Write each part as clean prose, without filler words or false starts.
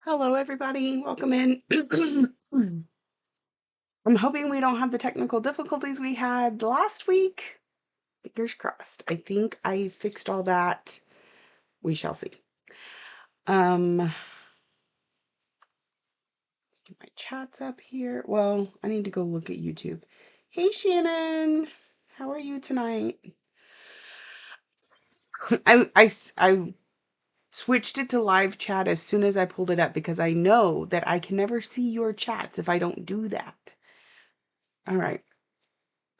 Hello, everybody. Welcome in. I'm hoping we don't have the technical difficulties we had last week. Fingers crossed. I think I fixed all that. We shall see. Get my chats up here. Well, I need to go look at YouTube. Hey, Shannon. How are you tonight? I switched it to live chat as soon as I pulled it up because I know that I can never see your chats if I don't do that. All right.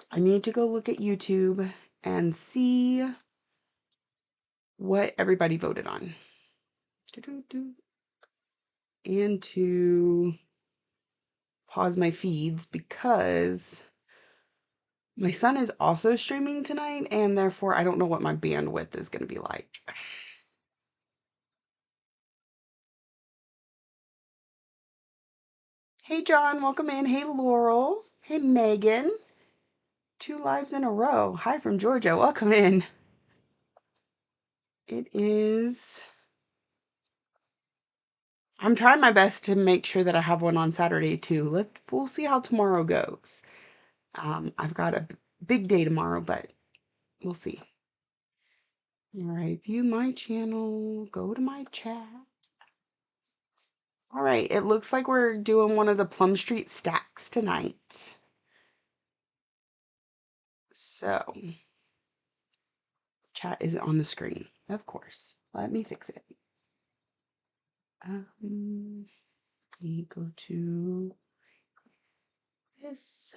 I need to go look at YouTube and see what everybody voted on. And to pause my feeds because my son is also streaming tonight, and therefore I don't know what my bandwidth is going to be like. Hey, John, welcome in. Hey, Laurel. Hey, Megan. 2 lives in a row. Hi from Georgia. Welcome in. It is. I'm trying my best to make sure that I have one on Saturday too. We'll see how tomorrow goes. I've got a big day tomorrow, but we'll see. All right, view my channel, go to my chat. All right, it looks like we're doing one of the Plum Street stacks tonight. So, chat is on the screen, of course. Let me fix it. Let me go to this.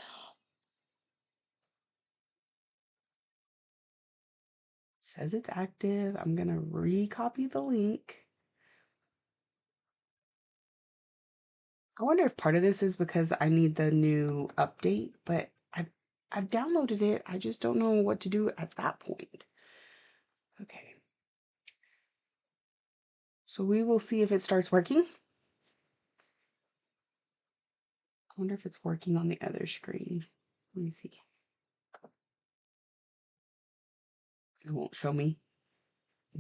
It says it's active. I'm gonna recopy the link. I wonder if part of this is because I need the new update, but I've downloaded it. I just don't know what to do at that point. Okay. So we will see if it starts working. I wonder if it's working on the other screen. Let me see. It won't show me.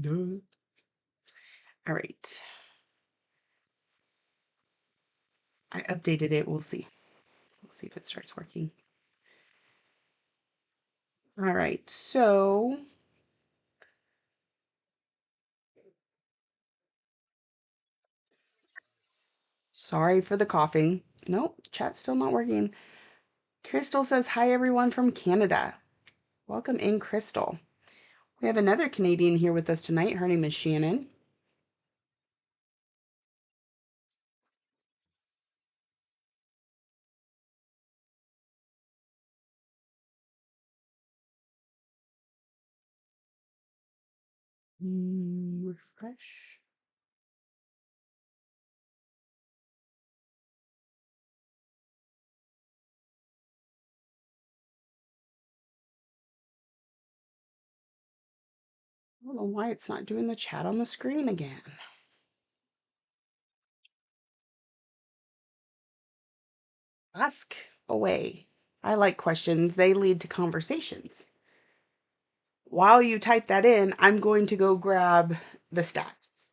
Duh. All right. I updated it. We'll see. We'll see if it starts working. All right. So sorry for the coughing. Nope, chat's still not working. Crystal says, hi, everyone from Canada. Welcome in, Crystal. We have another Canadian here with us tonight. Her name is Shannon. Refresh. I don't know why it's not doing the chat on the screen again. Ask away. I like questions. They lead to conversations. While you type that in, I'm going to go grab the stats.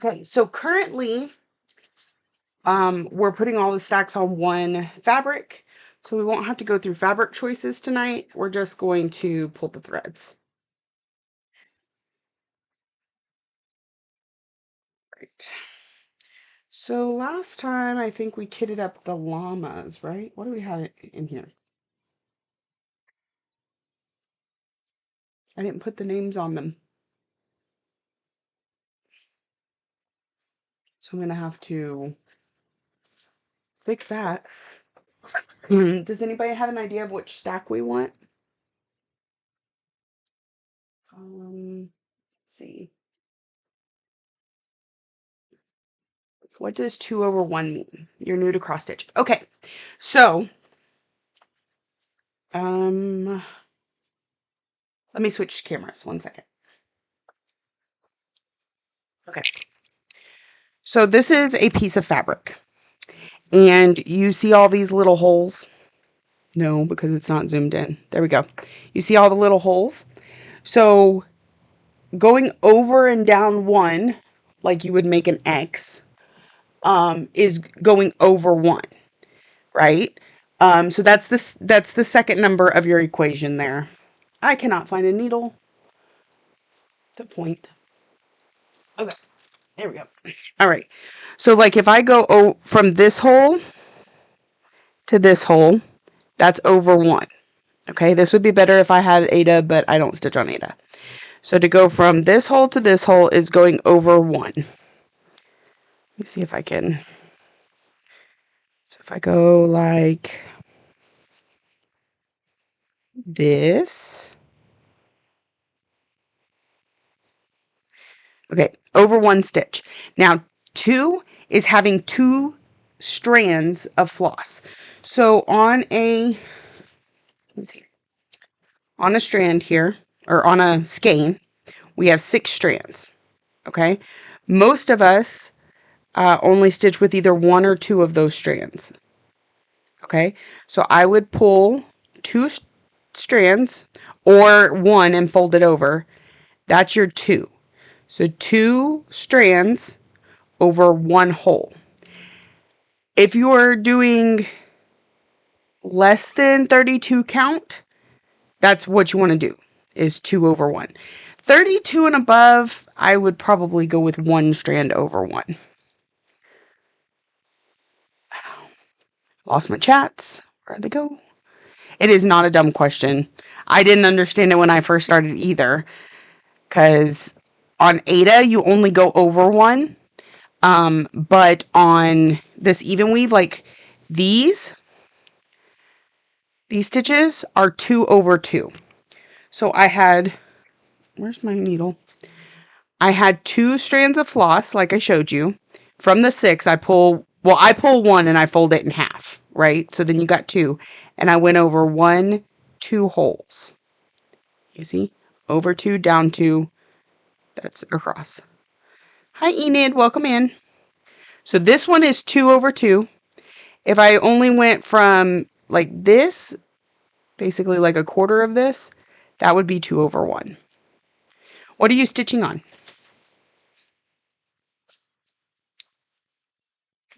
Okay, so currently, we're putting all the stacks on one fabric, so we won't have to go through fabric choices tonight. We're just going to pull the threads. Right. So last time, I think we kitted up the llamas, right? What do we have in here? I didn't put the names on them. So I'm going to have to fix that. Does anybody have an idea of which stack we want? Let's see. What does 2/1 mean? You're new to cross stitch. Okay, so let me switch cameras 1 second. Okay. So this is a piece of fabric, and you see all these little holes. No, because it's not zoomed in. There we go. You see all the little holes? So going over and down one, like you would make an X, is going over one, right? So that's the second number of your equation there. I cannot find a needle to point. Okay, there we go. All right. So like if I go from this hole to this hole, that's over one. Okay, this would be better if I had Ada, but I don't stitch on Ada. So to go from this hole to this hole is going over one. Let me see if I can. So if I go like this. Okay, over one stitch. Now, two is having two strands of floss. So on a, let's see, on a strand here, or on a skein, we have 6 strands, okay? Most of us only stitch with either 1 or 2 of those strands, okay? So I would pull 2 strands or 1 and fold it over. That's your 2. So 2 strands over 1 hole. If you're doing less than 32 count, that's what you want to do, is 2 over 1. 32 and above, I would probably go with 1 strand over 1. Lost my chats. Where'd they go? It is not a dumb question. I didn't understand it when I first started either, because on Ada, you only go over 1. But on this even weave, like these stitches are 2 over 2. So I had, where's my needle? I had 2 strands of floss, like I showed you. From the 6, I pull 1 and I fold it in half, right? So then you got 2. And I went over 1, 2 holes. You see? Over 2, down 2. That's across. Hi, Enid. Welcome in. So this one is 2 over 2. If I only went from like this, basically like a quarter of this, that would be 2 over 1. What are you stitching on?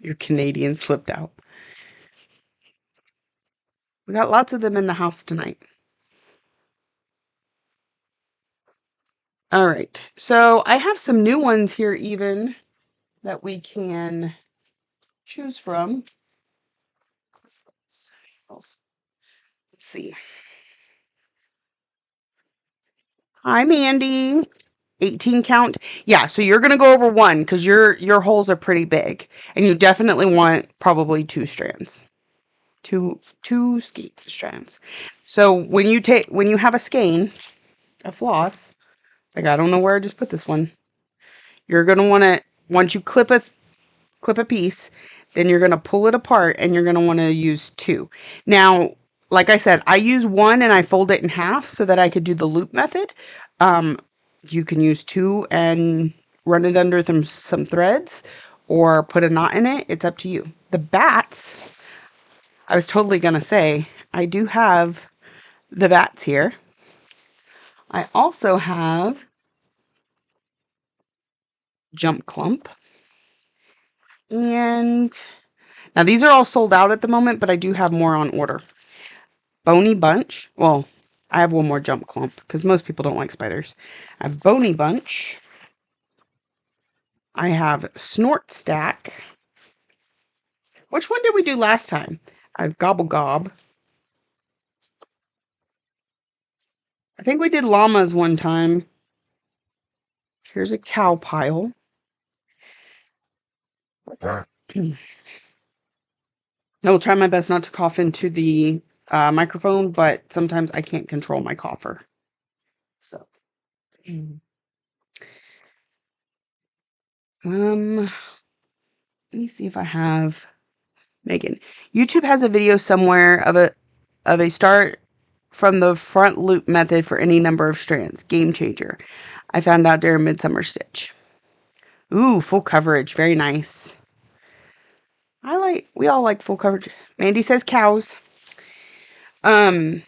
Your Canadian slipped out. We got lots of them in the house tonight. All right, so I have some new ones here even that we can choose from. Let's see. Hi, Mandy. 18 count. Yeah, so you're gonna go over 1 because your holes are pretty big, and you definitely want probably 2 strands. Two strands. So when you have a skein, a floss, like I don't know where I just put this one. You're gonna want to, once you clip a piece, then you're gonna pull it apart and you're gonna want to use 2. Now, like I said, I use 1 and I fold it in half so that I could do the loop method. You can use 2 and run it under some threads or put a knot in it. It's up to you. The bats, I was totally gonna say, I do have the bats here. I also have Jump Clump. And now these are all sold out at the moment, but I do have more on order. Bony Bunch. Well, I have one more Jump Clump because most people don't like spiders. I have Bony Bunch. I have Snort Stack. Which one did we do last time? I have Gobble Gob. I think we did llamas one time. Here's a cow pile. I will try my best not to cough into the microphone, but sometimes I can't control my cougher. So, let me see if I have Megan. YouTube has a video somewhere of a start from the front loop method for any number of strands. Game changer. I found out during Midsummer Stitch. Ooh, full coverage. Very nice. We all like full coverage. Mandy says cows. Trying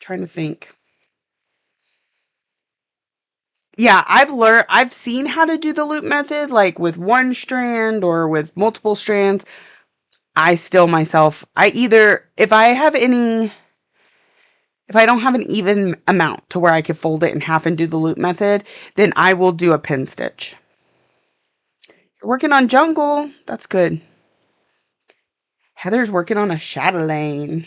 to think. Yeah, I've seen how to do the loop method, like with one strand or with multiple strands. I still myself, if I don't have an even amount to where I could fold it in half and do the loop method, then I will do a pin stitch. You're working on jungle. That's good. Heather's working on a chatelaine.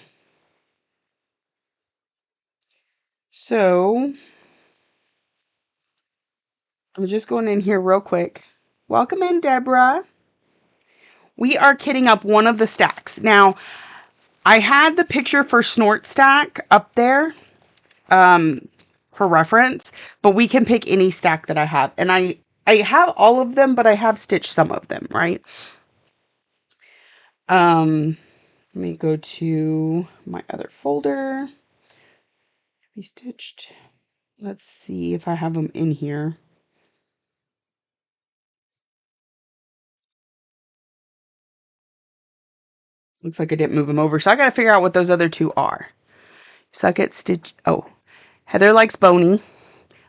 So I'm just going in here real quick. Welcome in, Deborah. We are kitting up one of the stacks. Now, I had the picture for Snort Stack up there for reference, but we can pick any stack that I have. And I have all of them, but I have stitched some of them, right? Let me go to my other folder. Be stitched. Let's see if I have them in here. Looks like I didn't move them over. So I got to figure out what those other two are. Suck at stitch. Oh, Heather likes bony.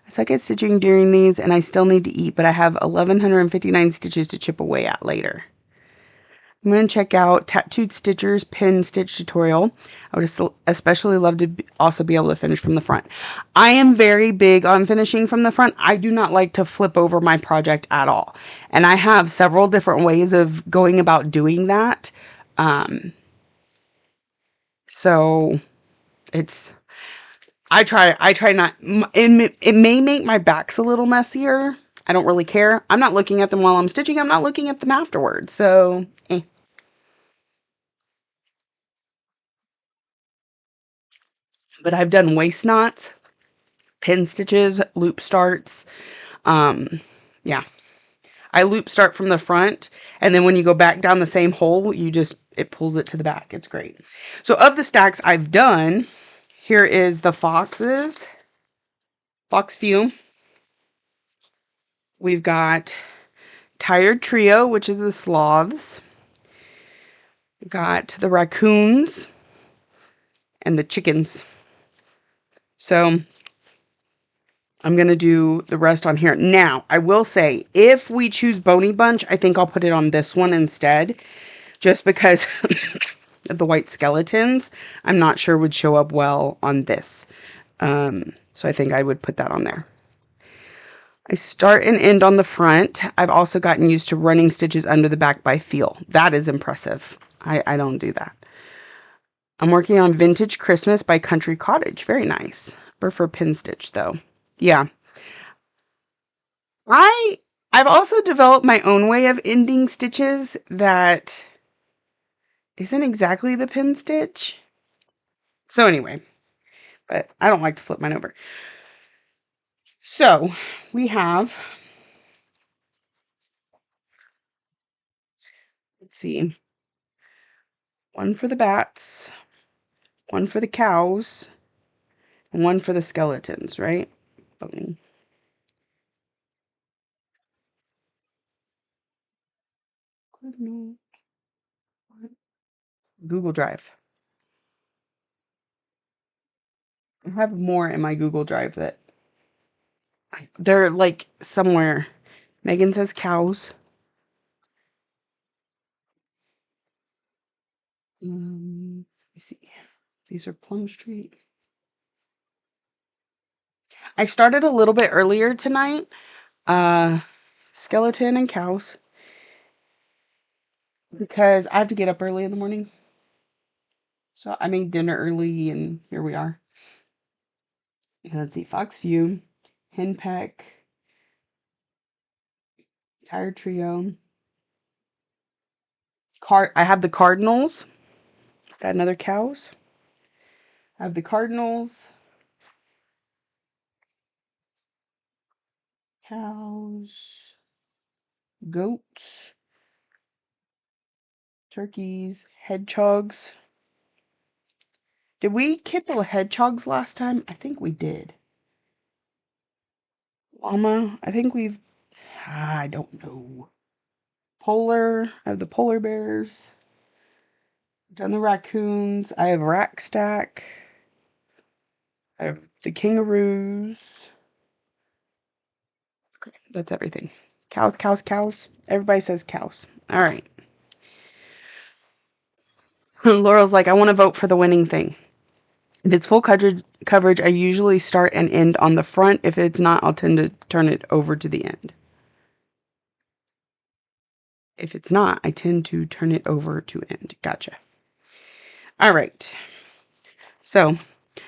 I suck at stitching during these and I still need to eat, but I have 1,159 stitches to chip away at later. I'm going to check out Tattooed Stitcher's pin stitch tutorial. I would especially love to also be able to finish from the front. I am very big on finishing from the front. I do not like to flip over my project at all. And I have several different ways of going about doing that. So I try not, it may make my backs a little messier. I don't really care. I'm not looking at them while I'm stitching. I'm not looking at them afterwards. So, But I've done waist knots, pin stitches, loop starts. Yeah. I loop start from the front, and then when you go back down the same hole, it pulls it to the back. It's great. So of the stacks I've done, here is the foxes. Fox Few. We've got Tired Trio, which is the sloths. We've got the raccoons and the chickens. So I'm going to do the rest on here. Now, I will say, if we choose Bony Bunch, I think I'll put it on this one instead. Just because of the white skeletons, I'm not sure would show up well on this. So I think I would put that on there. I start and end on the front. I've also gotten used to running stitches under the back by feel. That is impressive. I don't do that. I'm working on Vintage Christmas by Country Cottage. Very nice. Prefer pin stitch though. Yeah. I've also developed my own way of ending stitches that isn't exactly the pin stitch. So anyway, but I don't like to flip mine over. So we have, let's see, one for the bats, one for the cows, and one for the skeletons, right? Bony. Google Drive. I have more in my Google Drive that they're like somewhere. Megan says cows. Let me see. These are Plum Street. I started a little bit earlier tonight. Skeleton and cows. Because I have to get up early in the morning. So I made dinner early and here we are. Let's see. Fox View, Henpeck, Tired Trio. I have the Cardinals. Got another cows. I have the Cardinals. Cows. Goats. Turkeys. Hedgehogs. Did we kit the hedgehogs last time? I think we did. Llama. I think I don't know. Polar. I have the polar bears. Done the raccoons. I have Rack Stack. I have the kangaroos. Okay, that's everything. Cows, cows, cows. Everybody says cows. All right. Laurel's like, I want to vote for the winning thing. If it's full coverage, I usually start and end on the front. If it's not, I'll tend to turn it over to the end. If it's not, I tend to turn it over to end. Gotcha. All right. So,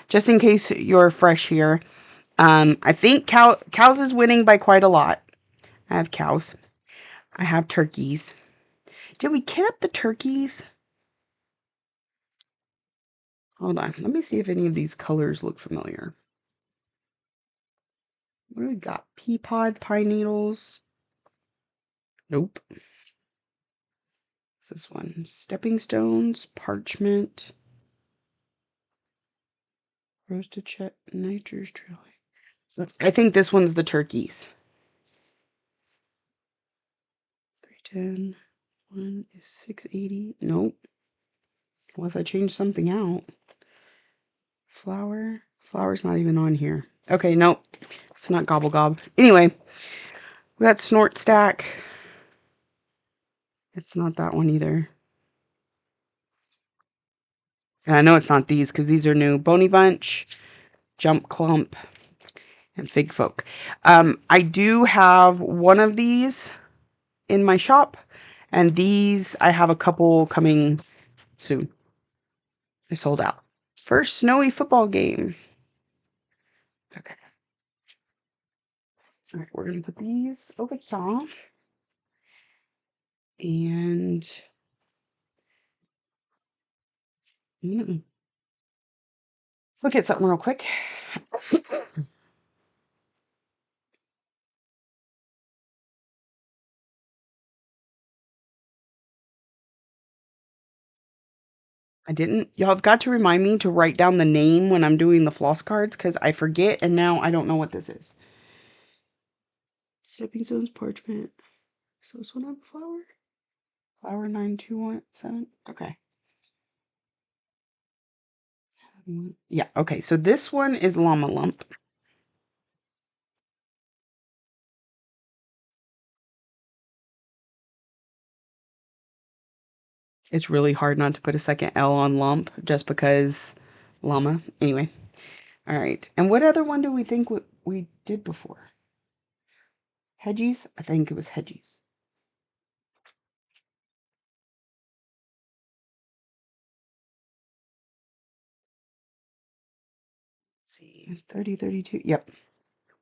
just in case you're fresh here, I think cows is winning by quite a lot. I have cows. I have turkeys. Did we kit up the turkeys? Hold on. Let me see if any of these colors look familiar. What do we got? Pea pod, pine needles. Nope. What's this one? Stepping stones, parchment, roasted nature's trail. I think this one's the turkeys. 310. One is 680. Nope. Unless I change something out. Flower. Flower's not even on here. Okay, nope. It's not gobble gob. Anyway, we got snort stack. It's not that one either. And I know it's not these because these are new. Bony Bunch, Jump Clump, and Fig Folk. I do have one of these in my shop, and these I have a couple coming soon. They sold out. First snowy football game. Okay. All right, we're gonna put these over here. And look at something real quick. I didn't. Y'all have got to remind me to write down the name when I'm doing the floss cards because I forget and now I don't know what this is. Stepping stones, parchment. So this one have a flower? Flower 9217. Okay. Yeah, okay. So this one is Llama Lump. It's really hard not to put a second L on lump just because llama. Anyway. All right. And what other one do we think we did before? Hedgies? I think it was Hedgies. Let's see. 30, 32. Yep.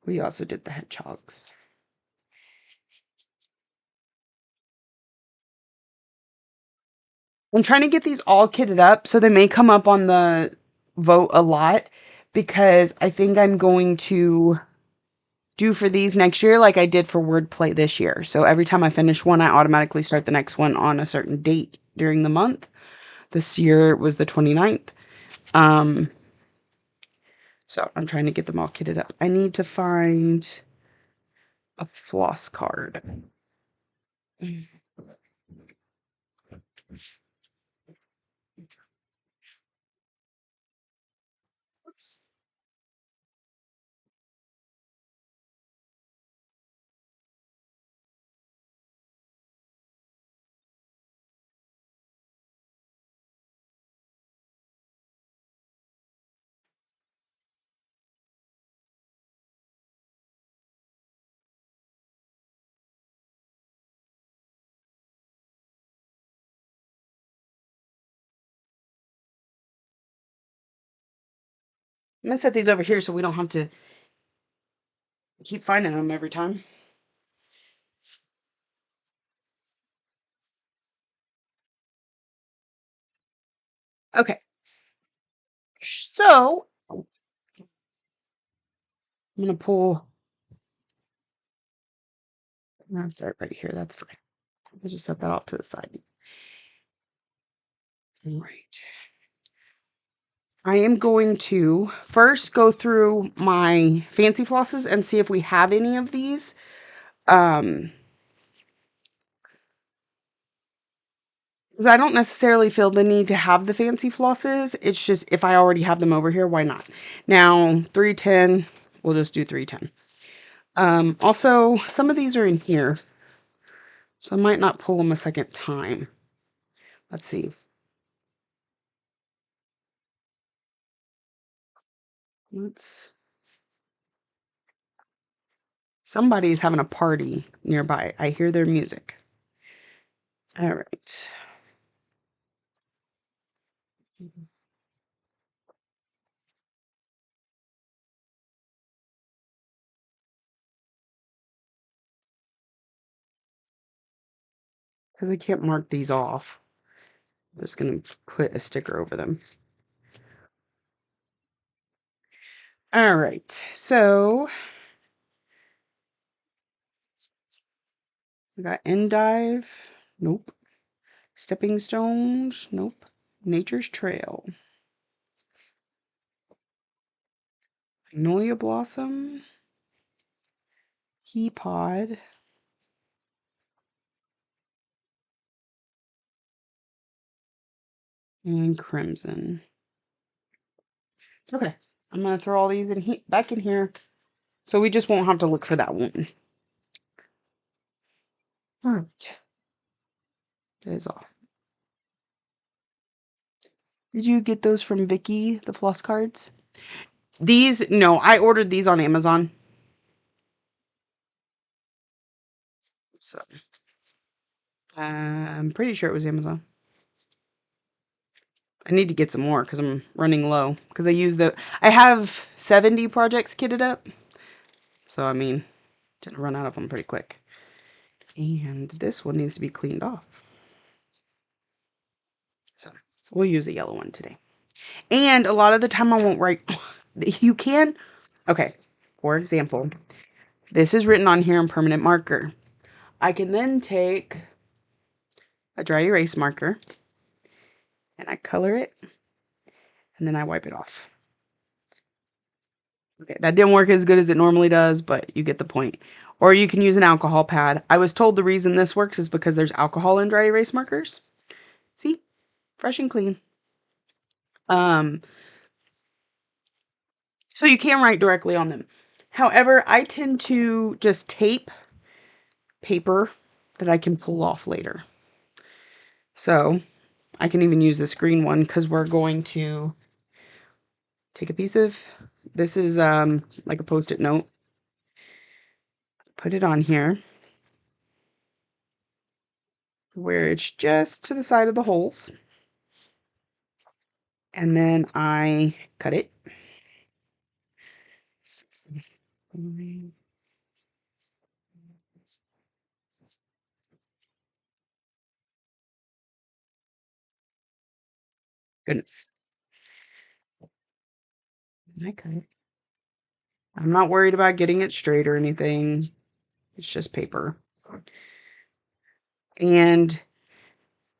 We also did the hedgehogs. I'm trying to get these all kitted up, so they may come up on the vote a lot because I think I'm going to do for these next year like I did for wordplay this year. So every time I finish one, I automatically start the next one on a certain date during the month. This year was the 29th. So I'm trying to get them all kitted up. I need to find a floss card. Oops. I'm gonna set these over here so we don't have to keep finding them every time. Okay. So I'm gonna pull. I'm gonna start right here. That's fine. I'll just set that off to the side. All right. I am going to first go through my fancy flosses and see if we have any of these. Because I don't necessarily feel the need to have the fancy flosses. It's just if I already have them over here, why not? Now, 310, we'll just do 310. Also, some of these are in here, so I might not pull them a second time. Let's see. Somebody's having a party nearby. I hear their music. All right. Because I can't mark these off. I'm just going to put a sticker over them. All right. So we got Endive. Nope. Stepping Stones. Nope. Nature's Trail. Magnolia Blossom. Pea Pod. And Crimson. Okay. I'm going to throw all these in back in here. So we just won't have to look for that one. All right. That is all. Did you get those from Vicky, the floss cards? These, no, I ordered these on Amazon. So, I'm pretty sure it was Amazon. I need to get some more because I'm running low. Because I have 70 projects kitted up. So, I mean, didn't run out of them pretty quick. And this one needs to be cleaned off. So, we'll use a yellow one today. And a lot of the time I won't write. You can. Okay. For example, this is written on here in permanent marker. I can then take a dry erase marker and I color it and then I wipe it off. Okay, that didn't work as good as it normally does, but you get the point. Or you can use an alcohol pad. I was told the reason this works is because there's alcohol in dry erase markers. See? Fresh and clean. So you can write directly on them. However, I tend to just tape paper that I can pull off later. So I can even use this green one because we're going to take a piece of, this is like a Post-it note. Put it on here where it's just to the side of the holes. And then I cut it. Goodness. I cut it. I'm not worried about getting it straight or anything. It's just paper. And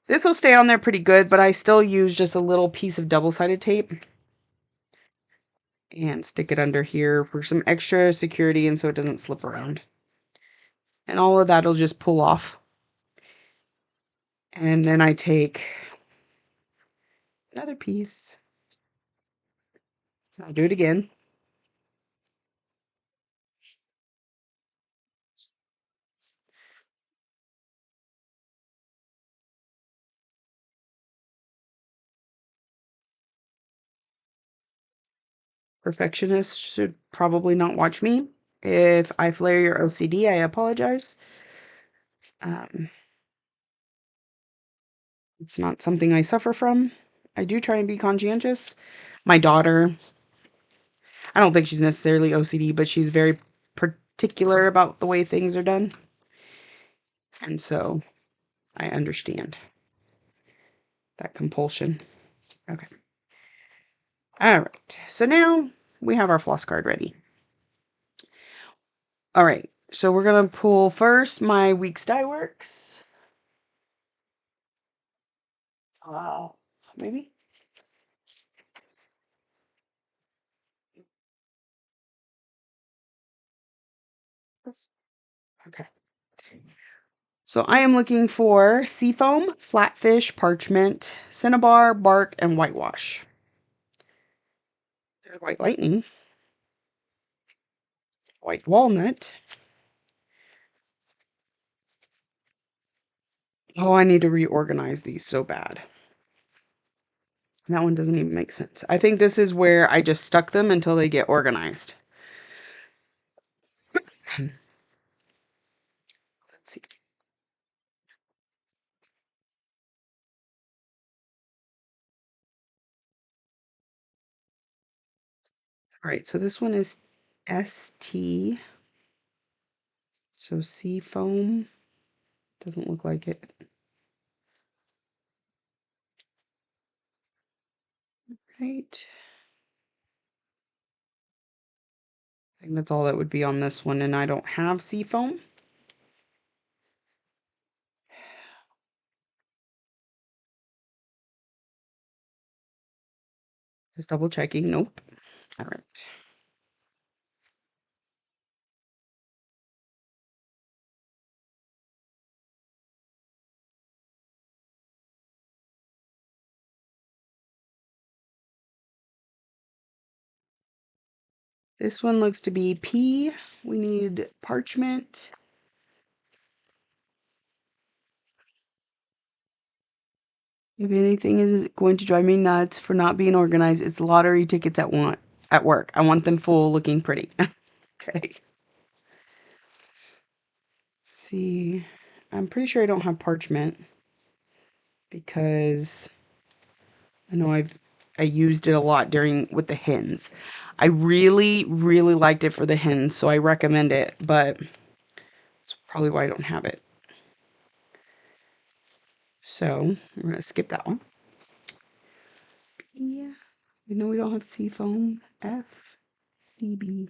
this will stay on there pretty good, but I still use just a little piece of double-sided tape and stick it under here for some extra security and so it doesn't slip around. And all of that will just pull off. And then I take another piece. I'll do it again. Perfectionists should probably not watch me. If I flare your OCD, I apologize. It's not something I suffer from. I do try and be conscientious. My daughter, I don't think she's necessarily OCD, but she's very particular about the way things are done. And so I understand that compulsion. Okay. All right. So now we have our floss card ready. All right. So we're going to pull first my Weeks Die Works. Maybe. Okay. So I am looking for seafoam, flatfish, parchment, cinnabar, bark, and whitewash. There's white lightning, white walnut. Oh, I need to reorganize these so bad. That one doesn't even make sense. I think this is where I just stuck them until they get organized. Let's see. All right, so this one is ST. So seafoam doesn't look like it. Right. I think that's all that would be on this one, and I don't have seafoam. Just double checking. Nope. All right. This one looks to be P. We need parchment. If anything is going to drive me nuts for not being organized, it's lottery tickets at work. I want them full, looking pretty. Okay. Let's see. I'm pretty sure I don't have parchment because I know I used it a lot during with the hens. I really, really liked it for the hens, so I recommend it, but that's probably why I don't have it. So we're gonna skip that one. Yeah. We know we don't have seafoam. F, CB.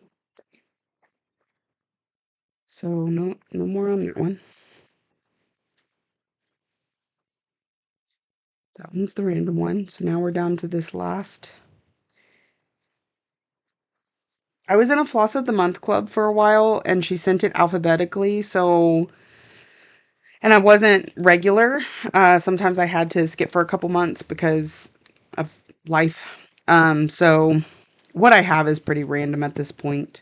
So no more on that one. That one's the random one. So now we're down to this last. I was in a Floss of the Month club for a while and she sent it alphabetically. So, and I wasn't regular. Sometimes I had to skip for a couple months because of life. So what I have is pretty random at this point.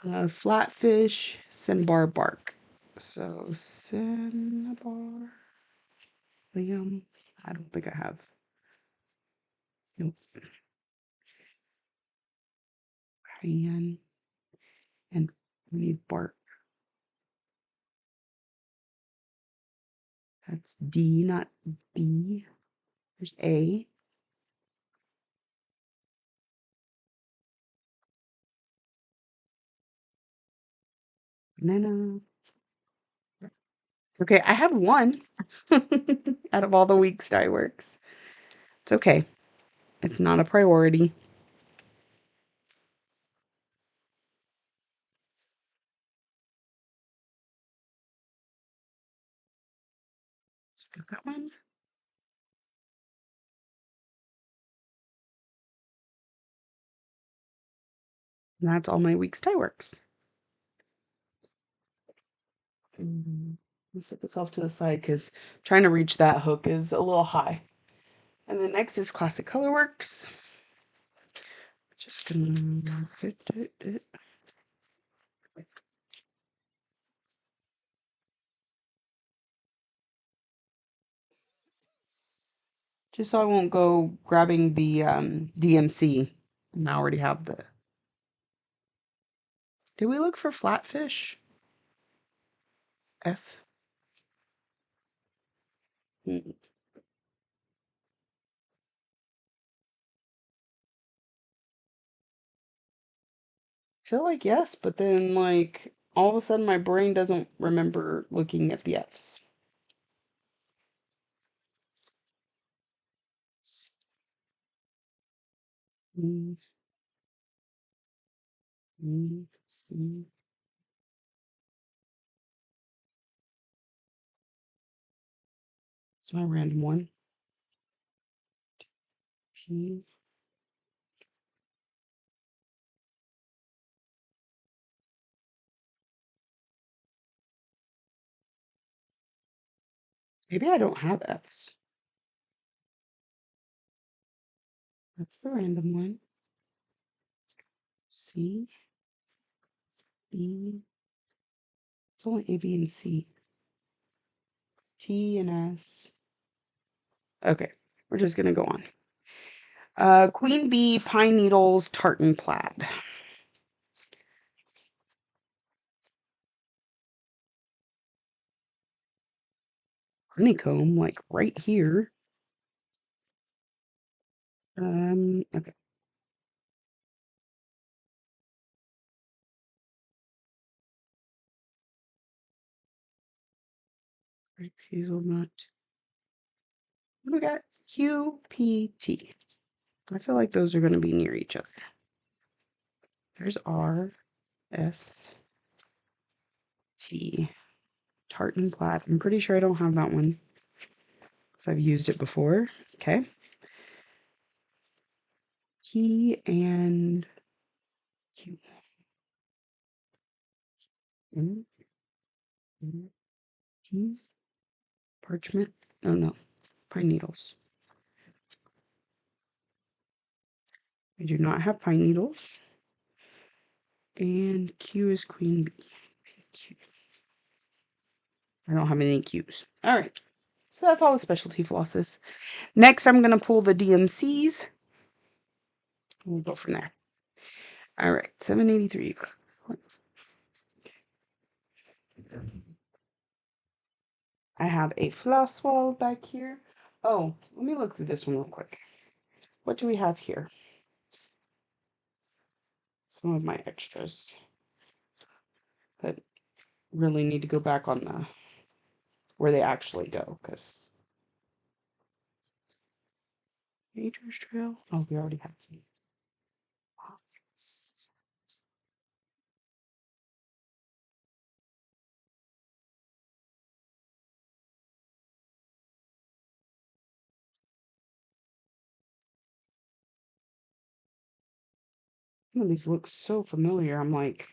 Flatfish, cinnabar, bark. So cinnabar, Liam. I don't think I have. Nope. Cayenne. And we need bark. That's D, not B. There's A. Banana. Okay, I have one out of all the week Sty works. It's okay. It's not a priority. So we got that one. And that's all my week Sty works. Let's set this off to the side because trying to reach that hook is a little high. And then next is Classic Colorworks. Just gonna fit it. Just so I won't go grabbing the DMC. And I already have the. Did we look for flatfish? F. I feel like yes, but then like all of a sudden my brain doesn't remember looking at the F's. E, E, C. It's my random one. P. Maybe I don't have F's. That's the random one. C, B. It's only A, B, and C. T and S. Okay, we're just gonna go on. Queen bee, pine needles, tartan plaid. Honeycomb, like right here. Okay. Hazelnut. What do we got? Q, P, T. I feel like those are going to be near each other. There's R, S, T. Tartan plaid. I'm pretty sure I don't have that one because I've used it before. Okay. Key and Q. Mm, mm, Keys. Parchment. Oh no. Pine needles. I do not have pine needles. And Q is queen bee. Q. I don't have any Qs. All right. So that's all the specialty flosses. Next, I'm going to pull the DMCs. We'll go from there. All right. 783. I have a floss wall back here. Oh, let me look through this one real quick. What do we have here? Some of my extras. But really need to go back on the where they actually go, because Nature's Trail. Oh, we already have some. Some of these look so familiar. I'm like,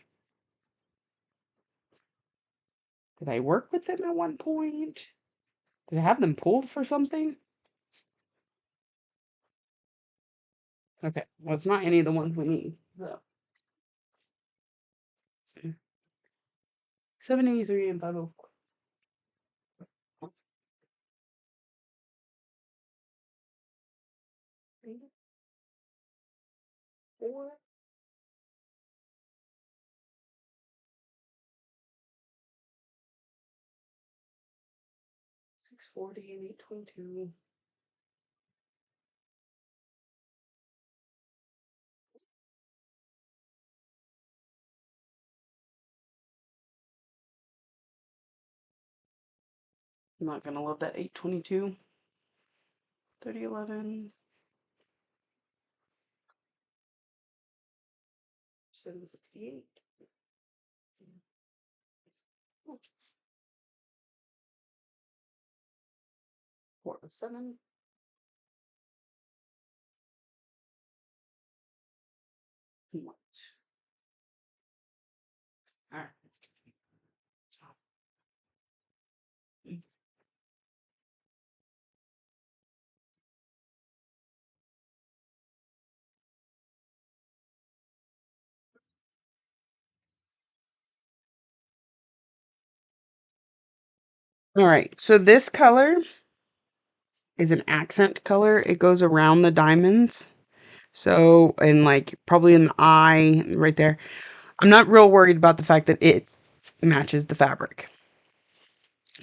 did I work with them at one point? Did I have them pulled for something? Okay, well, it's not any of the ones we need. So. 783 and 504. 4, 640 and 822. I'm not gonna love that 822. 3011. 768. 407. What? Alright. Alright, so this color is an accent color. It goes around the diamonds. So, and like probably in the eye, right there. I'm not real worried about the fact that it matches the fabric.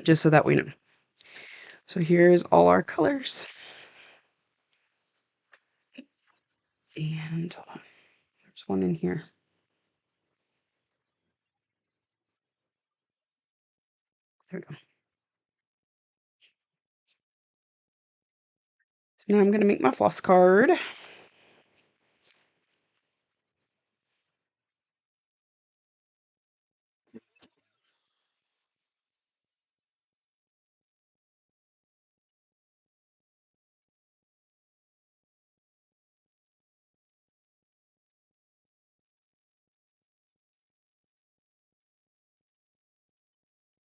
Just so that we know. So here's all our colors. And hold on. There's one in here. There we go. So now I'm going to make my floss card.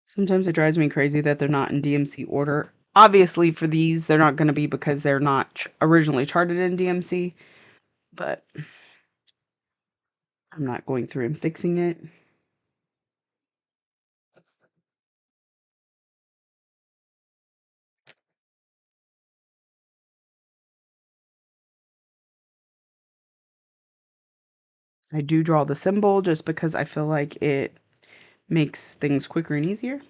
Sometimes it drives me crazy that they're not in DMC order. Obviously, for these, they're not going to be because they're not originally charted in DMC, but I'm not going through and fixing it. I do draw the symbol just because I feel like it makes things quicker and easier.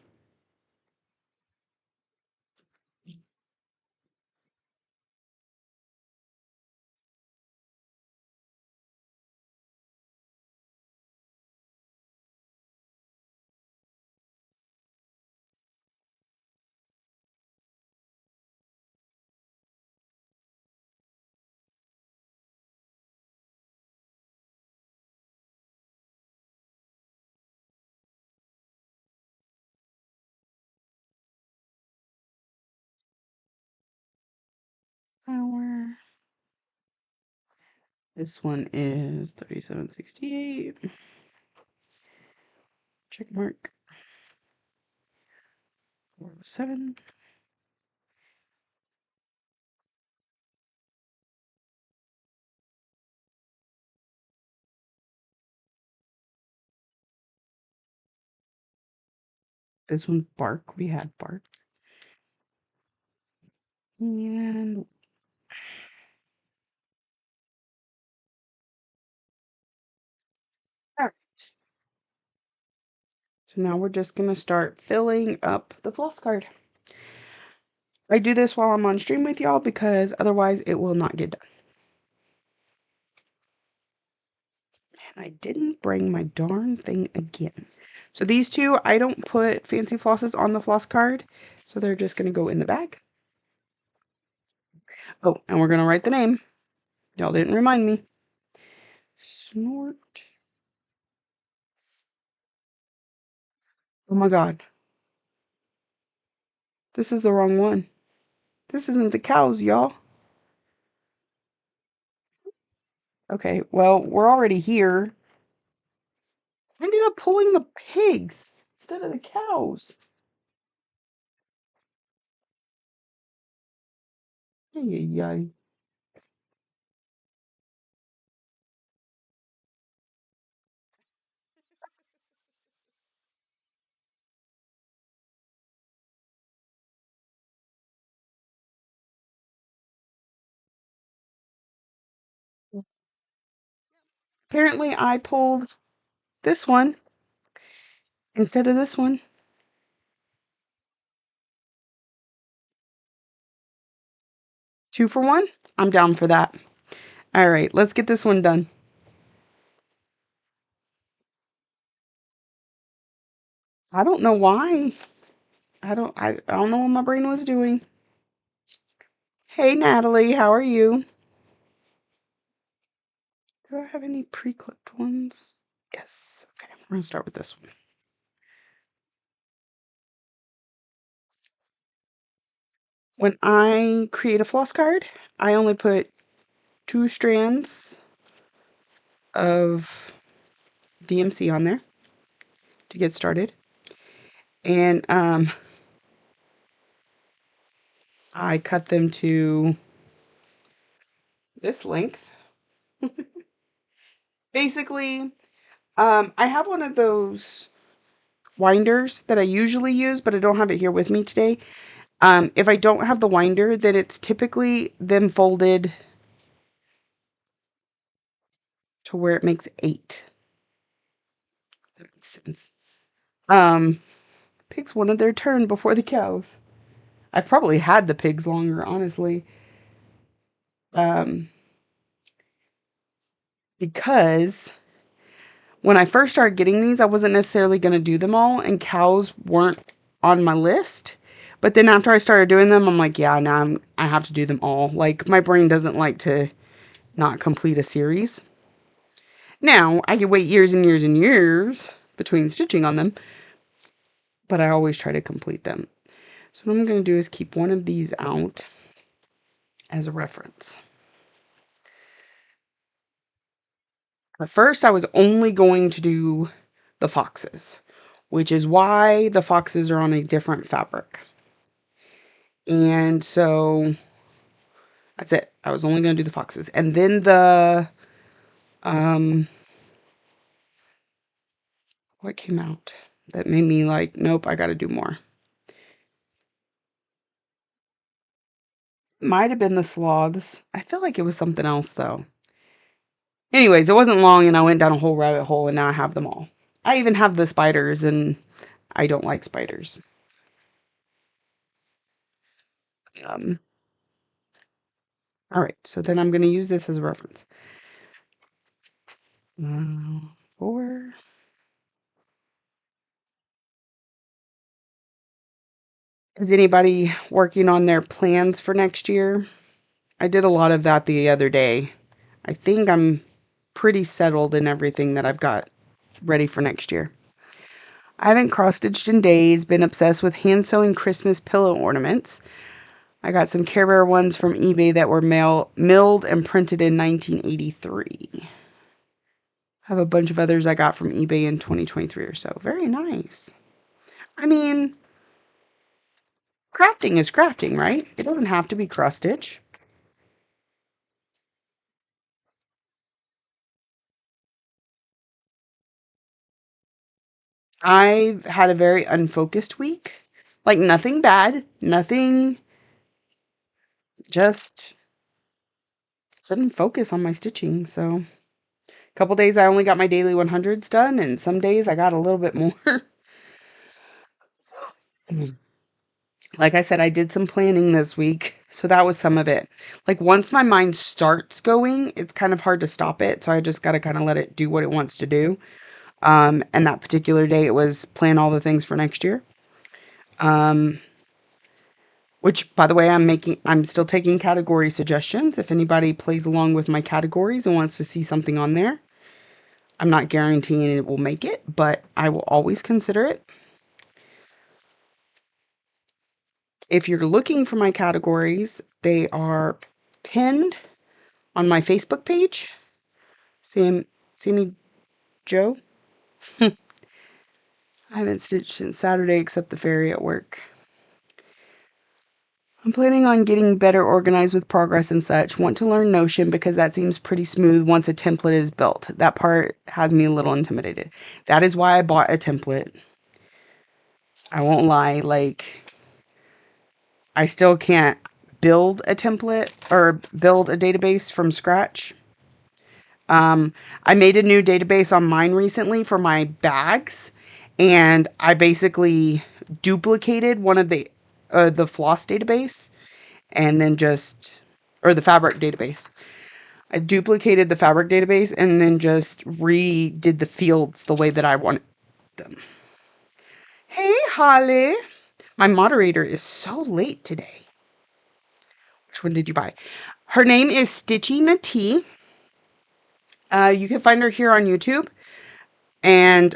Power. This one is 3768. Check mark. 407. This one's bark. We had bark. And all right. So now we're just going to start filling up the floss card. I do this while I'm on stream with y'all because otherwise it will not get done. And I didn't bring my darn thing again. So these two, I don't put fancy flosses on the floss card. So they're just going to go in the bag. Oh, and we're going to write the name. Y'all didn't remind me. Snort. Oh my God. This is the wrong one. This isn't the cows, y'all. Okay, well, we're already here. I ended up pulling the pigs instead of the cows. Ay, ay, ay. Apparently, I pulled this one instead of this one. 2 for 1? I'm down for that. All right, let's get this one done. I don't know why. I don't know what my brain was doing. Hey, Natalie, how are you? Do I have any pre-clipped ones? Yes. Okay, we're going to start with this one. When I create a floss card, I only put 2 strands of DMC on there to get started. And I cut them to this length. Basically, I have one of those winders that I usually use, but I don't have it here with me today. If I don't have the winder, then it's typically them folded to where it makes 8. That makes sense. Pigs wanted their turn before the cows. I've probably had the pigs longer, honestly. Because when I first started getting these, I wasn't necessarily going to do them all, and cows weren't on my list. But then after I started doing them, I'm like, yeah, now I have to do them all. Like, my brain doesn't like to not complete a series. Now, I could wait years and years and years between stitching on them, but I always try to complete them. So what I'm going to do is keep one of these out as a reference. At first, I was only going to do the foxes, which is why the foxes are on a different fabric. And so that's it. I was only going to do the foxes. And then the, what came out that made me like, nope, I got to do more. Might have been the sloths. I feel like it was something else though. Anyways, it wasn't long and I went down a whole rabbit hole and now I have them all. I even have the spiders and I don't like spiders. Um, all right, so then I'm going to use this as a reference. 4. Is anybody working on their plans for next year? I did a lot of that the other day. I think I'm pretty settled in everything that I've got ready for next year. I haven't cross-stitched in days, been obsessed with hand-sewing Christmas pillow ornaments. I got some Care Bear ones from eBay that were milled and printed in 1983. I have a bunch of others I got from eBay in 2023 or so. Very nice. I mean, crafting is crafting, right? It doesn't have to be cross-stitch. I've had a very unfocused week. Like nothing bad, nothing, just couldn't focus on my stitching. So a couple days I only got my daily 100s done, and some days I got a little bit more. Like I said, I did some planning this week, so that was some of it. Like once my mind starts going, it's kind of hard to stop it, so I just got to kind of let it do what it wants to do. And that particular day, it was plan all the things for next year. Which, by the way, I'm still taking category suggestions. If anybody plays along with my categories and wants to see something on there, I'm not guaranteeing it will make it, but I will always consider it. If you're looking for my categories, they are pinned on my Facebook page. See me, Joe? I haven't stitched since Saturday except the fairy at work. I'm planning on getting better organized with progress and such. Want to learn Notion because that seems pretty smooth once a template is built. That part has me a little intimidated. That is why I bought a template. I won't lie, like I still can't build a template or build a database from scratch. I made a new database on mine recently for my bags, and I basically duplicated one of the floss database and then just, or the fabric database. I duplicated the fabric database and then just redid the fields the way that I wanted them. Hey, Holly. My moderator is so late today. Which one did you buy? Her name is Stitchy Nati. You can find her here on YouTube. And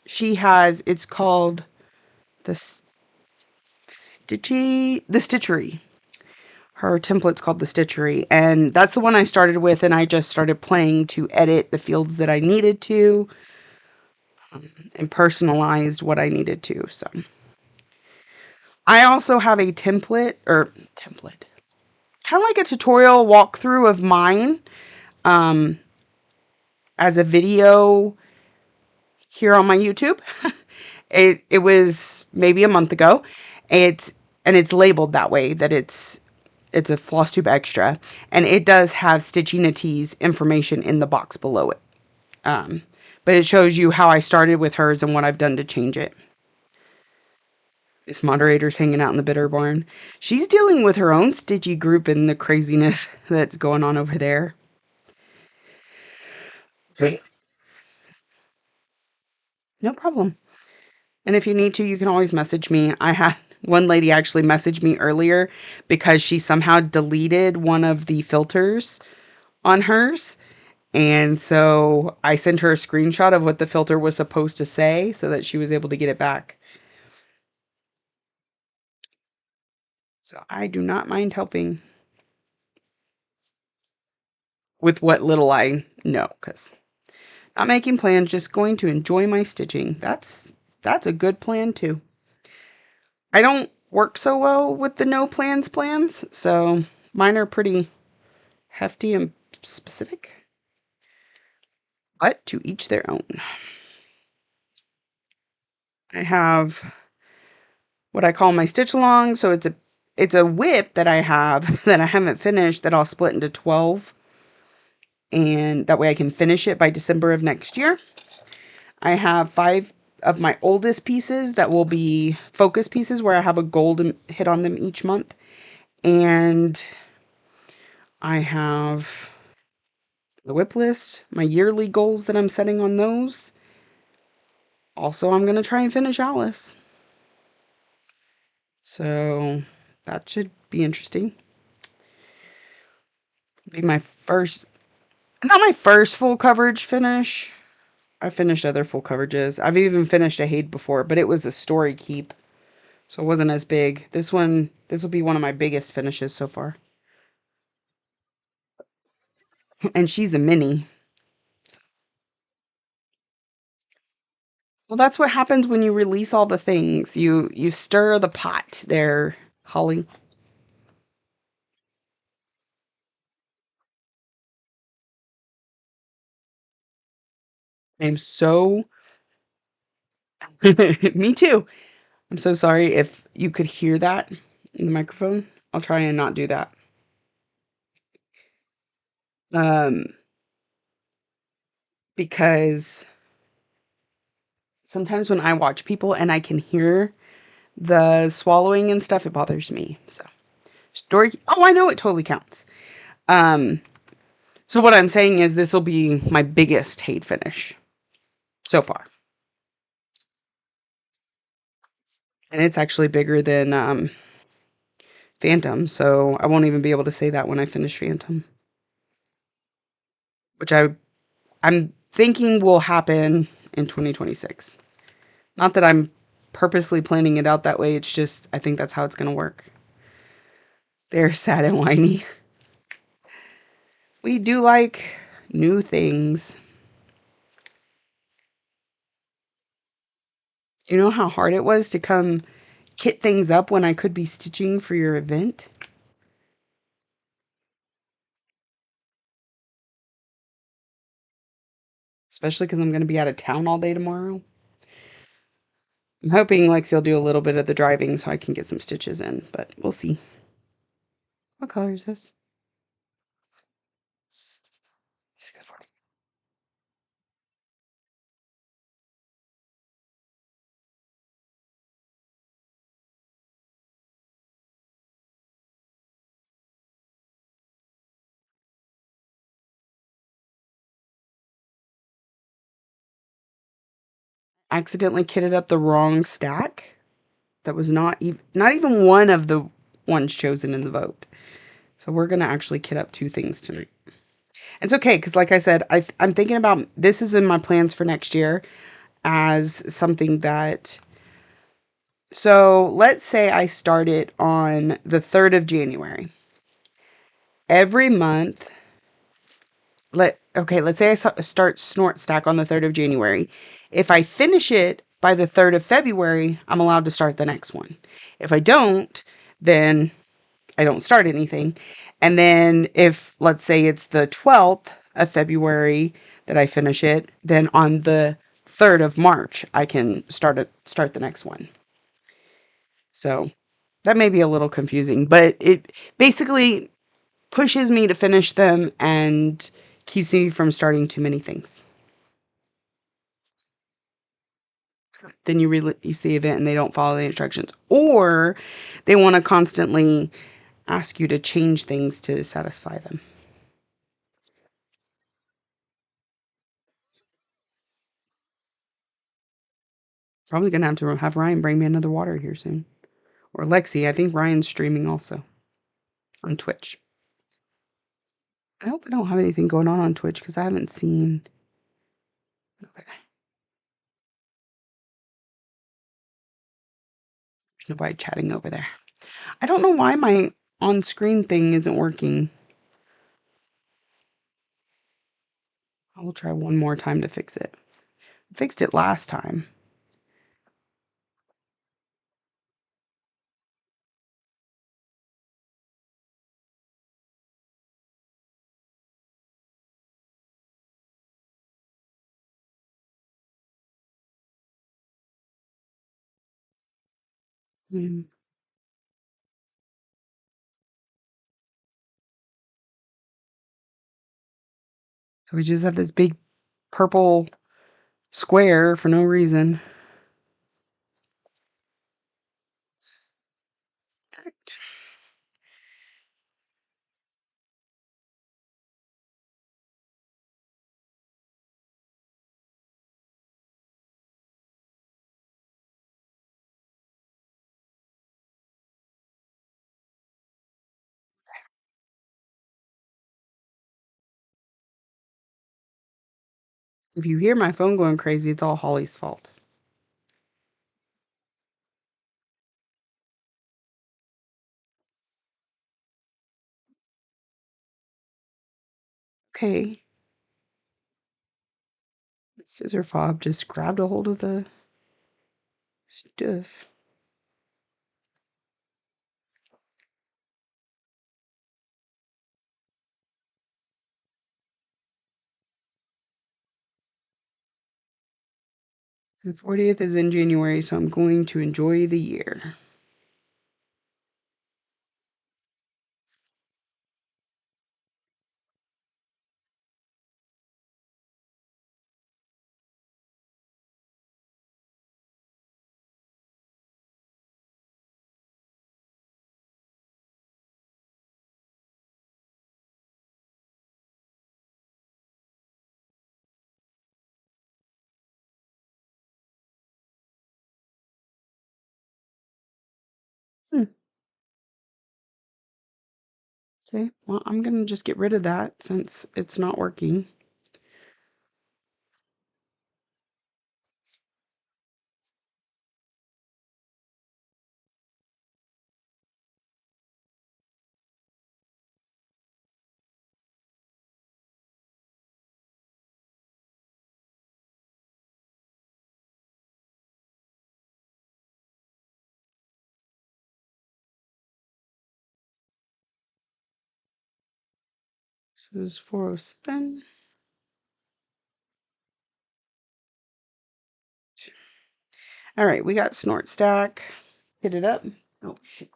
it's called the Stitchery. Her template's called the Stitchery, and that's the one I started with, and I just started playing to edit the fields that I needed to, and personalized what I needed to. So I also have a template, kind of like a tutorial walkthrough of mine, as a video here on my YouTube. It was maybe a month ago. It's labeled that way, that it's a floss tube extra, and it does have Stitchy Nati's information in the box below it. But it shows you how I started with hers and what I've done to change it. This moderator's hanging out in the bitter barn. She's dealing with her own Stitchy group and the craziness that's going on over there. Okay. No problem. And if you need to, you can always message me. I had one lady actually message me earlier because she somehow deleted one of the filters on hers. And so I sent her a screenshot of what the filter was supposed to say so that she was able to get it back. So I do not mind helping with what little I know, because not making plans, just going to enjoy my stitching. That's a good plan too. I don't work so well with the no plans. So mine are pretty hefty and specific, but to each their own. I have what I call my stitch along. So it's a whip that I have that I haven't finished that I'll split into 12, and that way I can finish it by December of next year. I have 5 of my oldest pieces that will be focus pieces where I have a gold hit on them each month. And I have the whip list, my yearly goals that I'm setting on those. Also, I'm going to try and finish Alice. So that should be interesting. Be my first, not my first full coverage finish. I finished other full coverages. I've even finished a Haid before, but it was a story keep. So it wasn't as big. This will be one of my biggest finishes so far. And she's a mini. Well, that's what happens when you release all the things. You stir the pot there, Holly. I'm so me too. I'm so sorry if you could hear that in the microphone. I'll try and not do that. Um, because sometimes when I watch people and I can hear the swallowing and stuff, it bothers me. So story. Oh, I know it totally counts. Um, so what I'm saying is this will be my biggest Haid finish so far, and it's actually bigger than Phantom. So I won't even be able to say that when I finish Phantom, which I'm thinking will happen in 2026. Not that I'm purposely planning it out that way. It's just I think that's how it's gonna work. They're sad and whiny. We do like new things. You know how hard it was to come kit things up when I could be stitching for your event? Especially because I'm going to be out of town all day tomorrow. I'm hoping Lexi will do a little bit of the driving so I can get some stitches in, but we'll see. What color is this? Accidentally kitted up the wrong stack. That was not even one of the ones chosen in the vote. So we're gonna actually kit up 2 things tonight. It's okay because, like I said, I'm thinking about this is in my plans for next year as something that. So let's say I started on the 3rd of January. Every month, let's say I start Snort Stack on the 3rd of January. If I finish it by the 3rd of February, I'm allowed to start the next one. If I don't, then I don't start anything. And then if let's say it's the 12th of February that I finish it, then on the 3rd of March I can start the next one. So that may be a little confusing, but it basically pushes me to finish them and keeps me from starting too many things. Then you release the event and they don't follow the instructions, or they want to constantly ask you to change things to satisfy them. Probably gonna have Ryan bring me another water here soon, or Lexi. I think Ryan's streaming also on Twitch. I hope I don't have anything going on Twitch because I haven't seen. Okay, there's nobody chatting over there. I don't know why my on-screen thing isn't working. I will try one more time to fix it. I fixed it last time. Mm. So we just have this big purple square for no reason. Right. If you hear my phone going crazy, it's all Holly's fault. Okay. Scissor fob just grabbed a hold of the stuff. The 40th is in January, so I'm going to enjoy the year. Hmm. Okay, well, I'm gonna just get rid of that since it's not working. This is 407. All right, we got Snort Stack. Hit it up. Oh, shit.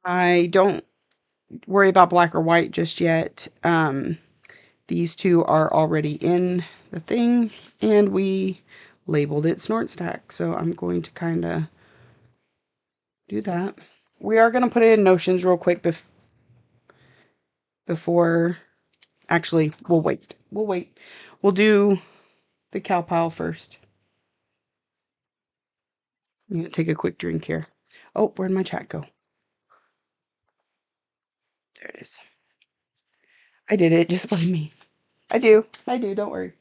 I don't worry about black or white just yet. These two are already in the thing, and we labeled it Snort Stack. So I'm going to kind of do that. We are going to put it in Notions real quick before. Actually, we'll wait. We'll wait. We'll do the cow pile first. I'm going to take a quick drink here. Oh, where'd my chat go? There it is. I did it. Just blame me. I do. Don't worry.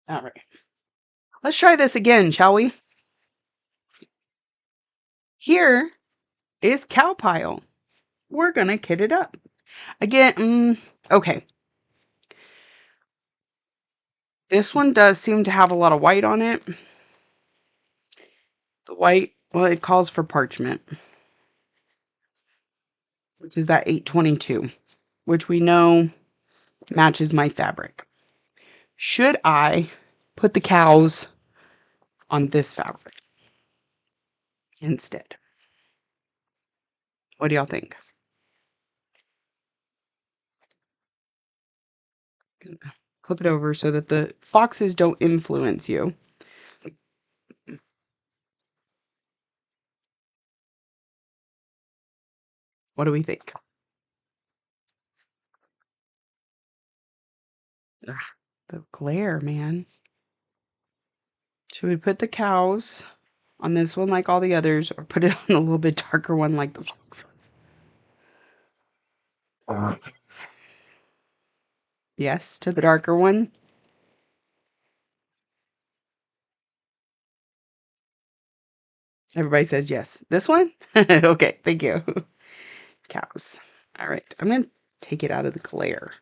All right. Let's try this again, shall we? Here is cow pile. We're going to kit it up. Again, okay. This one does seem to have a lot of white on it. The white, well, it calls for parchment, which is that 822, which we know matches my fabric. Should I put the cows on this fabric instead? What do y'all think? Flip it over so that the foxes don't influence you. What do we think? Ugh, the glare, man. Should we put the cows on this one like all the others, or put it on a little bit darker one like the foxes? Yes, to the darker one. Everybody says yes. This one? Okay, thank you. Cows. All right, I'm going to take it out of the glare.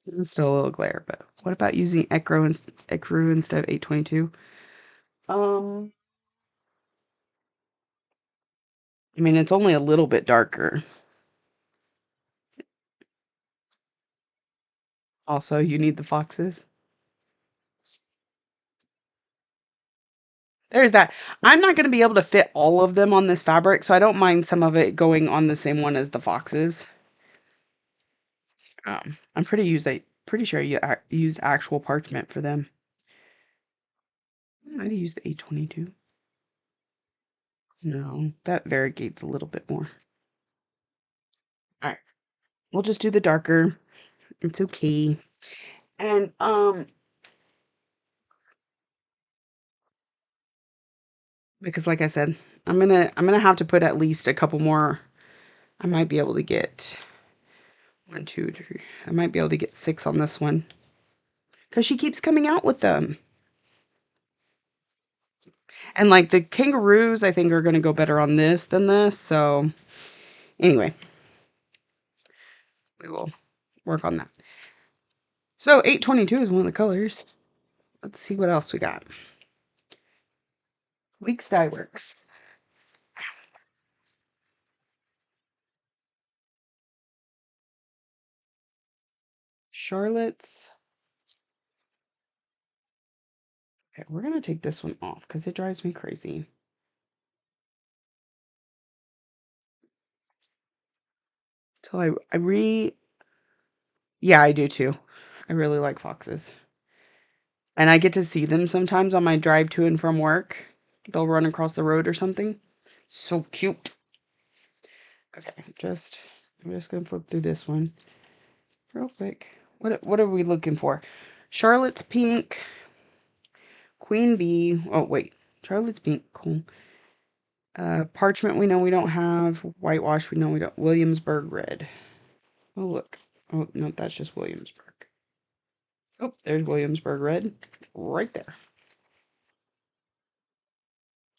It's still a little glare, but what about using Ecru instead of 822? Um, I mean, it's only a little bit darker. Also, you need the foxes. There's that. I'm not going to be able to fit all of them on this fabric, so I don't mind some of it going on the same one as the foxes. I'm pretty sure you use actual parchment for them. I might use the 822. No, that variegates a little bit more. All right, we'll just do the darker. It's okay. And because like I said, I'm gonna have to put at least a couple more. I might be able to get 1, 2, 3. I might be able to get 6 on this one because she keeps coming out with them. And like the kangaroos, I think are gonna go better on this than this. So anyway, we will work on that. So 822 is one of the colors. Let's see what else we got. Weeks Dye Works. Charlotte's. Okay, we're gonna take this one off because it drives me crazy. Till yeah, I do too. I really like foxes. And I get to see them sometimes on my drive to and from work. They'll run across the road or something. So cute. Okay, I'm just gonna flip through this one real quick. What are we looking for? Charlotte's Pink, Queen Bee. Oh wait, Charlotte's Pink, cool. Parchment we know we don't have. Whitewash we know we don't. Williamsburg Red. Oh look. Oh no, that's just Williamsburg. Oh, there's Williamsburg Red right there.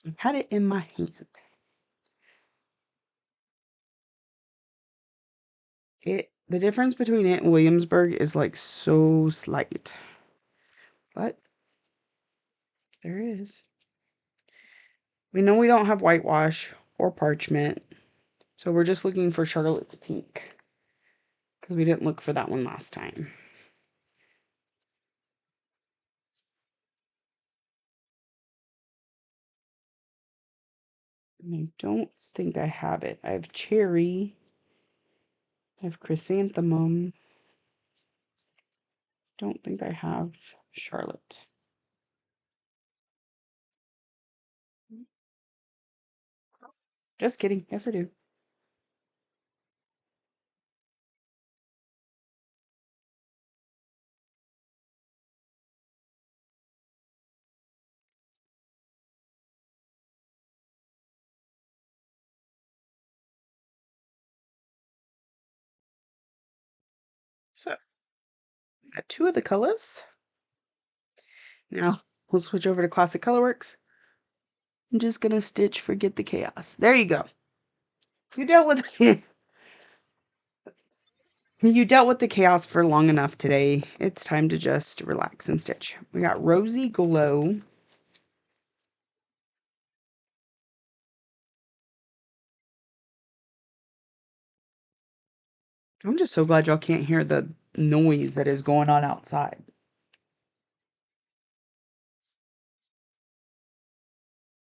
I had it in my hand. The difference between it and Williamsburg is like so slight. But there is. We know we don't have whitewash or parchment. So we're just looking for Charlotte's Pink. Because we didn't look for that one last time. And I don't think I have it. I have cherry. I have chrysanthemum. Don't think I have Charlotte. Just kidding. Yes, I do. So, got 2 of the colors. Now, we'll switch over to Classic Colorworks. I'm just gonna stitch Forget the Chaos. There you go. You dealt with you dealt with the chaos for long enough today. It's time to just relax and stitch. We got Rosy Glow. I'm just so glad y'all can't hear the noise that is going on outside.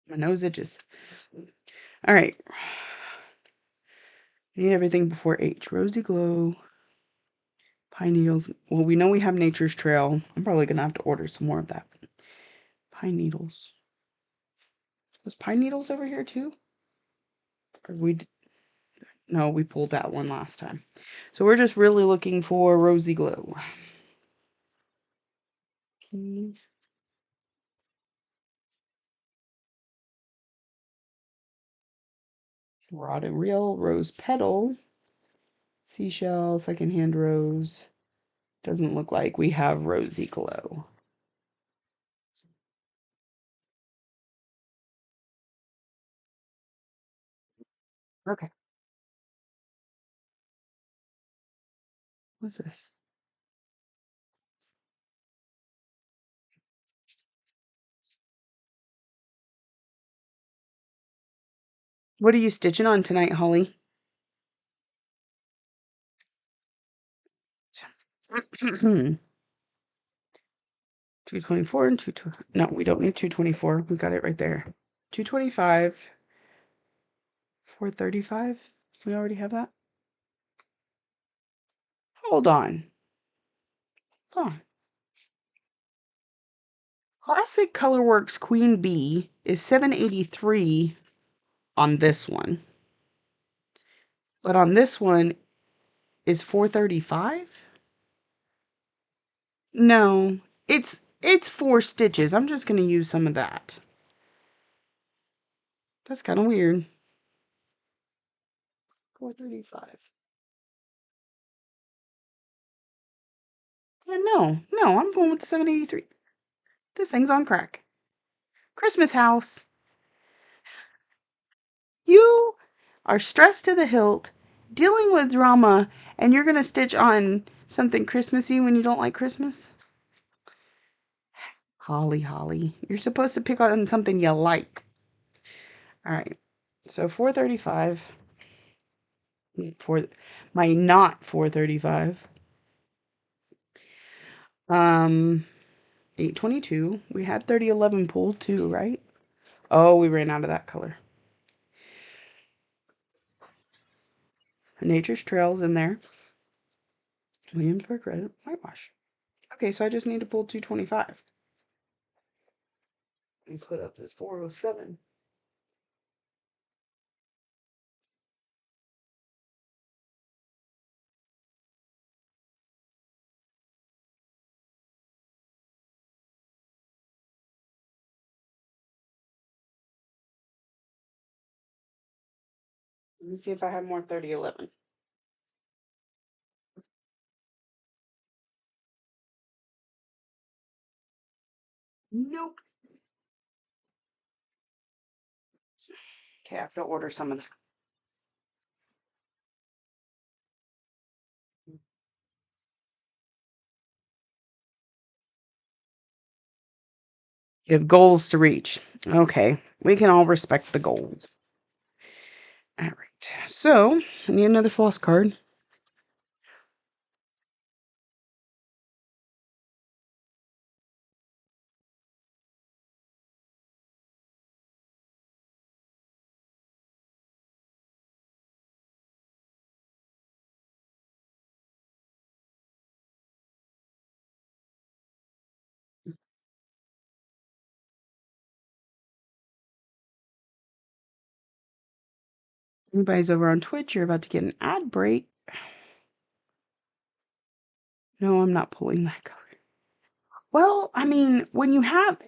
My nose itches. All right. Need everything before H. Rosy Glow. Pine Needles. Well, we know we have Nature's Trail. I'm probably going to have to order some more of that. Pine Needles. Was Pine Needles over here too? Or no, we pulled that one last time. So we're just really looking for Rosy Glow. Okay. Rod and Reel, Rose Petal, Seashell, Secondhand Rose. Doesn't look like we have Rosy Glow. Okay. What's this? What are you stitching on tonight, Holly? 224 and 220. No, we don't need 224. We got it right there. 225, 435. We already have that. Hold on. Hold on. Classic Colorworks Queen Bee is 783 on this one. But on this one is 435? No, it's 4 stitches. I'm just going to use some of that. That's kind of weird. 435. Yeah, no, I'm going with the 783. This thing's on crack. Christmas house. You are stressed to the hilt, dealing with drama, and you're going to stitch on something Christmassy when you don't like Christmas? Holly. You're supposed to pick on something you like. All right. So 435 for my not 435. 822. We had 3011 pulled too, right? Oh, we ran out of that color. Nature's Trails in there. Williamsburg Red Whitewash. Okay, so I just need to pull 225. And put up this 407. Let me see if I have more 3011. Nope. Okay, I have to order some of that. You have goals to reach. Okay, we can all respect the goals. All right, so I need another floss card. Anybody's over on Twitch, you're about to get an ad break. No, I'm not pulling that color. Well, I mean, when you have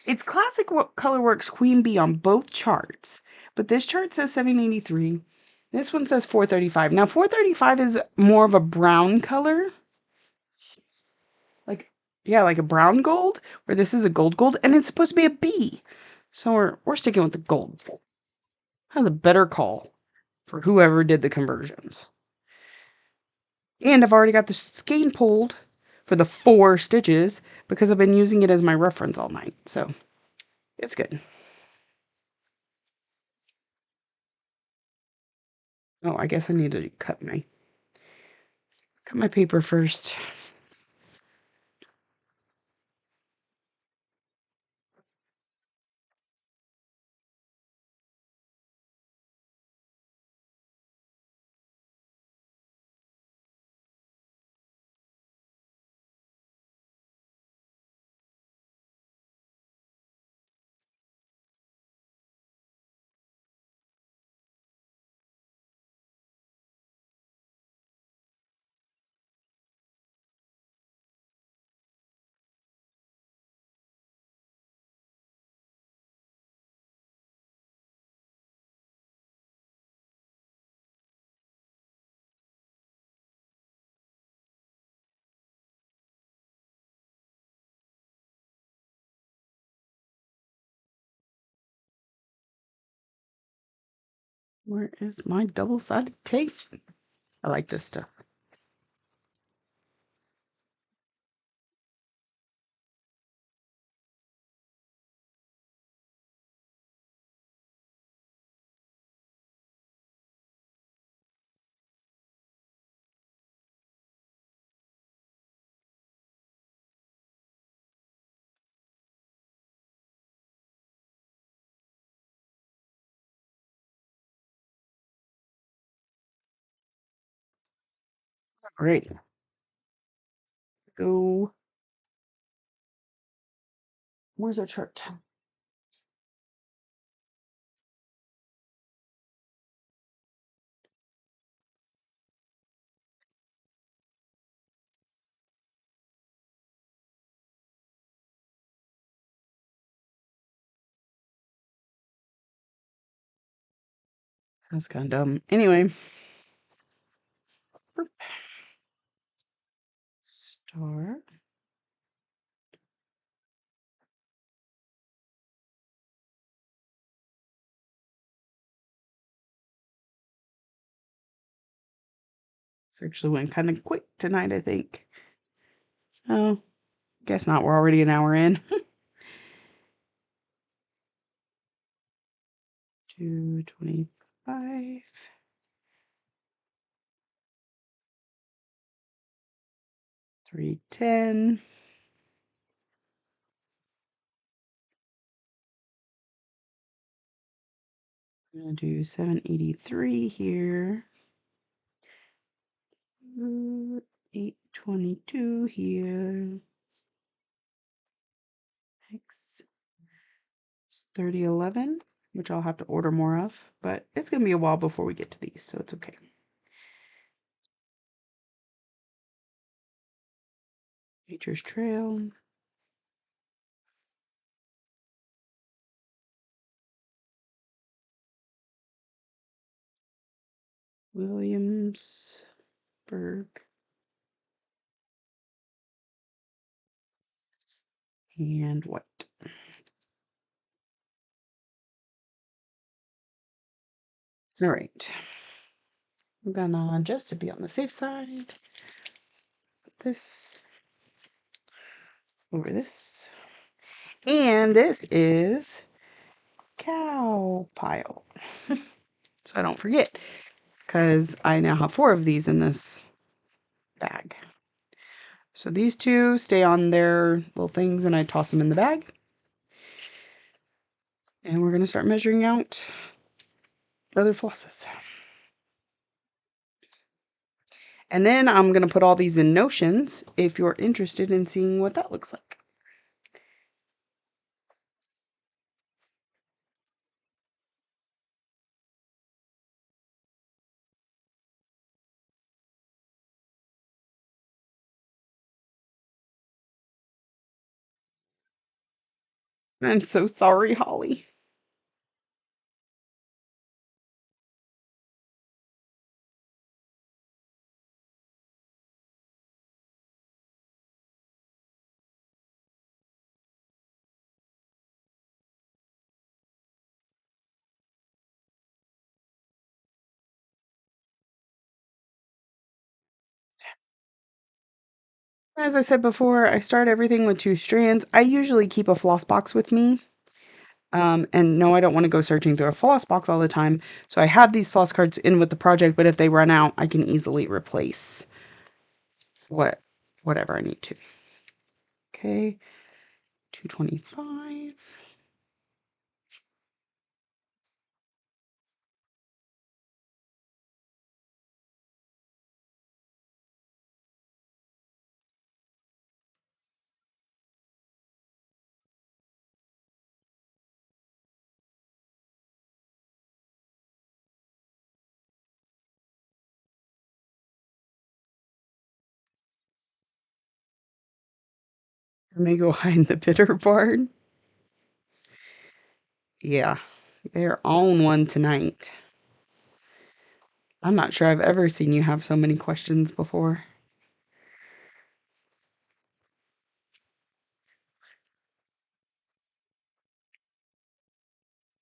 it's classic Colorworks Queen Bee on both charts, but this chart says 783. This one says 435. Now 435 is more of a brown color. Like yeah, like a brown gold, where this is a gold, and it's supposed to be a bee. So we're sticking with the gold. That's a better call for whoever did the conversions. And I've already got the skein pulled for the 4 stitches because I've been using it as my reference all night. So it's good. Oh, I guess I need to cut my paper first. Where is my double-sided tape? I like this stuff. Great. Go. Where's our chart? That's kind of dumb. Anyway. Star. This actually went kind of quick tonight, I think. Oh, guess not. We're already an hour in. 225. 310. I'm going to do 783 here. 822 here. X 3011, which I'll have to order more of, but it's going to be a while before we get to these, so it's okay. Nature's Trail. Williamsburg. And what? All right. I'm gonna, just to be on the safe side, put this over this. And this is cow pile. So I don't forget, because I now have 4 of these in this bag. So these 2 stay on their little things and I toss them in the bag. And we're going to start measuring out other flosses. And then I'm going to put all these in Notions if you're interested in seeing what that looks like. I'm so sorry, Holly. As I said before, I start everything with 2 strands. I usually keep a floss box with me. And no, I don't want to go searching through a floss box all the time. So I have these floss cards in with the project, but if they run out, I can easily replace whatever I need to. Okay, 225. Let me go hide the bitter barn. Yeah, they're on one tonight. I'm not sure I've ever seen you have so many questions before.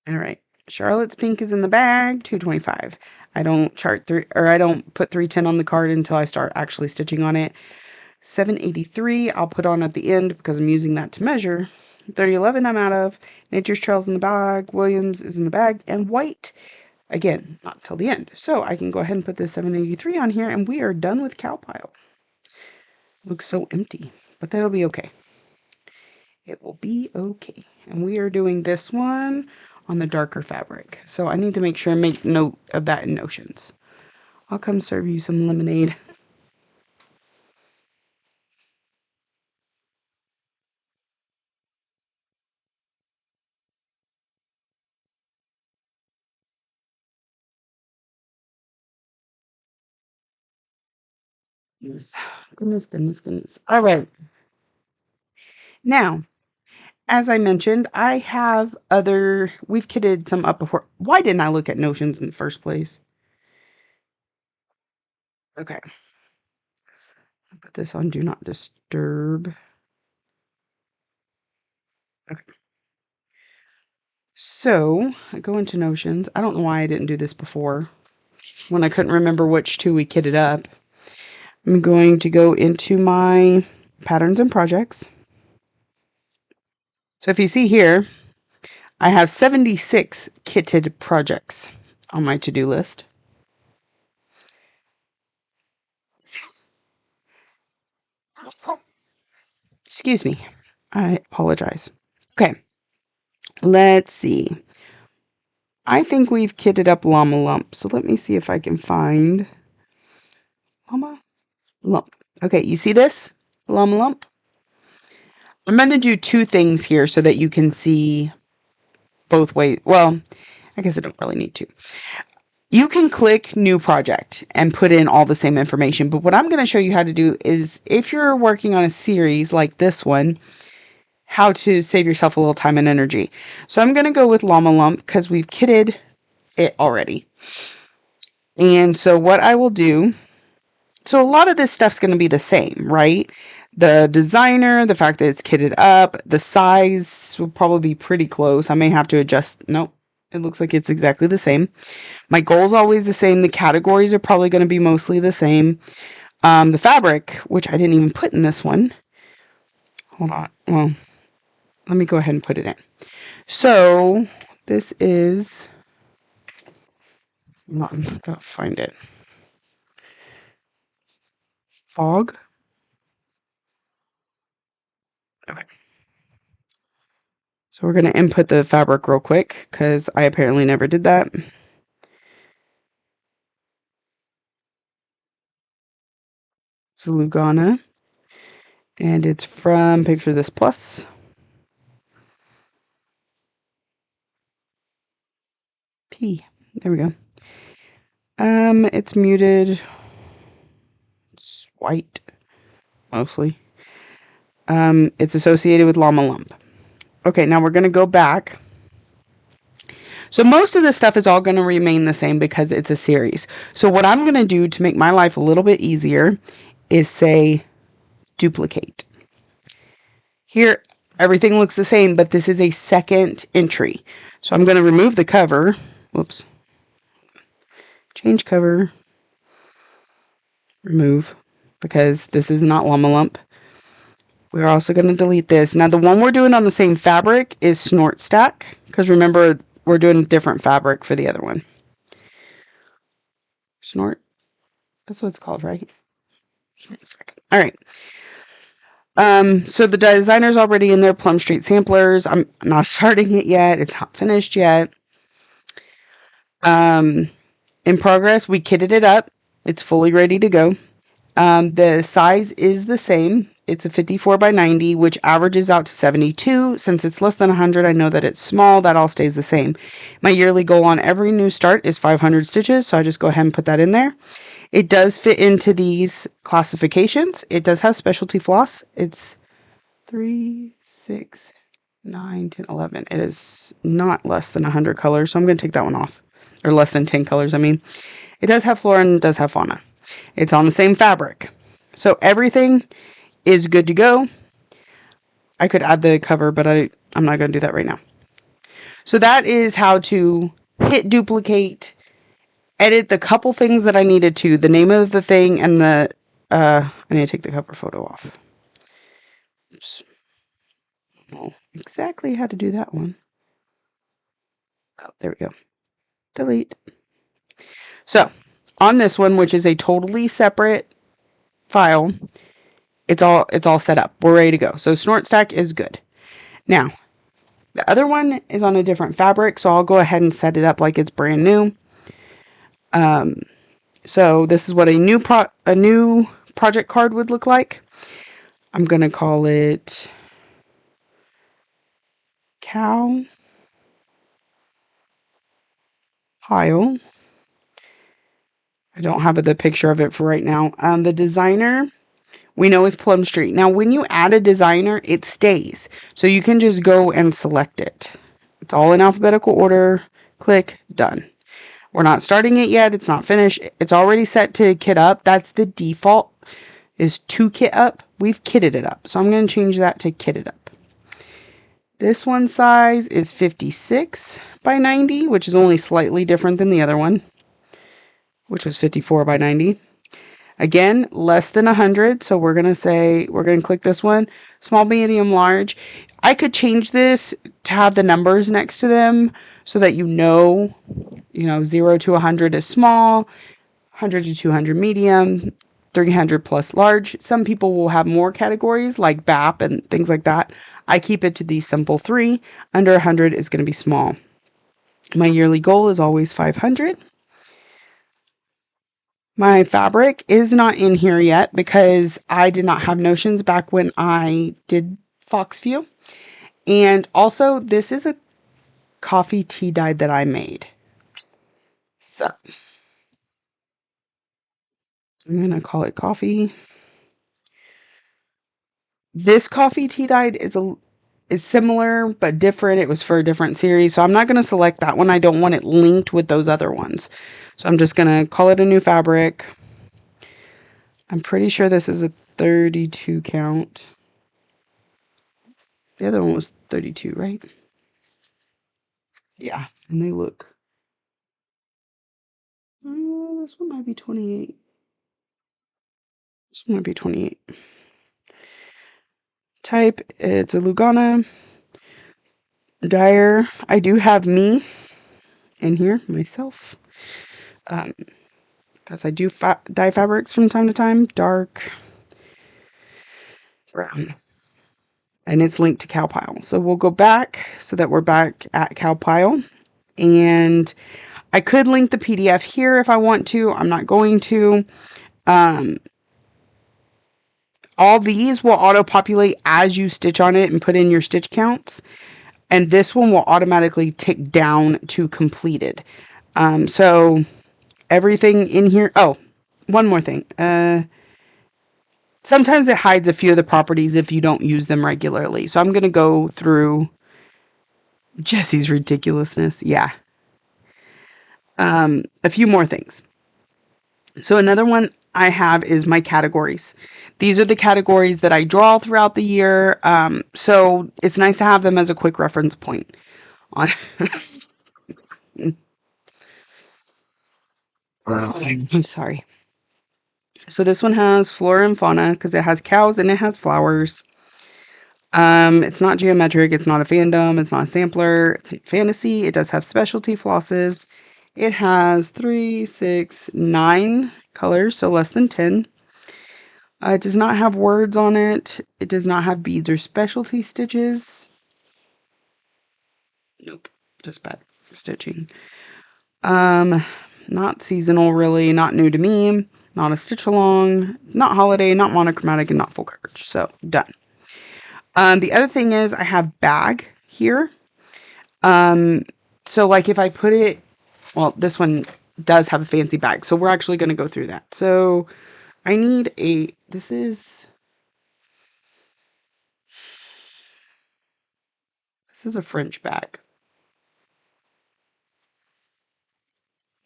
All right. Charlotte's Pink is in the bag, 225. I don't I don't put 310 on the card until I start actually stitching on it. 783 I'll put on at the end because I'm using that to measure. 3011 I'm out of. Nature's Trail's in the bag. Williams is in the bag. And white, again, not till the end. So I can go ahead and put this 783 on here and we are done with cow pile. Looks so empty, but that'll be okay. It will be okay. And we are doing this one on the darker fabric. So I need to make sure and make note of that in Notions. I'll come serve you some lemonade. Goodness. All right. Now, as I mentioned, we've kitted some up before. Why didn't I look at Notions in the first place? Okay. I'll put this on Do Not Disturb. Okay. So I go into Notions. I don't know why I didn't do this before when I couldn't remember which two we kitted up. I'm going to go into my patterns and projects. So if you see here, I have 76 kitted projects on my to-do list. Excuse me. I apologize. Okay. Let's see. I think we've kitted up Llama Lump. So let me see if I can find Llama Lump. Okay, you see this? Llama Lump? I'm going to do two things here so that you can see both ways. Well, I guess I don't really need to. You can click New Project and put in all the same information. But what I'm going to show you how to do is if you're working on a series like this one, how to save yourself a little time and energy. So I'm going to go with Llama Lump because we've kitted it already. And so what I will do, so a lot of this stuff's going to be the same, right? The designer, the fact that it's kitted up, the size will probably be pretty close. I may have to adjust. Nope. It looks like it's exactly the same. My goal's always the same. The categories are probably going to be mostly the same. The fabric, which I didn't even put in this one. Hold on. Well, let me go ahead and put it in. So this is, I'm gonna find it. Fog. Okay. So we're going to input the fabric real quick because I apparently never did that. It's Lugana. And it's from Picture This Plus. P. There we go. It's muted. It's white, mostly. It's associated with Llama Lump. Okay, now we're going to go back. So most of this stuff is all going to remain the same because it's a series. So what I'm going to do to make my life a little bit easier is say duplicate. Here, everything looks the same, but this is a second entry. So I'm going to remove the cover. Whoops. Change cover. Remove, because this is not Llama Lump. We're also going to delete this. Now, the one we're doing on the same fabric is Snort Stack, because remember, we're doing a different fabric for the other one. Snort. That's what it's called, right? Snort Stack. All right. So the designer's already in there, Plum Street Samplers. I'm not starting it yet. It's not finished yet. In progress, we kitted it up. It's fully ready to go. The size is the same. It's a 54 by 90, which averages out to 72. Since it's less than 100, I know that it's small. That all stays the same. My yearly goal on every new start is 500 stitches, so I just go ahead and put that in there. It does fit into these classifications. It does have specialty floss. It's 3, 6, 9, 10, 11. It is not less than 100 colors, so I'm going to take that one off. Or less than 10 colors, I mean. It does have flora and it does have fauna. It's on the same fabric. So everything is good to go. I could add the cover, but I'm not going to do that right now. So that is how to hit duplicate, edit the couple things that I needed to, the name of the thing and the, I need to take the cover photo off. Oops. I don't know exactly how to do that one. Oh, there we go. Delete. So on this one, which is a totally separate file, it's all set up. We're ready to go. So Snort Stack is good. Now, the other one is on a different fabric, so I'll go ahead and set it up like it's brand new. So this is what a new project card would look like. I'm going to call it Cow Pile. I don't have the picture of it for right now. The designer we know is Plum Street. Now, when you add a designer, it stays. So you can just go and select it. It's all in alphabetical order. Click, done. We're not starting it yet. It's not finished. It's already set to kit up. That's the default, is to kit up. We've kitted it up. So I'm going to change that to kitted up. This one size is 56 by 90, which is only slightly different than the other one, which was 54 by 90. Again, less than 100. So we're going to click this one, small, medium, large. I could change this to have the numbers next to them so that you know, 0 to 100 is small, 100 to 200 medium, 300 plus large. Some people will have more categories like BAP and things like that. I keep it to the simple 3. Under 100 is going to be small. My yearly goal is always 500. My fabric is not in here yet because I did not have Notions back when I did Foxview. And also, this is a coffee tea dye that I made. So, I'm going to call it coffee. This coffee tea dye is similar but different. It was for a different series. So I'm not going to select that one. I don't want it linked with those other ones. So I'm just going to call it a new fabric. I'm pretty sure this is a 32 count. The other one was 32, right? Yeah, and they look. This one might be 28. This one might be 28. Type, it's a Lugana. Dyer, I do have me in here, myself. Because I do dye fabrics from time to time. Dark brown. And it's linked to Cowpile. So we'll go back so that we're back at Cowpile. And I could link the PDF here if I want to. I'm not going to. All these will auto-populate as you stitch on it and put in your stitch counts. And this one will automatically tick down to completed. So everything in here. Oh, one more thing. Sometimes it hides a few of the properties if you don't use them regularly. So I'm going to go through Jessie's ridiculousness. Yeah. A few more things. So another one I have is my categories. These are the categories that I draw throughout the year. So it's nice to have them as a quick reference point. I'm sorry. So this one has flora and fauna because it has cows and it has flowers. It's not geometric. It's not a fandom. It's not a sampler. It's fantasy. It does have specialty flosses. It has 3, 6, 9 colors, so less than 10. It does not have words on it. It does not have beads or specialty stitches. Nope, just bad stitching. Not seasonal really, not new to me, not a stitch along, not holiday, not monochromatic, and not full coverage. So done. The other thing is I have bag here. So like if I put it, well, this one does have a fancy bag. So we're actually going to go through that. So I need this is a French bag.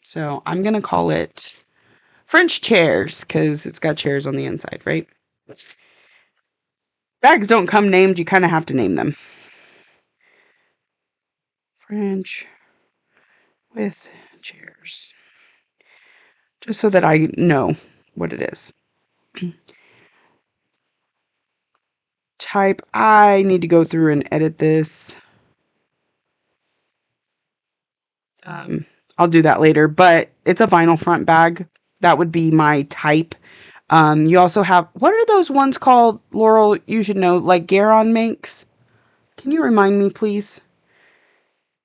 So I'm going to call it French chairs because it's got chairs on the inside, right? Bags don't come named. You kind of have to name them. French with chairs. Just so that I know what it is. Type, I need to go through and edit this. I'll do that later, but it's a vinyl front bag. That would be my type. You also have, what are those ones called, Laurel? You should know, like Garon makes. Can you remind me, please?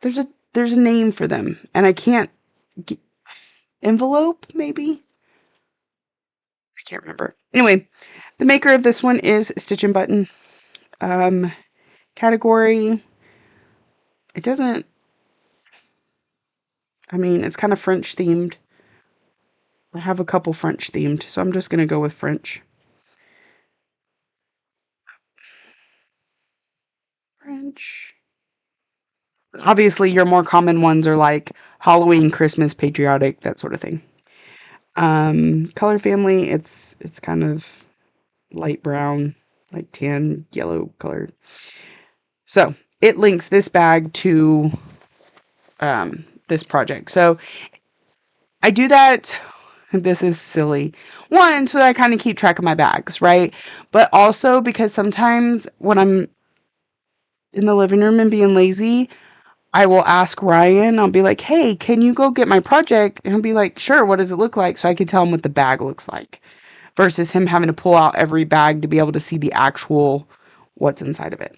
There's a name for them, and I can't. Envelope, maybe? I can't remember. Anyway, the maker of this one is Stitch and Button. Category. It doesn't. I mean, it's kind of French themed. I have a couple French themed, so I'm just going to go with French. French. Obviously, your more common ones are like Halloween, Christmas, patriotic, that sort of thing. Color family, it's kind of light brown, like tan, yellow colored. So it links this bag to this project. So I do that. This is silly. One, so that I kind of keep track of my bags, right? But also because sometimes when I'm in the living room and being lazy, I will ask Ryan, I'll be like, hey, can you go get my project? And he'll be like, sure, what does it look like? So I can tell him what the bag looks like versus him having to pull out every bag to be able to see the actual what's inside of it.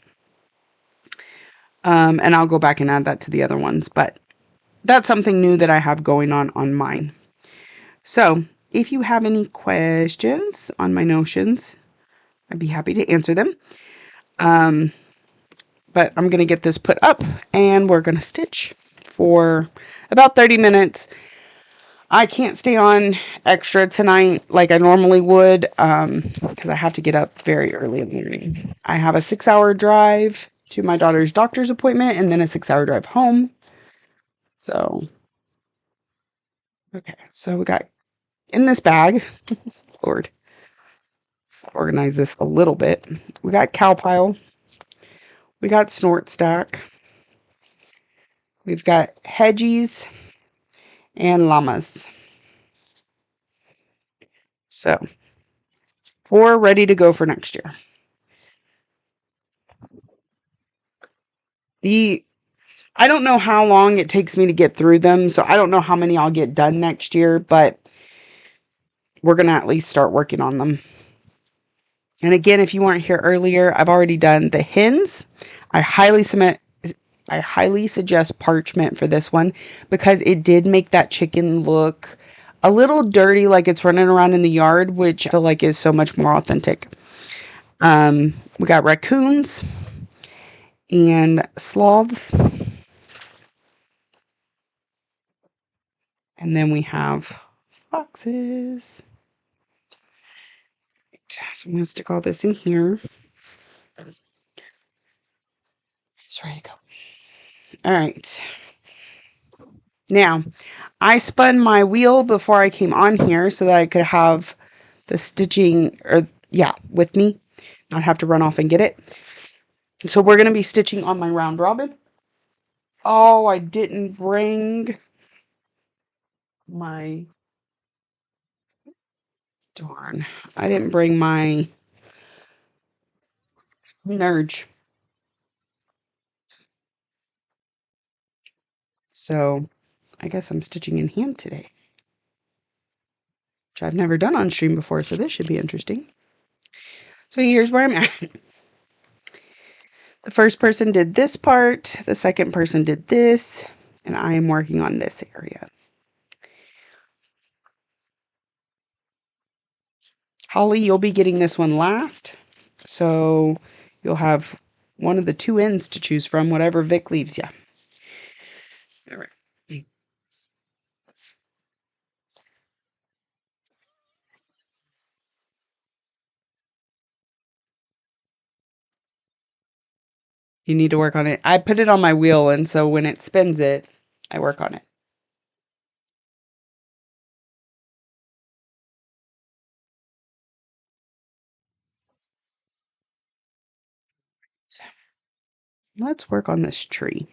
And I'll go back and add that to the other ones. But that's something new that I have going on mine. So if you have any questions on my notions, I'd be happy to answer them. But I'm going to get this put up and we're going to stitch for about 30 minutes. I can't stay on extra tonight like I normally would because I have to get up very early in the morning. I have a 6-hour drive to my daughter's doctor's appointment and then a 6-hour drive home. So, okay. So we got in this bag, Lord, let's organize this a little bit. We got cow pile. We got snort stack. We've got hedgies and llamas. So 4 ready to go for next year. I don't know how long it takes me to get through them, so I don't know how many I'll get done next year, but we're going to at least start working on them. And again, if you weren't here earlier, I've already done the hens. I highly suggest parchment for this one because it did make that chicken look a little dirty, like it's running around in the yard, which I feel like is so much more authentic. We got raccoons and sloths. And then we have foxes. So I'm going to stick all this in here. It's ready to go. All right. Now, I spun my wheel before I came on here so that I could have the stitching, with me. Not have to run off and get it. So we're going to be stitching on my round robin. Oh, I didn't bring my... Darn. I didn't bring my Nerge. So I guess I'm stitching in hand today, which I've never done on stream before, so this should be interesting. So here's where I'm at. The first person did this part, the second person did this, and I am working on this area. Holly, you'll be getting this one last, so you'll have one of the 2 ends to choose from, whatever Vic leaves you. All right. You need to work on it. I put it on my wheel, and so when it spins it, I work on it. Let's work on this tree.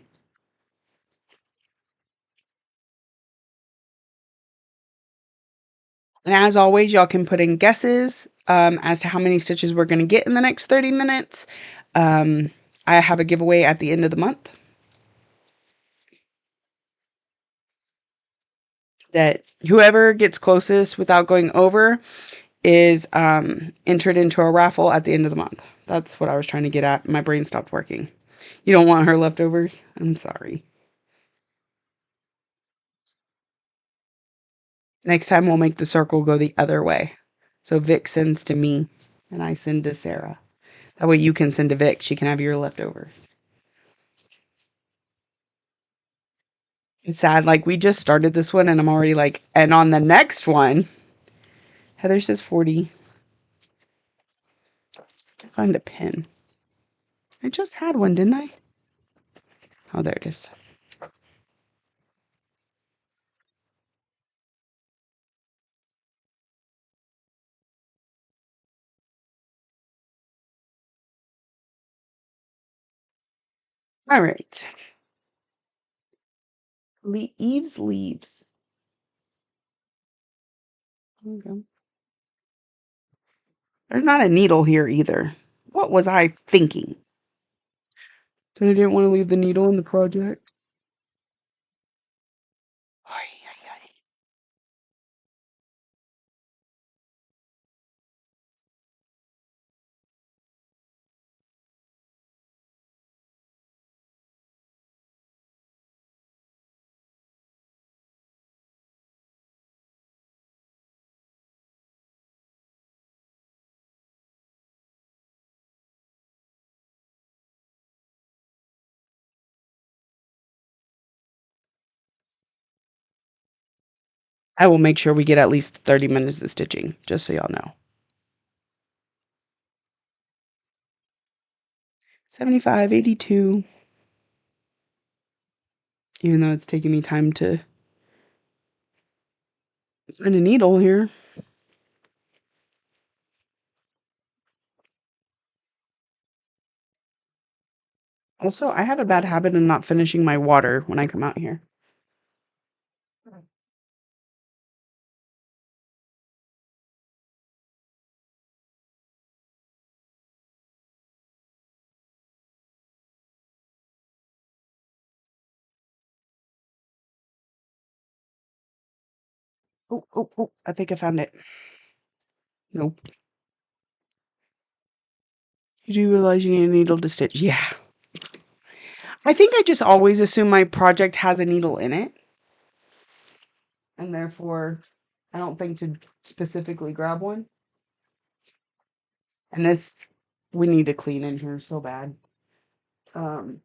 And as always, y'all can put in guesses as to how many stitches we're going to get in the next 30 minutes. I have a giveaway at the end of the month that whoever gets closest without going over is entered into a raffle at the end of the month. That's what I was trying to get at. My brain stopped working. You don't want her leftovers? I'm sorry. Next time we'll make the circle go the other way. So Vic sends to me and I send to Sarah. That way you can send to Vic. She can have your leftovers. It's sad. Like, we just started this one and I'm already like, and on the next one, Heather says 40. Find a pen. I just had one, didn't I? Oh, there it is. All right. Eve's leaves. Okay. There's not a needle here either. What was I thinking? That I didn't want to leave the needle in the project. Ay, ay, ay. I will make sure we get at least 30 minutes of stitching, just so y'all know. 75, 82. Even though it's taking me time to find a needle here. Also, I have a bad habit of not finishing my water when I come out here. Oh, oh, oh, I think I found it. Nope. You do realize you need a needle to stitch? Yeah. I think I just always assume my project has a needle in it. And therefore, I don't think to specifically grab one. And this, we need to clean in here so bad. Um,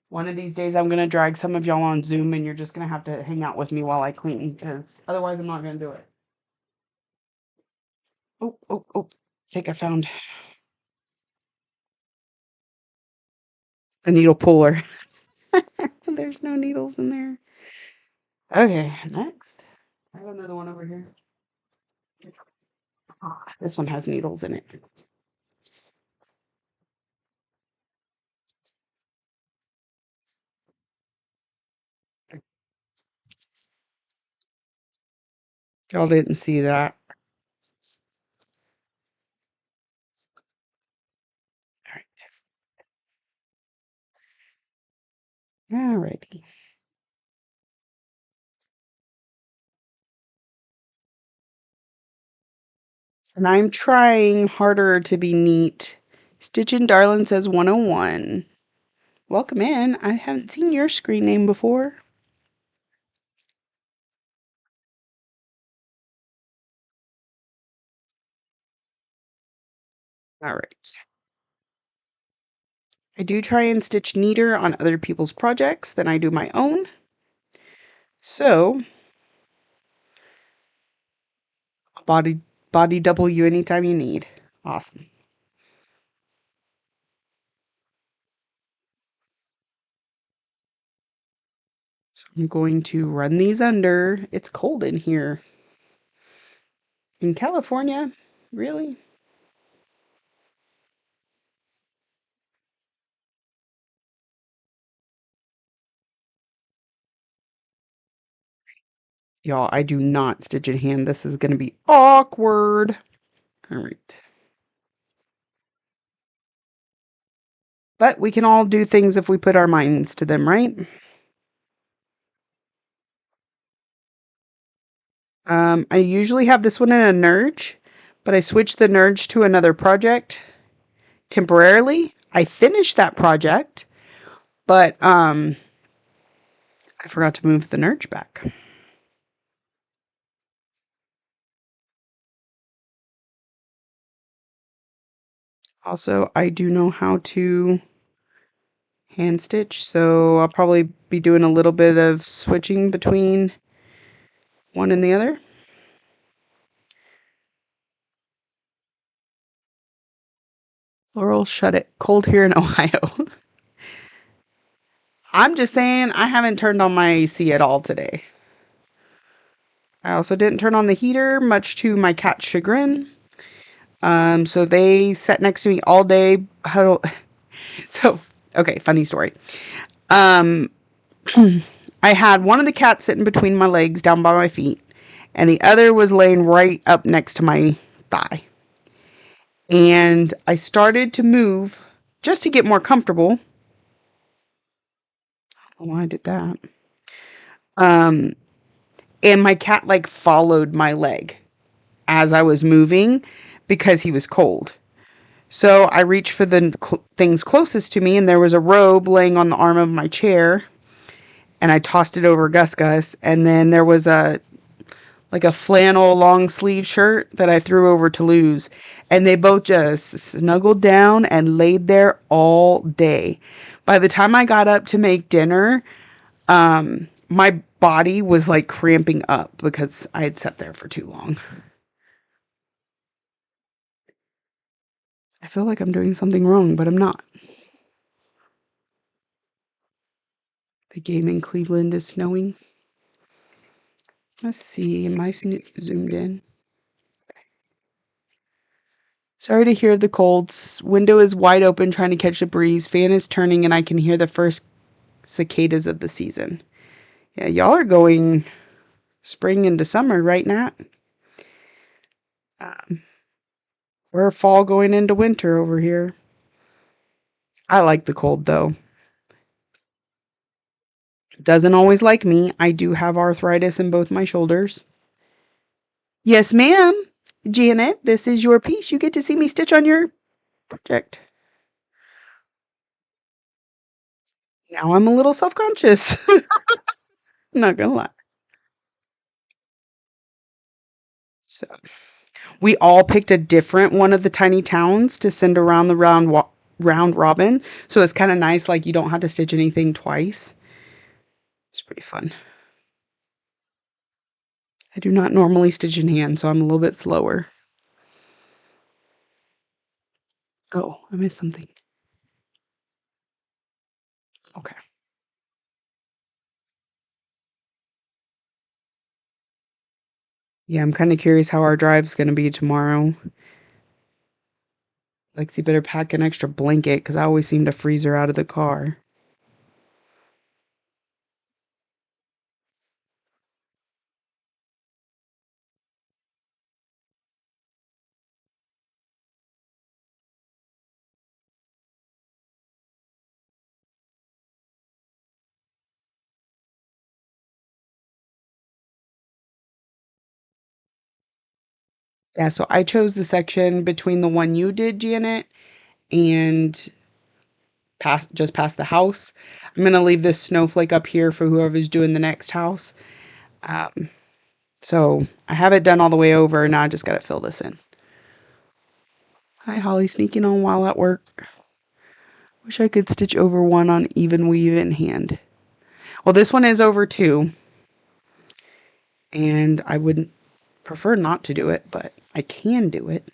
One of these days, I'm going to drag some of y'all on Zoom and you're just going to have to hang out with me while I clean because otherwise, I'm not going to do it. Oh, oh, oh. I think I found a needle puller. There's no needles in there. Okay, next. I have another one over here. Ah, this one has needles in it. Y'all didn't see that. All right. Alrighty. And I'm trying harder to be neat. Stitchin' Darlin says 101. Welcome in. I haven't seen your screen name before. All right. I do try and stitch neater on other people's projects than I do my own. So, body double you anytime you need. Awesome. So I'm going to run these under. It's cold in here. In California? Really? Y'all, I do not stitch in hand. This is going to be awkward. All right. But we can all do things if we put our minds to them, right? I usually have this one in a Nerge, but I switched the Nerge to another project temporarily. I finished that project, but I forgot to move the Nerge back. Also, I do know how to hand stitch, so I'll probably be doing a little bit of switching between one and the other. Laurel, shut it. Cold here in Ohio. I'm just saying I haven't turned on my AC at all today. I also didn't turn on the heater, much to my cat's chagrin. So they sat next to me all day. So, okay, funny story. Um, I had one of the cats sitting between my legs down by my feet, and the other was laying right up next to my thigh. And I started to move just to get more comfortable. I don't know why I did that. Um, and my cat like followed my leg as I was moving because he was cold. So I reached for the things closest to me, and there was a robe laying on the arm of my chair, and I tossed it over Gus Gus. And then there was a flannel long sleeve shirt that I threw over to Luz, and they both just snuggled down and laid there all day. By the time I got up to make dinner, my body was like cramping up because I had sat there for too long. I feel like I'm doing something wrong, but I'm not. The game in Cleveland is snowing. Let's see. Am I zoomed in? Sorry to hear the colds. Window is wide open trying to catch the breeze. Fan is turning and I can hear the first cicadas of the season. Yeah, y'all are going spring into summer right now. Um, we're fall going into winter over here. I like the cold though. Doesn't always like me. I do have arthritis in both my shoulders. Yes, ma'am. Janet, this is your piece. You get to see me stitch on your project. Now I'm a little self-conscious. Not gonna lie. So we all picked a different one of the tiny towns to send around the round robin. So it's kind of nice, like you don't have to stitch anything twice. It's pretty fun. I do not normally stitch in hand, so I'm a little bit slower. Oh, I missed something. Okay. Yeah, I'm kind of curious how our drive's going to be tomorrow. Lexi better pack an extra blanket because I always seem to freeze her out of the car. Yeah, so I chose the section between the one you did, Janet, and just past the house. I'm gonna leave this snowflake up here for whoever's doing the next house. Um, so I have it done all the way over. Now I just gotta fill this in. Hi, Holly, sneaking on while at work. Wish I could stitch over one on even weave in hand. Well, this one is over two, and I would prefer not to do it, but I can do it.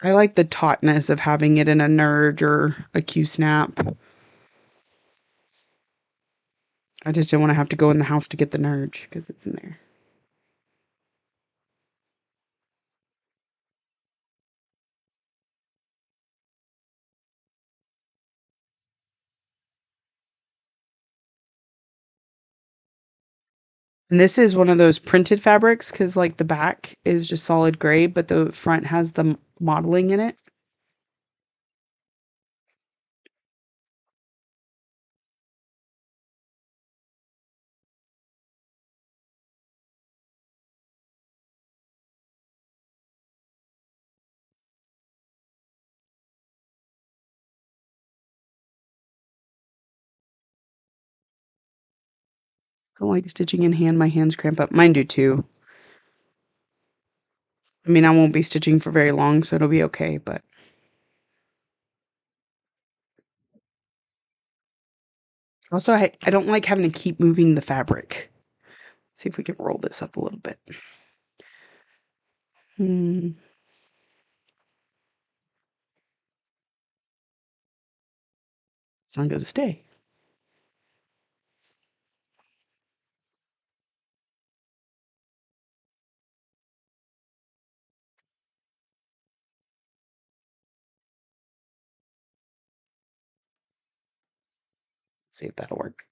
I like the tautness of having it in a Nerge or a Q-snap. I just didn't want to have to go in the house to get the Nerge because it's in there. And this is one of those printed fabrics because like the back is just solid gray, but the front has the modeling in it. I don't like stitching in hand. My hands cramp up. Mine do too. I mean, I won't be stitching for very long, so it'll be okay, but also I don't like having to keep moving the fabric. Let's see if we can roll this up a little bit. It's not gonna stay. See if that'll work.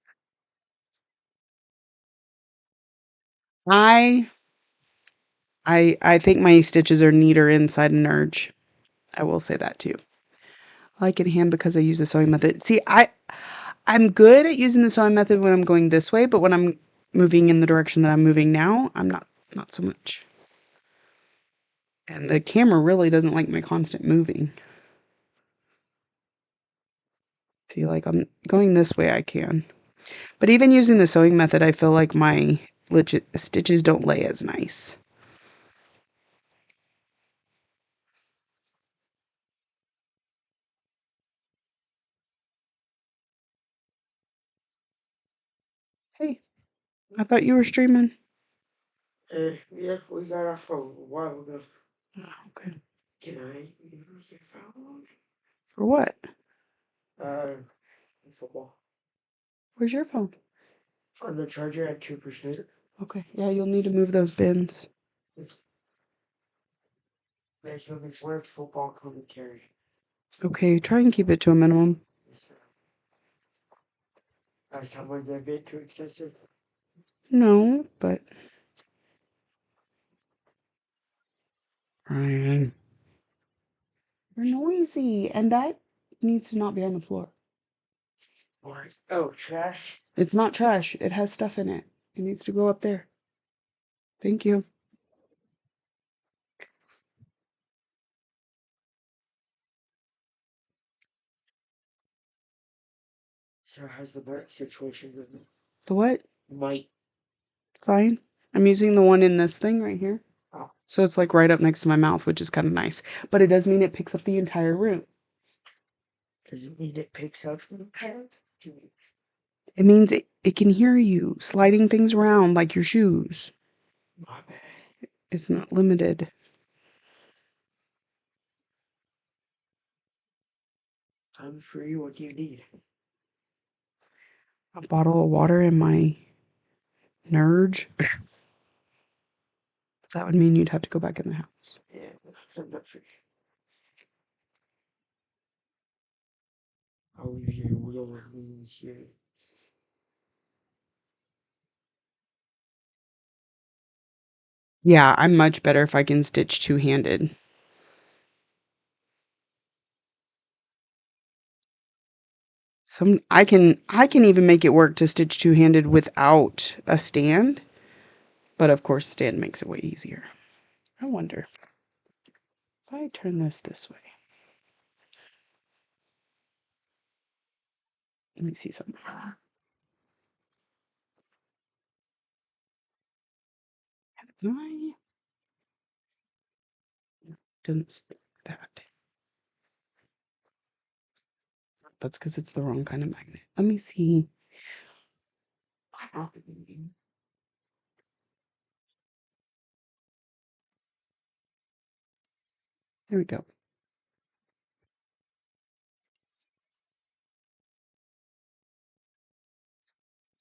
I think my stitches are neater inside an urge. I will say that too. I like it in hand because I use the sewing method. See, I'm good at using the sewing method when I'm going this way, but when I'm moving in the direction that I'm moving now, I'm not so much. And the camera really doesn't like my constant moving. See, like I'm going this way, I can. But even using the sewing method, I feel like my legit stitches don't lay as nice. Hey, I thought you were streaming. Yeah, we got our phone a while ago. Oh, okay. Can I use your phone? For what? Football. Where's your phone? On the charger at 2%. Okay. Yeah, you'll need to move those bins. There's gonna be more football commentary. Okay, try and keep it to a minimum. Last time was a bit too excessive. No, but Ryan, you're noisy, and that needs to not be on the floor. Or, oh, trash. It's not trash. It has stuff in it. It needs to go up there. Thank you. So how's the mic situation going? The what? Mic. Fine. I'm using the one in this thing right here. Oh. So it's like right up next to my mouth, which is kind of nice. But it does mean it picks up the entire room. Does it mean it picks up from the parent? It means it can hear you sliding things around like your shoes. My bad. It's not limited. I'm free. What do you need? A bottle of water and my Nurge. That would mean you'd have to go back in the house. Yeah, I'm not free. I'll leave your wheel means here. Yeah, I'm much better if I can stitch two-handed. I can even make it work to stitch two-handed without a stand. But of course, stand makes it way easier. I wonder if I turn this way. Let me see something. I didn't stick that. That's because it's the wrong kind of magnet. Let me see. There we go.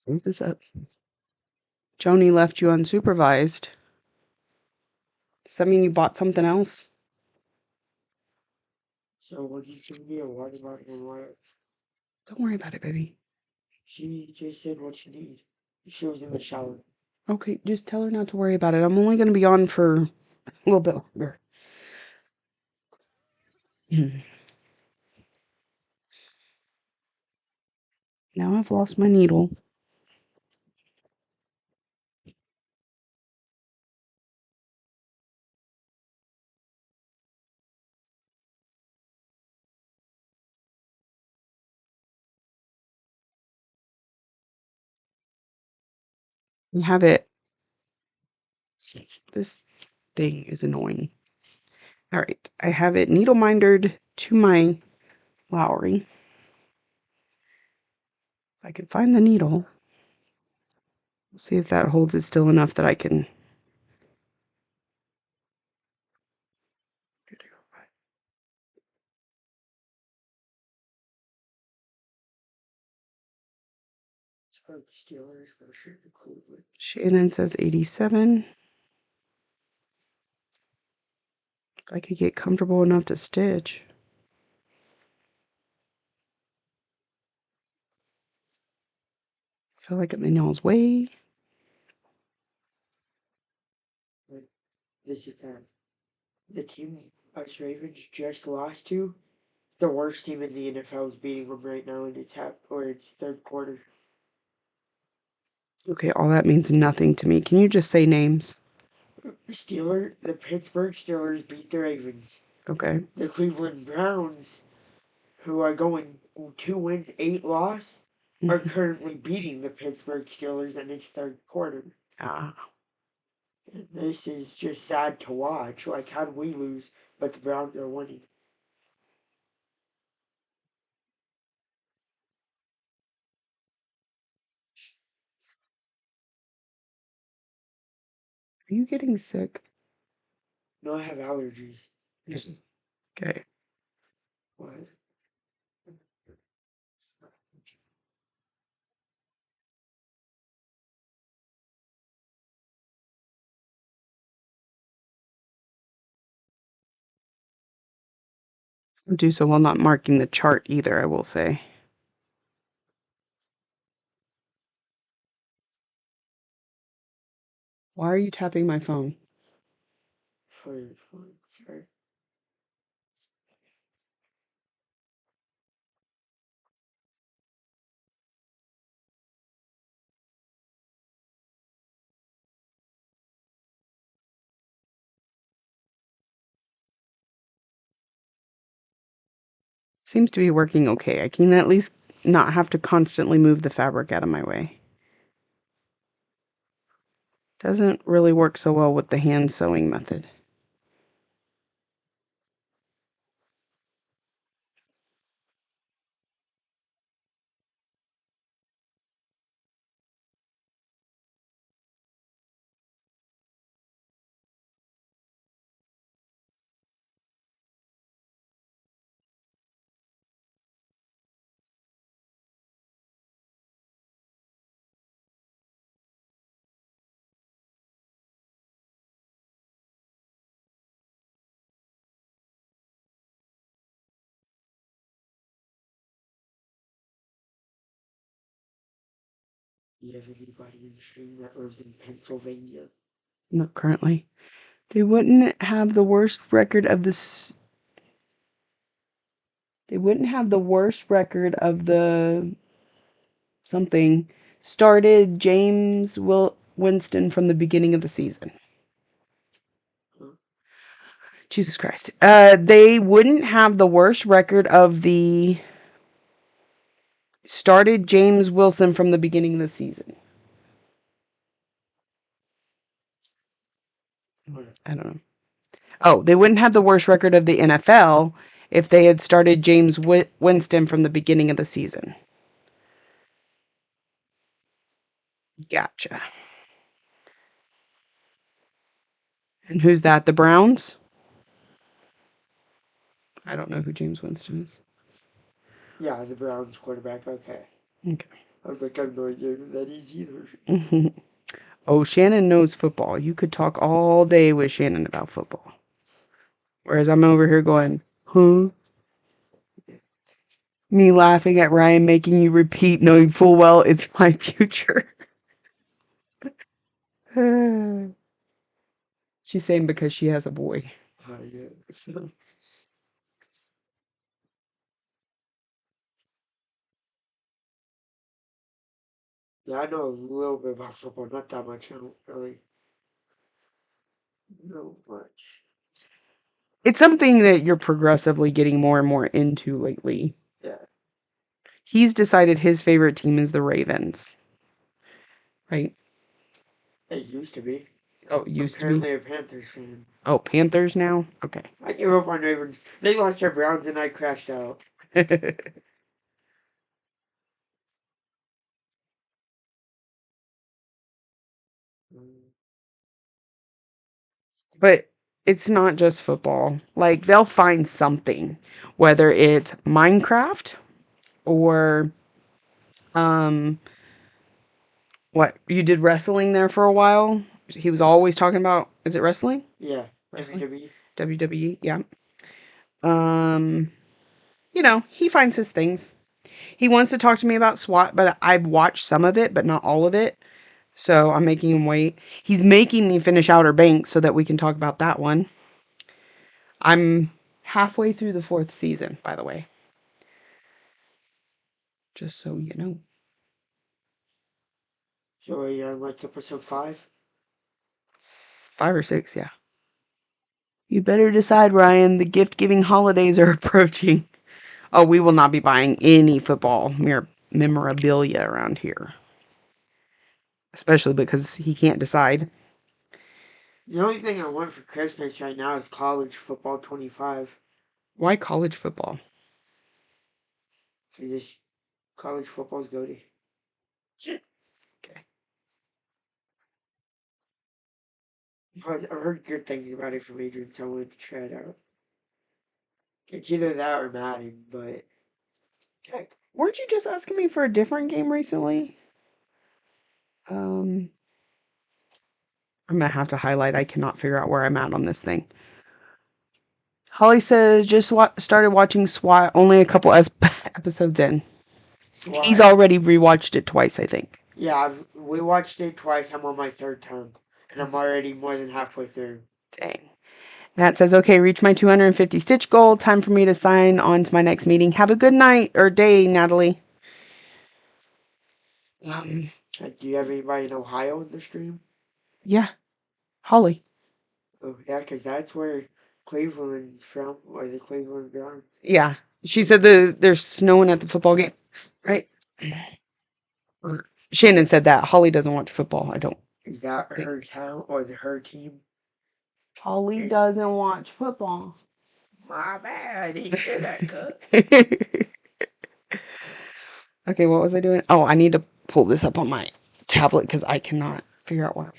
Close this up. Joni left you unsupervised. Does that mean you bought something else? So what do you give me a water bottle and what? Don't worry about it, baby. She just said what you need. She was in the shower. Okay, just tell her not to worry about it. I'm only going to be on for a little bit longer. Now I've lost my needle. You have it. This thing is annoying. All right, I have it needle mindered to my Lowry. If I can find the needle, see if that holds it still enough that I can. Pittsburgh Steelers versus Cleveland. Shannon says 87. If I could get comfortable enough to stitch. I feel like I'm in y'all's way. This is the team us Ravens just lost to. The worst team in the NFL is beating them right now, and it's third quarter. Okay, all that means nothing to me. Can you just say names? The Pittsburgh Steelers beat the Ravens. Okay. The Cleveland Browns, who are going 2 wins, 8 loss, are currently beating the Pittsburgh Steelers in its third quarter. Ah. And this is just sad to watch. Like, how did we lose, but the Browns are winning? Are you getting sick? No, I have allergies. Okay. What? Do so while not marking the chart either, I will say. Why are you tapping my phone? For Seems to be working okay. I can at least not have to constantly move the fabric out of my way. Doesn't really work so well with the hand sewing method. you have anybody in the stream that lives in Pennsylvania? Not currently. They wouldn't have the worst record of this. They wouldn't have the worst record of the something. Started James Winston from the beginning of the season. Huh? Jesus Christ. They wouldn't have the worst record of the. Started James Wilson from the beginning of the season. I don't know. Oh, they wouldn't have the worst record of the NFL if they had started James Winston from the beginning of the season. Gotcha. And who's that? The Browns? I don't know who James Winston is. Yeah, the Browns quarterback. Okay. Okay. I was like, I have no idea who that is either. Oh, Shannon knows football. You could talk all day with Shannon about football. Whereas I'm over here going, huh? Me laughing at Ryan making you repeat, knowing full well it's my future. She's saying because she has a boy. Yeah. So. Yeah, I know a little bit about football, not that much. I don't really know much. It's something that you're progressively getting more and more into lately. Yeah. He's decided his favorite team is the Ravens. Right? It used to be. Oh, it I'm used to be. currently a Panthers fan. Oh, Panthers now? Okay. I gave up on Ravens. They lost their Browns and I crashed out. But it's not just football. Like, they'll find something, whether it's Minecraft or what you did wrestling there for a while. He was always talking about, is it wrestling? Yeah, Wrestling? WWE. WWE, yeah. Um, he finds his things. He wants to talk to me about SWAT, but I've watched some of it, but not all of it. So I'm making him wait. He's making me finish Outer Banks so that we can talk about that one. I'm halfway through the 4th season, by the way. Just so you know. So you're on like episode 5? 5 or 6, yeah. You better decide, Ryan. The gift-giving holidays are approaching. Oh, we will not be buying any football memorabilia around here. Especially because he can't decide. The only thing I want for Christmas right now is college football 25. Why college football? Because this college football's goaty. Okay. Plus, I've heard good things about it from Adrian, so I wanted to try it out. It's either that or Madden, but heck, Weren't you just asking me for a different game recently? I'm gonna have to highlight. I cannot figure out where I'm at on this thing. Holly says just started watching SWAT, only a couple episodes in. He's already rewatched it twice, I think. Yeah, we watched it twice. I'm on my 3rd time, and I'm already more than halfway through. Dang. Nat says, okay, reach my 250 stitch goal. Time for me to sign on to my next meeting. Have a good night or day, Natalie. Do you have anybody in Ohio in the stream? Yeah, Holly. Oh, yeah, because that's where Cleveland's from, or the Cleveland Browns. Yeah, she said there's snowing at the football game, right? Shannon said that. Holly doesn't watch football. I don't. Is that her town or her team? Holly doesn't watch football. My bad, I didn't hear that, Cook. Okay, what was I doing? Oh, I need to pull this up on my tablet because I cannot figure out why.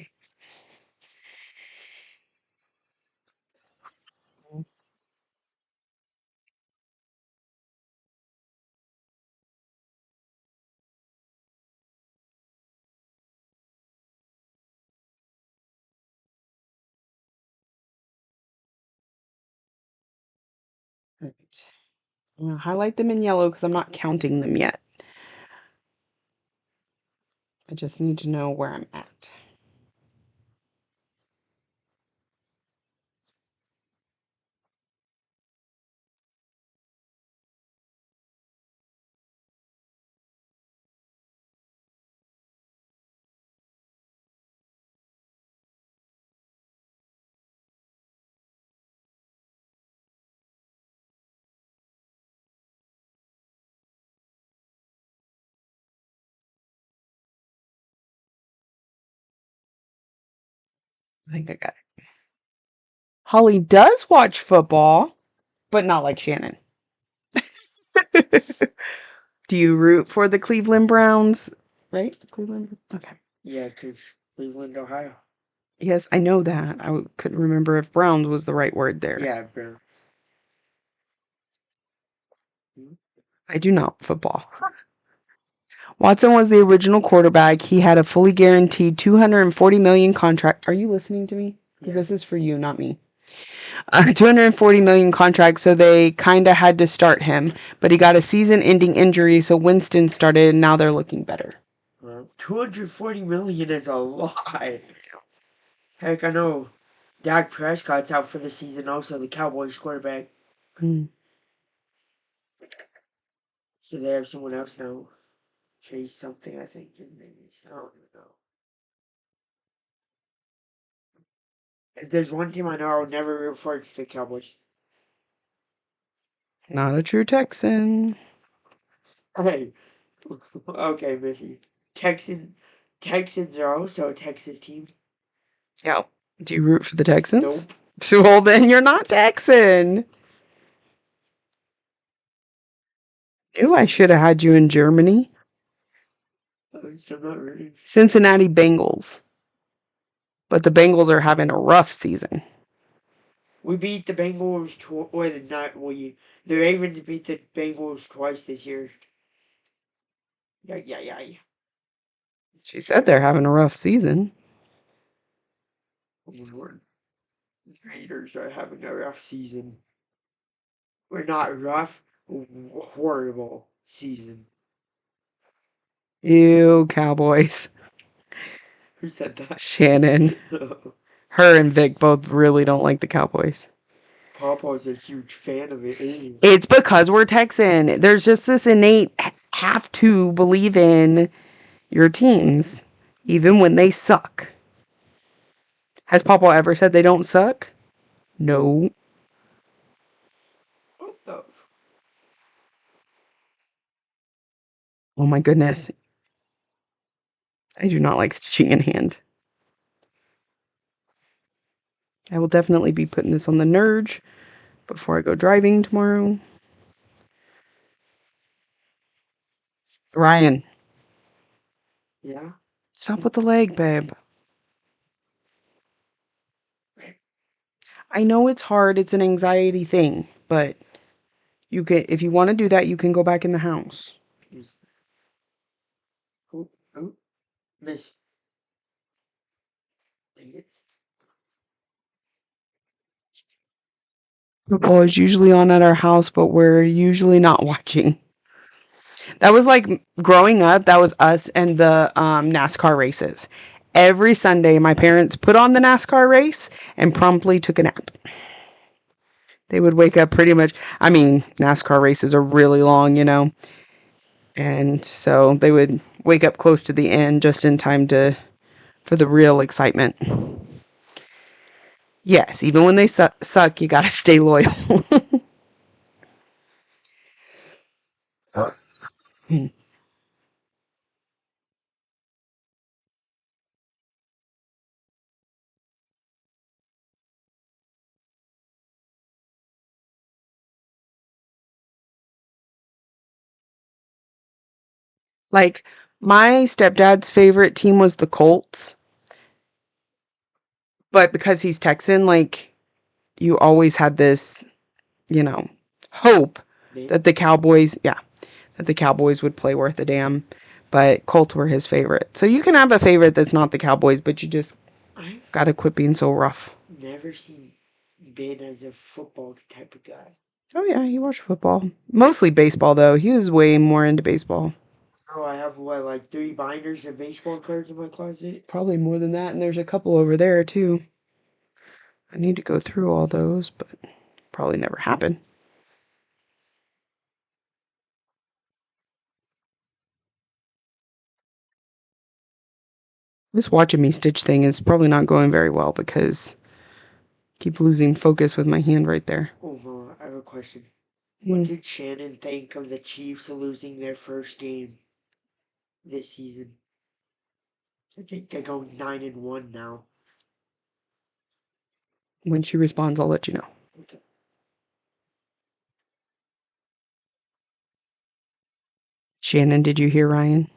Right. I'm gonna highlight them in yellow because I'm not counting them yet. I just need to know where I'm at. I think I got it. Holly does watch football, but not like Shannon. Do you root for the Cleveland Browns? Right? Cleveland? Okay. Yeah, because Cleveland, Ohio. Yes, I know that. Couldn't remember if Browns was the right word there. Yeah, bro. I do not football. Watson was the original quarterback. He had a fully guaranteed $240 million contract. Are you listening to me? Because this is for you, not me. $240 million contract, so they kind of had to start him. But he got a season-ending injury, so Winston started, and now they're looking better. Well, $240 million is a lot. Heck, I know Dak Prescott's out for the season, also the Cowboys quarterback. So they have someone else now. Chase something, I think his name is. I don't even know. If there's one team I know I would never root for, it's the Cowboys. Not a true Texan. Hey, okay, Missy. Texans are also a Texas team. Yeah. Do you root for the Texans? Nope. So, well, then you're not Texan. Knew I should have had you in Germany. At least I'm not rooting. Cincinnati Bengals. But the Bengals are having a rough season. We beat the Bengals the Ravens beat the Bengals twice this year. Yeah. She said they're having a rough season. Raiders are having a rough season. We're not rough, horrible season. Ew, Cowboys. Who said that? Shannon. Her and Vic both really don't like the Cowboys. Papa's a huge fan of it. It's because we're Texan. There's just this innate have to believe in your teams, even when they suck. Has Papa ever said they don't suck? No. What the? Oh my goodness. I do not like stitching in hand. I will definitely be putting this on the Nurge before I go driving tomorrow. Ryan. Yeah? Stop with the leg, babe. I know it's hard. It's an anxiety thing, but you can, if you want to do that, you can go back in the house. Oh, miss. Dang it. Football is usually on at our house, but we're usually not watching. That was like growing up, that was us and the NASCAR races. Every Sunday, my parents put on the NASCAR race and promptly took a nap. They would wake up pretty much. I mean, NASCAR races are really long, you know. And so they would wake up close to the end just in time for the real excitement. Yes, even when they suck, you got to stay loyal. Like, my stepdad's favorite team was the Colts. But because he's Texan, like, you always had this, you know, hope that the Cowboys, that the Cowboys would play worth a damn. But Colts were his favorite. So you can have a favorite that's not the Cowboys, but you just gotta quit being so rough. Never seen Ben as a football type of guy. Oh yeah, he watched football. Mostly baseball though. He was way more into baseball. Oh, I have like 3 binders of baseball cards in my closet? Probably more than that, and there's a couple over there too. I need to go through all those, but probably never happen. This watching me stitch thing is probably not going very well because I keep losing focus with my hand right there. Oh, I have a question. What did Shannon think of the Chiefs losing their first game this season? I think they're going 9-1 now. When she responds, I'll let you know. Okay. Shannon, did you hear Ryan?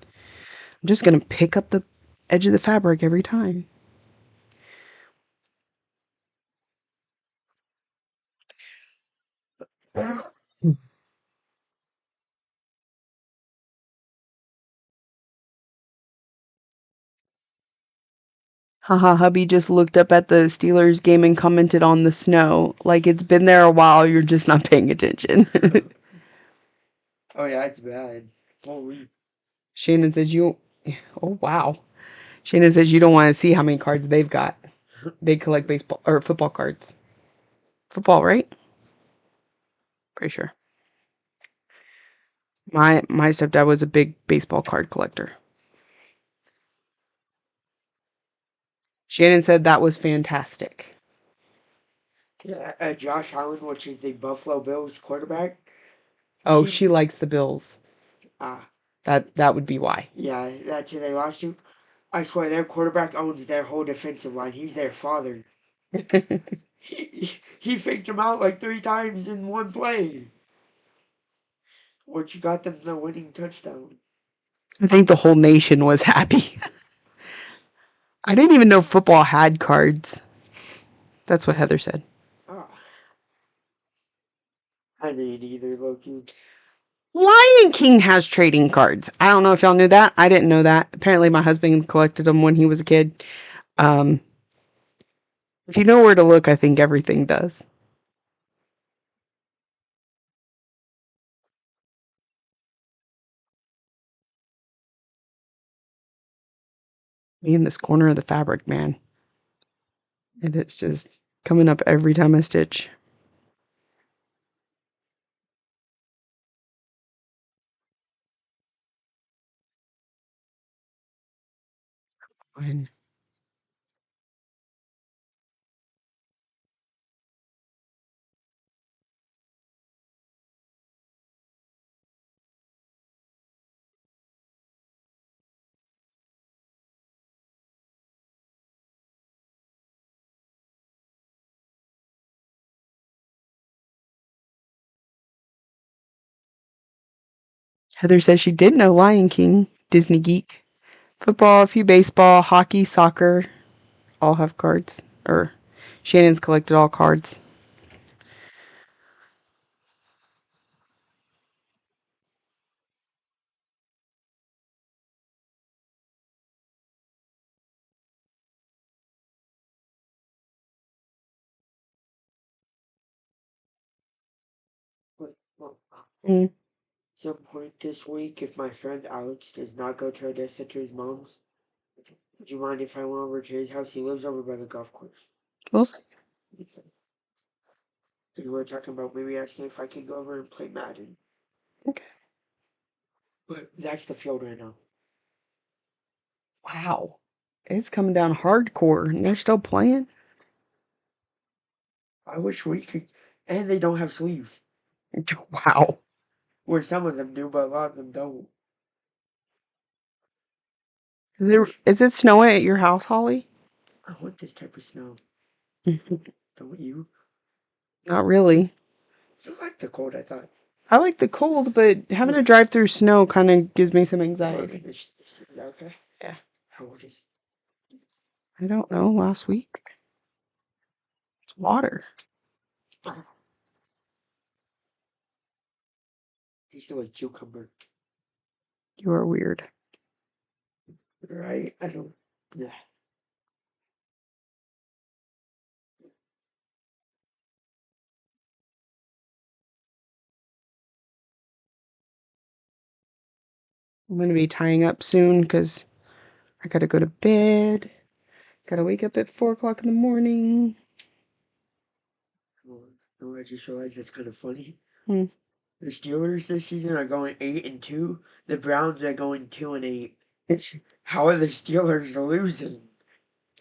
I'm just going to pick up the edge of the fabric every time. Haha, hubby just looked up at the Steelers game and commented on the snow. Like it's been there a while, you're just not paying attention. Oh yeah, it's bad. Holy. Shannon says you. Oh wow. Shannon says you don't want to see how many cards they've got. They collect baseball or football cards. Football, right? Pretty sure. My stepdad was a big baseball card collector. Shannon said that was fantastic. Yeah, Josh Allen, which is the Buffalo Bills quarterback. Oh, she likes the Bills. Ah. That would be why. Yeah, that's who they lost to. I swear their quarterback owns their whole defensive line. He's their father. He faked him out like 3 times in one play, which got them the winning touchdown. I think the whole nation was happy. I didn't even know football had cards. That's what Heather said. Ah. I mean, either Loki. Lion King has trading cards. I don't know if y'all knew that. I didn't know that. Apparently, my husband collected them when he was a kid. If you know where to look, I think everything does. Me in this corner of the fabric, man. And it's just coming up every time I stitch. Fine. Heather says she did know Lion King, Disney geek. Football, a few baseball, hockey, soccer, all have cards. Or Shannon's collected all cards. Well, Mm. some point this week, if my friend Alex does not go to Odessa to his mom's, would you mind if I went over to his house? He lives over by the golf course. We'll see. Because we were talking about maybe asking if I could go over and play Madden. Okay. But that's the field right now. Wow. It's coming down hardcore and they're still playing. I wish we could. And they don't have sleeves. Wow. Where some of them do, but a lot of them don't. Is it snowing at your house, Holly? I want this type of snow. Don't you? Not really. You like the cold, I thought. I like the cold, but having to drive through snow kind of gives me some anxiety. Is that okay? Yeah. How old is I don't know. Last week. It's water. He's still a cucumber. You are weird. Right? I don't. Yeah. I'm going to be tying up soon because I got to go to bed. Got to wake up at 4 o'clock in the morning. I just realized that's kind of funny. Hmm. The Steelers this season are going 8-2. The Browns are going 2-8. How are the Steelers losing?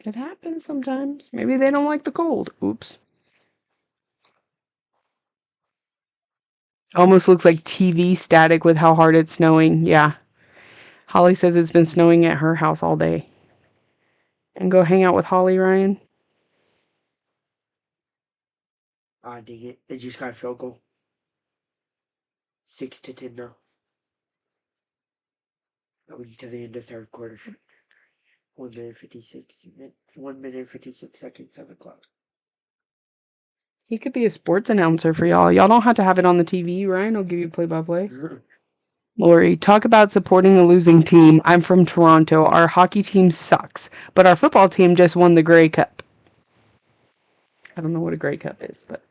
It happens sometimes. Maybe they don't like the cold. Oops. Almost looks like TV static with how hard it's snowing. Yeah. Holly says it's been snowing at her house all day. And go hang out with Holly, Ryan. Ah, dang it. They just got a field goal. 6-10 now. Going to the end of third quarter. 1 minute 56. 1 minute 56 seconds, 7 o'clock. He could be a sports announcer for y'all. Y'all don't have to have it on the TV. Ryan will give you play-by-play. Lori, talk about supporting a losing team. I'm from Toronto. Our hockey team sucks, but our football team just won the Grey Cup. I don't know what a Grey Cup is, but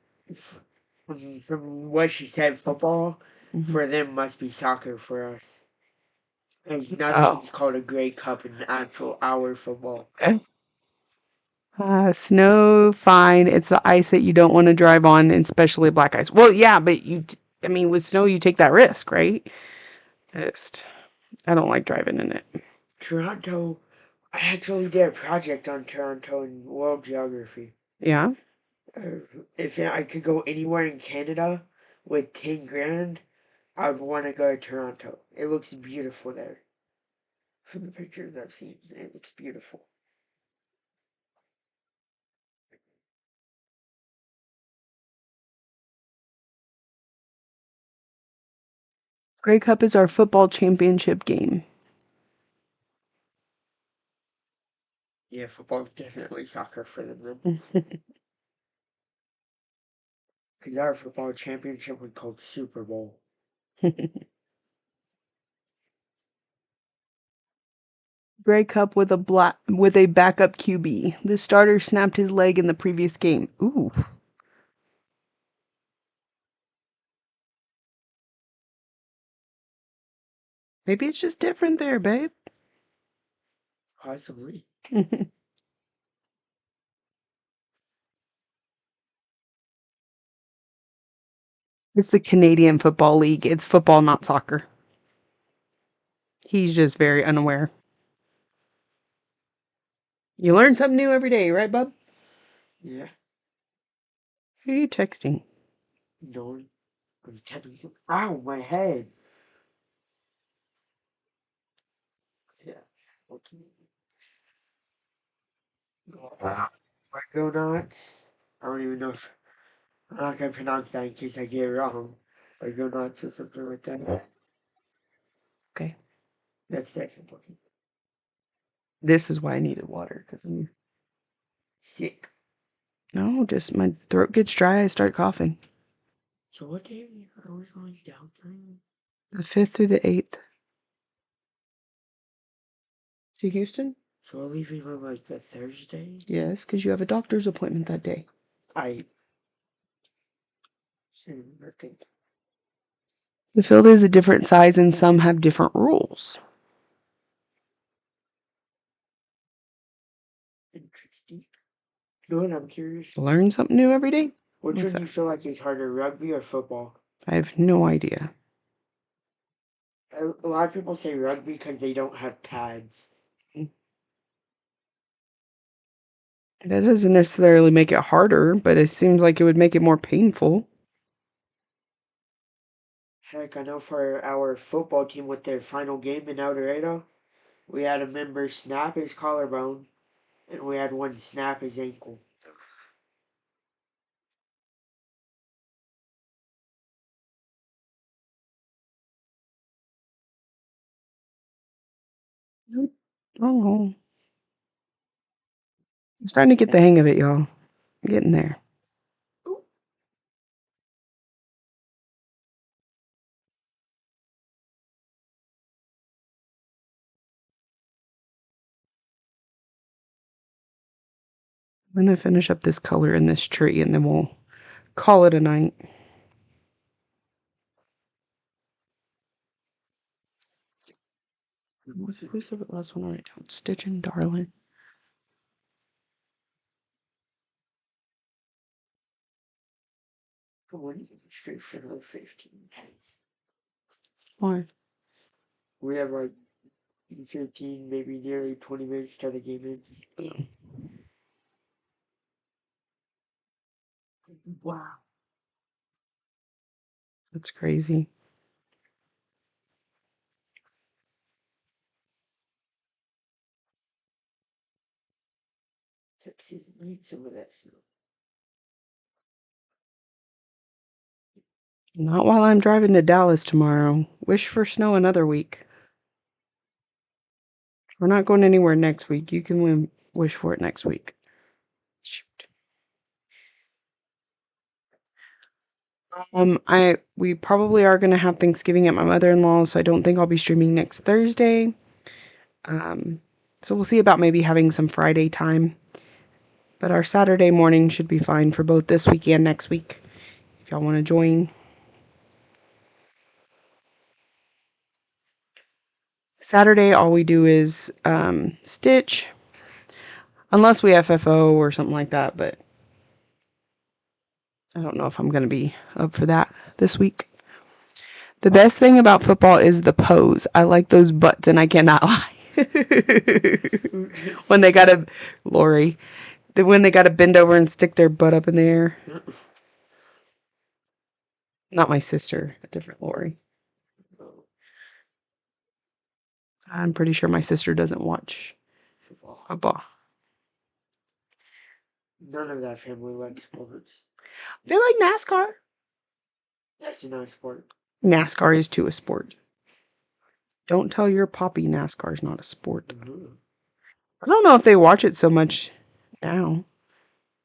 From what she said, football Mhm. for them must be soccer for us. There's Oh. nothing's called a Grey Cup in actual our football. Okay. Snow, fine. It's the ice that you don't want to drive on, especially black ice. Well, yeah, but I mean, with snow, you take that risk, right? I don't like driving in it. Toronto, I actually did a project on Toronto in world geography. Yeah. If I could go anywhere in Canada with 10 grand, I would want to go to Toronto. It looks beautiful there. from the pictures I've seen. It looks beautiful. Grey Cup is our football championship game. Yeah, football definitely soccer for them then. Because our football championship was called Super Bowl. Grey Cup with a backup QB. The starter snapped his leg in the previous game. Ooh. Maybe it's just different there, babe. Possibly. It's the Canadian Football League. It's football, not soccer. He's just very unaware. You learn something new every day, right, bub? Yeah. Who are you texting? No, I'm tapping. Ow, my head. Yeah. Okay. Argonauts. I don't even know if I'm not gonna pronounce that in case I get it wrong. Argonauts or something like that. Okay. That's important. This is why I needed water, because I'm Sick. no, just my throat gets dry. I start coughing. So what day are we going down through? The 5th through the 8th. To Houston? So we're leaving on like a Thursday? Yes, because you have a doctor's appointment that day. I think. The field is a different size and some have different rules. Interesting. You know what I'm curious? Learn something new every day. Which What's one do you that? feel like is harder, rugby or football? I have no idea. A lot of people say rugby because they don't have pads. That doesn't necessarily make it harder, but it seems like it would make it more painful. Heck, I know for our football team with their final game in El Dorado, we had a member snap his collarbone, and we had one snap his ankle. Oh, I'm starting to get the hang of it, y'all. I'm getting there. Ooh. I'm going to finish up this color in this tree and then we'll call it a night. Who's the last one I write down? Stitching, darling. I want to get straight for another 15 minutes. Why? We have like 15, maybe nearly 20 minutes till the game ends. Wow. That's crazy. Texas needs some of that snow. Not while I'm driving to Dallas tomorrow. Wish for snow another week. We're not going anywhere next week. You can wish for it next week. Shoot. We probably are gonna have Thanksgiving at my mother-in-law's, so I don't think I'll be streaming next Thursday. So we'll see about maybe having some Friday time. But our Saturday morning should be fine for both this week and next week. If y'all want to join. Saturday, all we do is stitch. Unless we FFO or something like that, but I don't know if I'm going to be up for that this week. The best thing about football is the pose. I like those butts, and I cannot lie. When they got to, Lori, when they got to bend over and stick their butt up in the air. Not my sister, a different Lori. I'm pretty sure my sister doesn't watch Football. football. None of that family likes sports. They like NASCAR. That's not a sport. NASCAR is too a sport. Don't tell your poppy NASCAR is not a sport. Mhm. I don't know if they watch it so much now.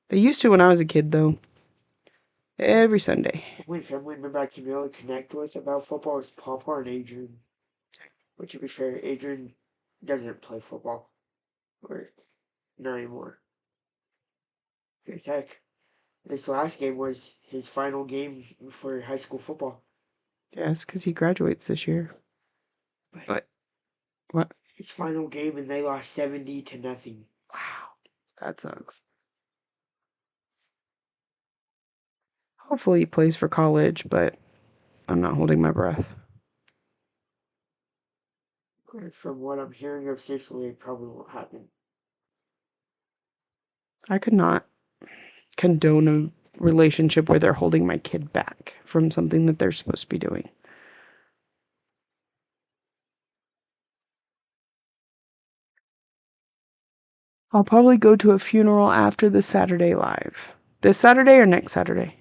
They used to when I was a kid, though. Every Sunday. Only family member I can really connect with about football is Papa and Adrian. But to be fair, Adrian doesn't play football. Or not anymore. Because heck, this last game was his final game for high school football. Yes, because he graduates this year. But what? His final game and they lost 70-0. Wow, that sucks. Hopefully he plays for college, but I'm not holding my breath. From what I'm hearing of Sicily, it probably won't happen. I could not condone a relationship where they're holding my kid back from something that they're supposed to be doing. I'll probably go to a funeral after the Saturday live. This Saturday or next Saturday?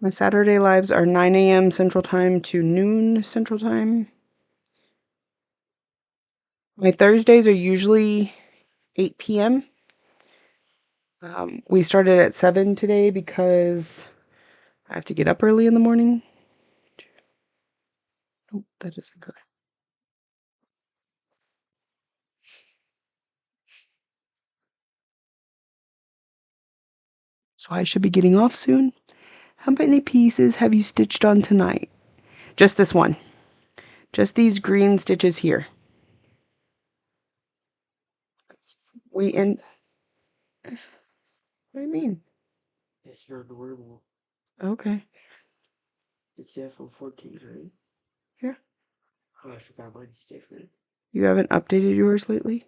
My Saturday lives are 9 a.m. Central Time to noon Central Time. My Thursdays are usually 8 p.m. We started at 7 today because I have to get up early in the morning. Oh, that isn't good. So I should be getting off soon. How many pieces have you stitched on tonight? Just this one. Just these green stitches here. We end. What do you mean? It's not normal. Okay. It's definitely 14, right? Yeah. Oh, I forgot mine's different. You haven't updated yours lately?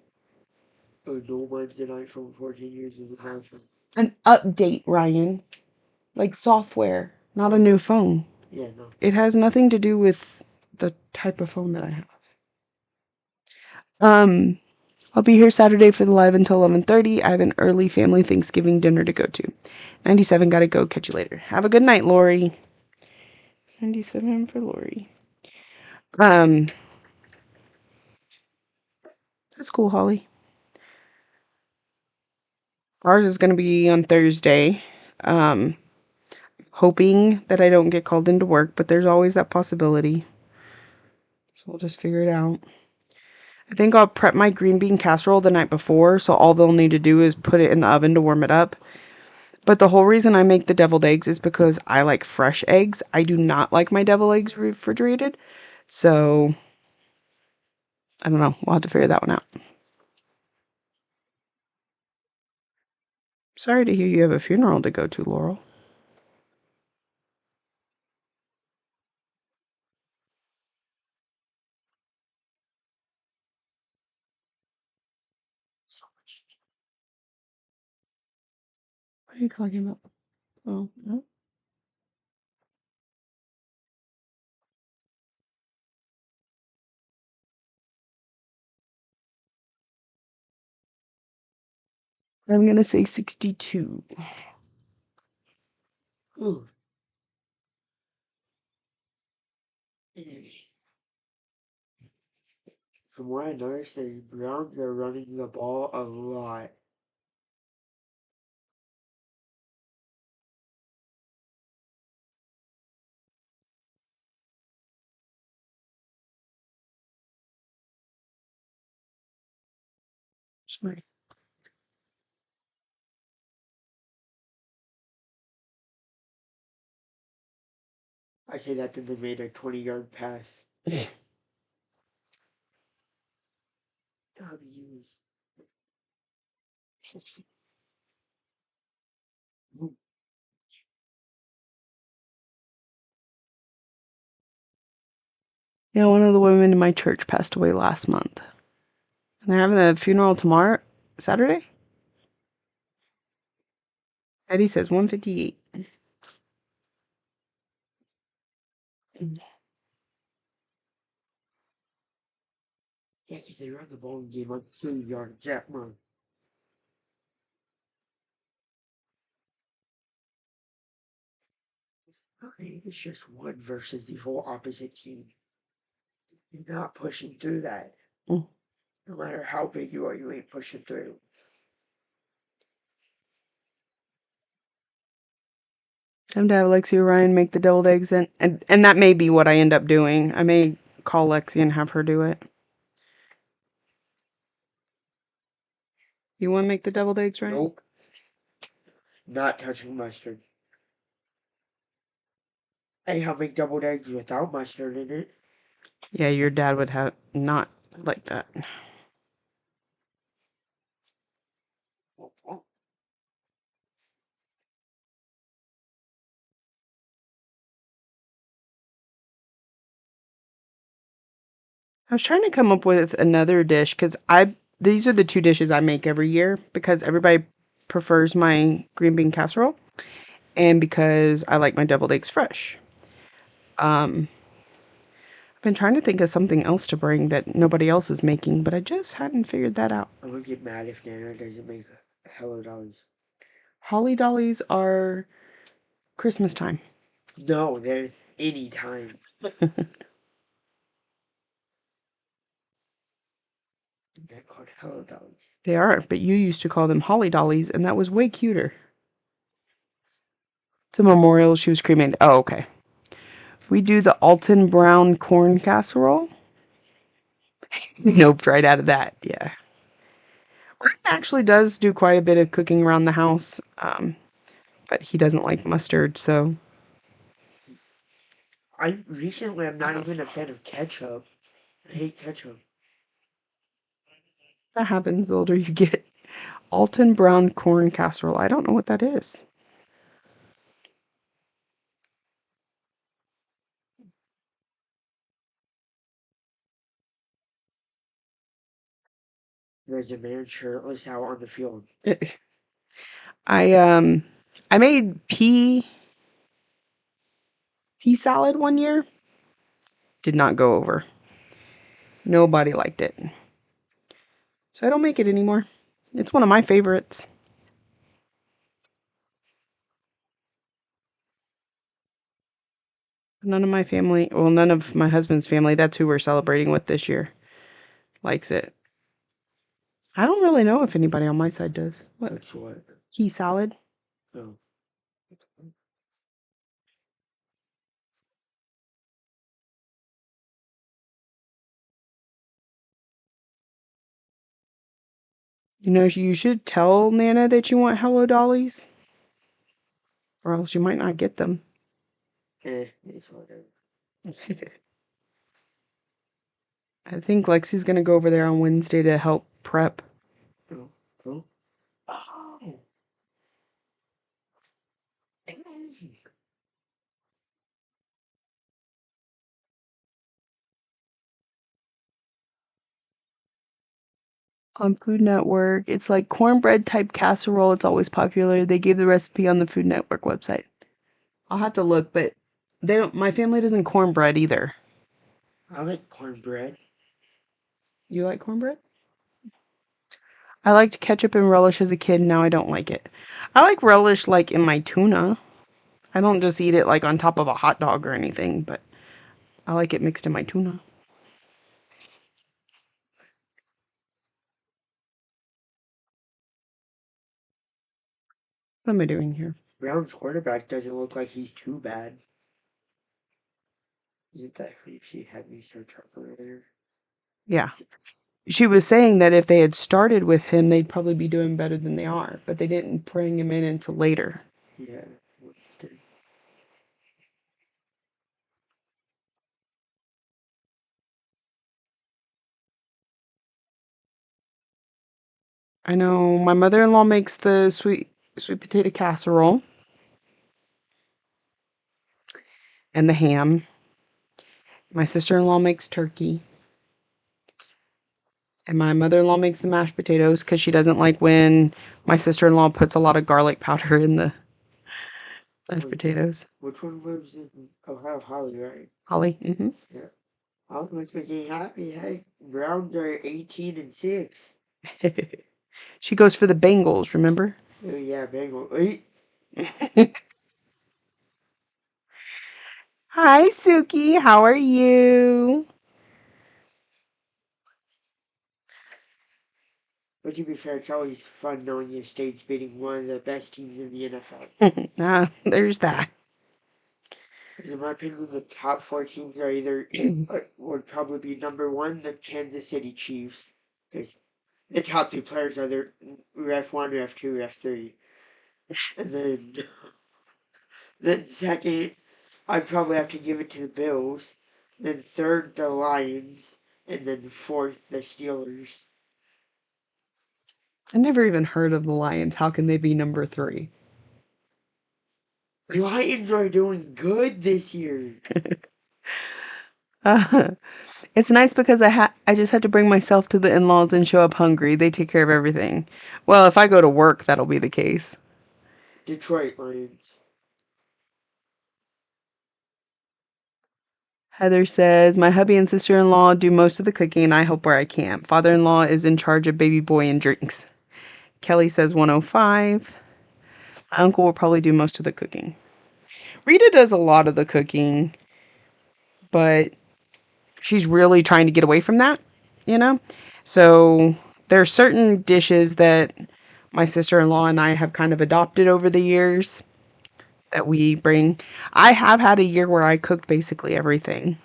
Oh, no, mine's an iPhone 14 years of the iPhone. An update, Ryan. Like software, not a new phone. Yeah, no. It has nothing to do with the type of phone that I have. I'll be here Saturday for the live until 11:30. I have an early family Thanksgiving dinner to go to. 97, gotta go. Catch you later. Have a good night, Lori. 97 for Lori. That's cool, Holly. Ours is gonna be on Thursday. Hoping that I don't get called into work, but there's always that possibility. So we'll just figure it out. I think I'll prep my green bean casserole the night before, so all they'll need to do is put it in the oven to warm it up. But the whole reason I make the deviled eggs is because I like fresh eggs. I do not like my deviled eggs refrigerated. So, I don't know. We'll have to figure that one out. Sorry to hear you have a funeral to go to, Laurel. What are you talking about? Oh, no. I'm going to say 62. Ooh. From what I noticed, the Browns are running the ball a lot. Sorry. I say that then they made a 20-yard pass. W's. Yeah, one of the women in my church passed away last month. And they're having a funeral tomorrow, Saturday? Eddie says 158. Yeah, because they run the ball and game like 2 yards that month. It's just one versus the whole opposite team. You're not pushing through that. Mm. No matter how big you are, you ain't pushing through. Time to have Lexi or Ryan make the deviled eggs, and that may be what I end up doing. I may call Lexi and have her do it. You want to make the deviled eggs, right? Nope. Not touching mustard. Hey, I'll make deviled eggs without mustard in it. Yeah, your dad would have not like that. I was trying to come up with another dish because these are the two dishes I make every year because everybody prefers my green bean casserole and because I like my deviled eggs fresh. I've been trying to think of something else to bring that nobody else is making, but I just hadn't figured that out. I'm gonna get mad if Nana doesn't make Hello Dollies. Holly dollies are Christmas time. No, there's any time. They're called Hello Dollies. They are, but you used to call them holly dollies, and that was way cuter. It's a memorial. She was cremated. Oh, okay. We do the Alton brown corn casserole. Nope, right out of that. Yeah. Ryan actually does do quite a bit of cooking around the house, but he doesn't like mustard, so I'm not even a fan of ketchup. I hate ketchup. that happens the older you get. Alton brown corn casserole. I don't know what that is. There's a man shirtless out on the field. I I made pea salad one year. Did not go over. Nobody liked it. So I don't make it anymore. It's one of my favorites. None of my family, well, none of my husband's family, that's who we're celebrating with this year, likes it. I don't really know if anybody on my side does. What? That's what. Pea salad? Oh. You know, you should tell Nana that you want Hello Dollies, or else you might not get them. It's whatever. I think Lexi's gonna go over there on Wednesday to help prep. Oh. Oh. Oh. Dang. On Food Network, it's like cornbread type casserole. It's always popular. They gave the recipe on the Food Network website. I'll have to look, but they don't. My family doesn't cornbread either. I like cornbread. You like cornbread? I liked ketchup and relish as a kid. Now I don't like it. I like relish like in my tuna. I don't just eat it like on top of a hot dog or anything, but I like it mixed in my tuna. What am I doing here? Brown's quarterback doesn't look like he's too bad. Isn't that who she had me search up earlier? Yeah. She was saying that if they had started with him, they'd probably be doing better than they are, but they didn't bring him in until later. Yeah, Winston. I know my mother-in-law makes the sweet potato casserole and the ham. My sister-in-law makes turkey. And my mother-in-law makes the mashed potatoes because she doesn't like when my sister-in-law puts a lot of garlic powder in the mashed Wait, potatoes. which one lives in Ohio? Holly, right? Holly. Mm-hmm. Yeah. Holly makes me happy. Hey, Browns are 18-6. She goes for the Bengals, remember? Oh yeah, Bengal. Wait. Hi, Suki. How are you? But to be fair, it's always fun knowing your state's beating one of the best teams in the NFL. There's that. Because in my opinion, the top four teams are either would probably be number one, the Kansas City Chiefs, because the top three players are their ref one, ref two, ref three, and then second, I'd probably have to give it to the Bills, then third the Lions, and then fourth the Steelers. I never even heard of the Lions. How can they be number 3? The Lions are doing good this year. Uh, it's nice because I just had to bring myself to the in-laws and show up hungry. They take care of everything. Well, if I go to work, that'll be the case. Detroit Lions. Heather says, my hubby and sister-in-law do most of the cooking and I help where I can. Father-in-law is in charge of baby boy and drinks. Kelly says 105. My uncle will probably do most of the cooking. Rita does a lot of the cooking, but she's really trying to get away from that, you know? So there are certain dishes that my sister-in-law and I have kind of adopted over the years that we bring. I have had a year where I cooked basically everything.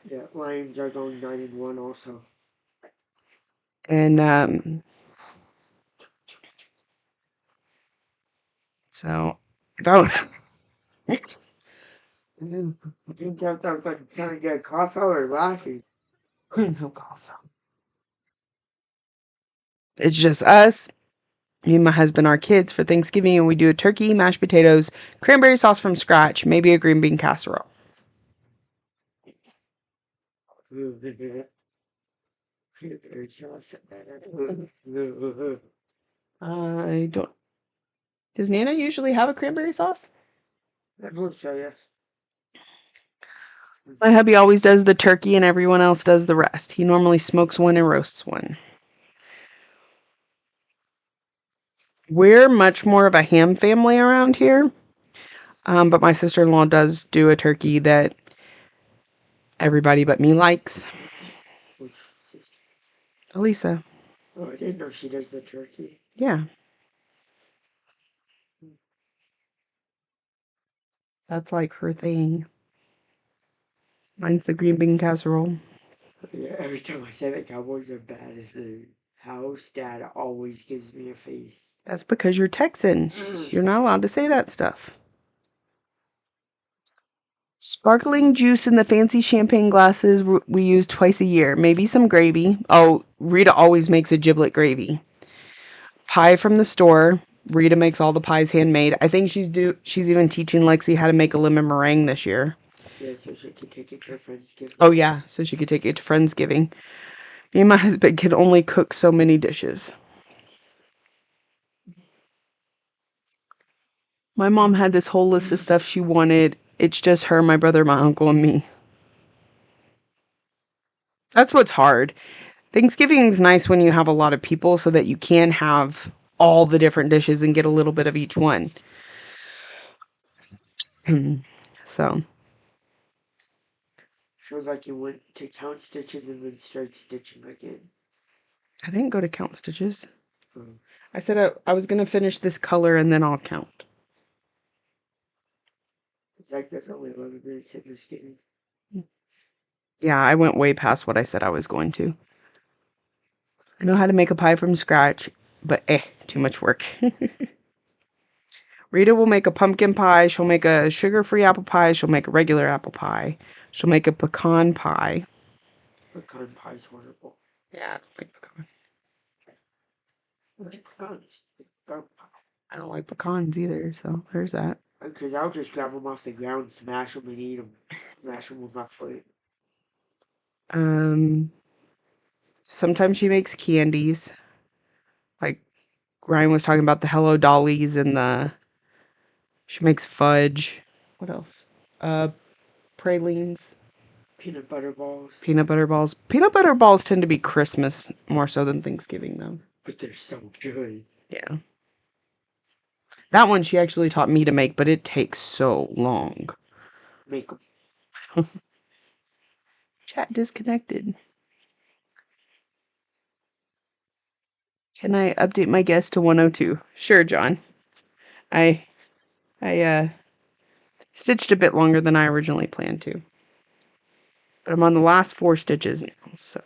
Yeah, Lions are going 9-1 also. And so if I was You can tell if I was like trying to get a cough out or laughing. no cough. It's just us, me and my husband, our kids for Thanksgiving, and we do a turkey, mashed potatoes, cranberry sauce from scratch, maybe a green bean casserole. I don't. Does Nana usually have a cranberry sauce? I believe so, yes. My hubby always does the turkey and everyone else does the rest. He normally smokes one and roasts one. We're much more of a ham family around here. But my sister-in-law does do a turkey that everybody but me likes. Which sister? Elisa. Oh, I didn't know she does the turkey. Yeah. That's like her thing. Mine's the green bean casserole. Yeah, every time I say the Cowboys are bad as the house, Dad always gives me a face. That's because you're Texan. You're not allowed to say that stuff. Sparkling juice in the fancy champagne glasses we use twice a year. Maybe some gravy. Oh, Rita always makes a giblet gravy. Pie from the store. Rita makes all the pies handmade. I think she's even teaching Lexi how to make a lemon meringue this year. Yeah, so she can take it to Friendsgiving. Oh yeah, so she could take it to Friendsgiving. Me and my husband can only cook so many dishes. My mom had this whole list of stuff she wanted. It's just her, my brother, my uncle, and me. That's what's hard. Thanksgiving's nice when you have a lot of people so that you can have all the different dishes and get a little bit of each one. So, Feels like you went to count stitches and then start stitching again. I didn't go to count stitches. Um, I said I was going to finish this color and then I'll count. it's like there's only 11 minutes in this game. Yeah, I went way past what I said I was going to. I know how to make a pie from scratch, but too much work. Rita will make a pumpkin pie. She'll make a sugar-free apple pie. She'll make a regular apple pie. She'll make a pecan pie. Pecan pie's horrible. Yeah, I don't like pecan. I like pecans. Pecan pie. I don't like pecans either, so there's that. Because I'll just grab them off the ground, smash them, and eat them. Smash them with my foot. Um, Sometimes she makes candies. Like Ryan was talking about the Hello Dollies and she makes fudge. What else? Pralines. Peanut butter balls. Peanut butter balls. Peanut butter balls tend to be Christmas more so than Thanksgiving, though. But they're so good. Yeah. That one she actually taught me to make, but it takes so long. Make them. Chat disconnected. Can I update my guest to 102? Sure, John. I stitched a bit longer than I originally planned to. But I'm on the last 4 stitches now, so.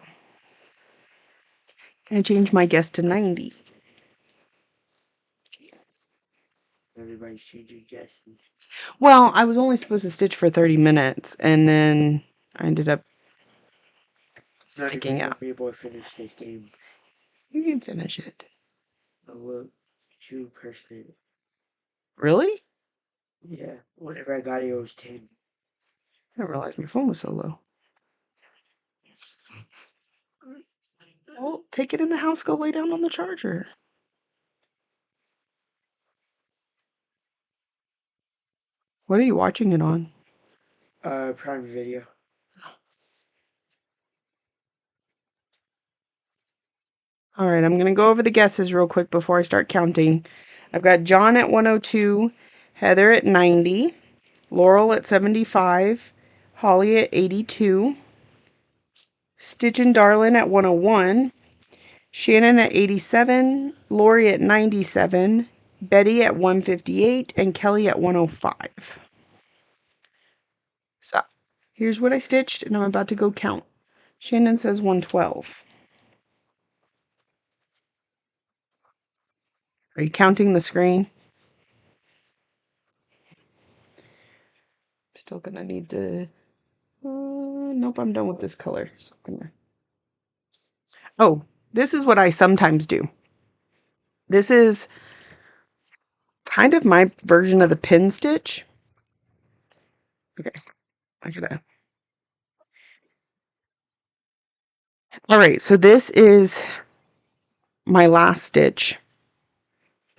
Can I change my guess to 90? Everybody's changing guesses. Well, I was only supposed to stitch for 30 minutes, and then I ended up sticking out. Not even gonna be able to finish this game. You can finish it. Oh, look. 2%. Really? Yeah. Whenever I got it, it was 10. I didn't realize my phone was so low. Well, take it in the house, go lay down on the charger. What are you watching it on? Prime Video. All right, I'm going to go over the guesses real quick before I start counting. I've got John at 102, Heather at 90, Laurel at 75, Holly at 82, Stitch and Darlin at 101, Shannon at 87, Lori at 97, Betty at 158, and Kelly at 105. So, here's what I stitched, and I'm about to go count. Shannon says 112. Are you counting the screen? Still gonna need to... nope, I'm done with this color. So I'm gonna... Oh, this is what I sometimes do. This is kind of my version of the pin stitch. Okay, I gotta... All right, so this is my last stitch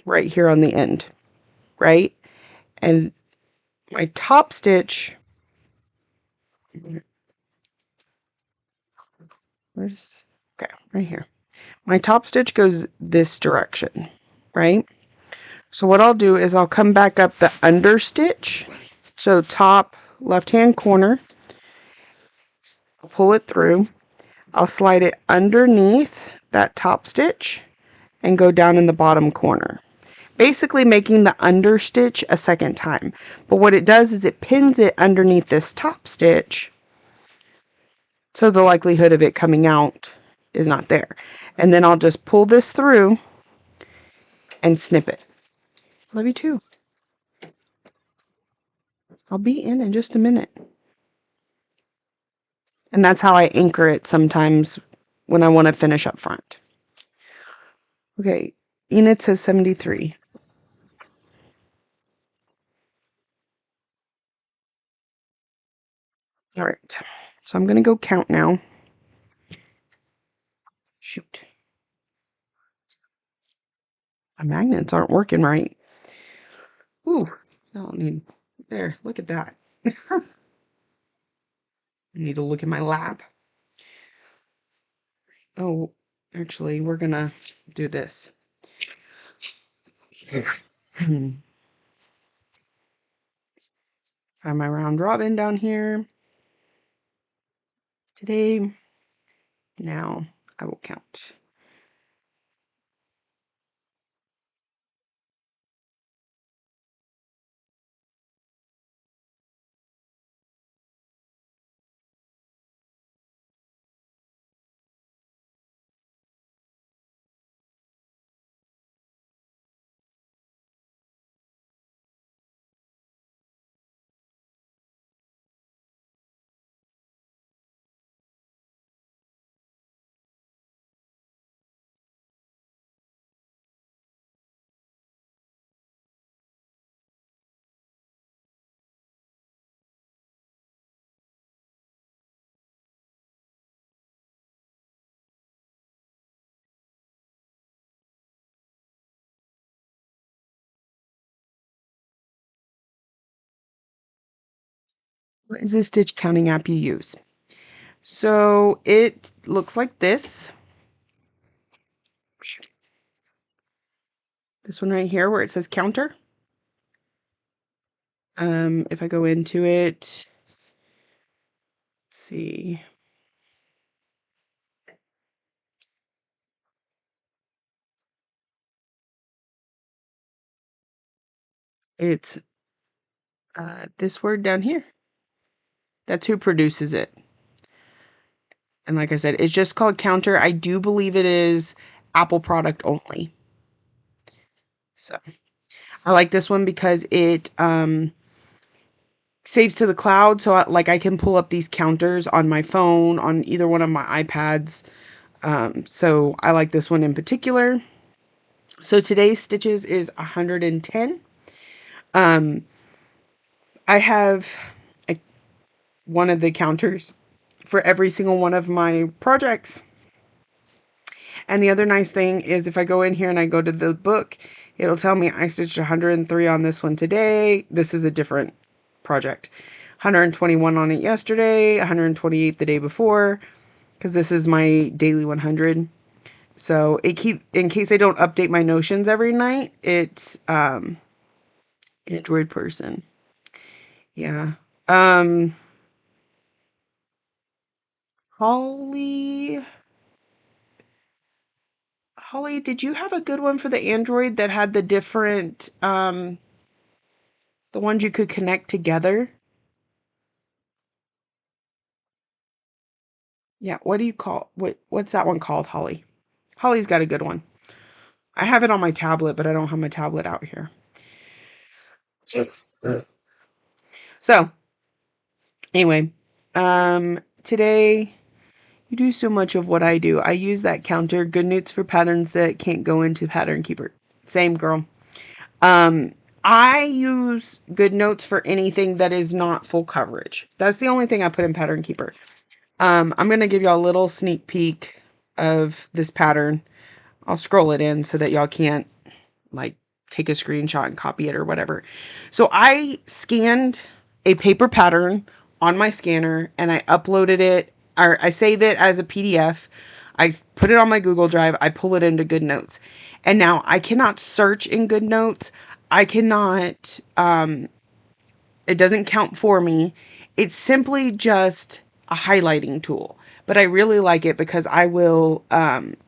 right here on the end, right? And my top stitch... Where's... Okay, right here. My top stitch goes this direction, right? So what I'll do is I'll come back up the under stitch. So top left-hand corner, I'll pull it through. I'll slide it underneath that top stitch and go down in the bottom corner. Basically making the under stitch a second time. But what it does is it pins it underneath this top stitch. So the likelihood of it coming out is not there. And then I'll just pull this through and snip it. Love you too. I'll be in just a minute. And that's how I anchor it sometimes when I want to finish up front. Okay, Enid says 73. All right, so I'm going to go count now. Shoot. My magnets aren't working right. Ooh, I don't need... There, look at that. I need to look in my lap. Oh, actually, we're going to do this. Find my round robin down here. Today, now I will count. What is the stitch counting app you use? So it looks like this. This one right here where it says counter. If I go into it, let's see. It's this word down here. That's who produces it. And like I said, it's just called Counter. I do believe it is Apple product only. So I like this one because it saves to the cloud. So I can pull up these counters on my phone, on either one of my iPads. So I like this one in particular. So today's stitches is 110. I have one of the counters for every single one of my projects. And the other nice thing is if I go in here and I go to the book, it'll tell me I stitched 103 on this one today. This is a different project. 121 on it yesterday, 128 the day before, because this is my daily 100. So in case I don't update my notions every night, it's Android person. Yeah. Holly, did you have a good one for the Android that had the different the ones you could connect together? Yeah, what do you call what's that one called, Holly? Holly's got a good one. I have it on my tablet, but I don't have my tablet out here. So, anyway, today you do so much of what I do. I use that counter, GoodNotes for patterns that can't go into Pattern Keeper. Same girl. I use GoodNotes for anything that is not full coverage. That's the only thing I put in Pattern Keeper. I'm going to give y'all a little sneak peek of this pattern. I'll scroll it in so that y'all can't like take a screenshot and copy it or whatever. So I scanned a paper pattern on my scanner and I uploaded it, or I save it as a PDF. I put it on my Google Drive. I pull it into GoodNotes. And now I cannot search in GoodNotes. I cannot, it doesn't count for me. It's simply just a highlighting tool. But I really like it because I will,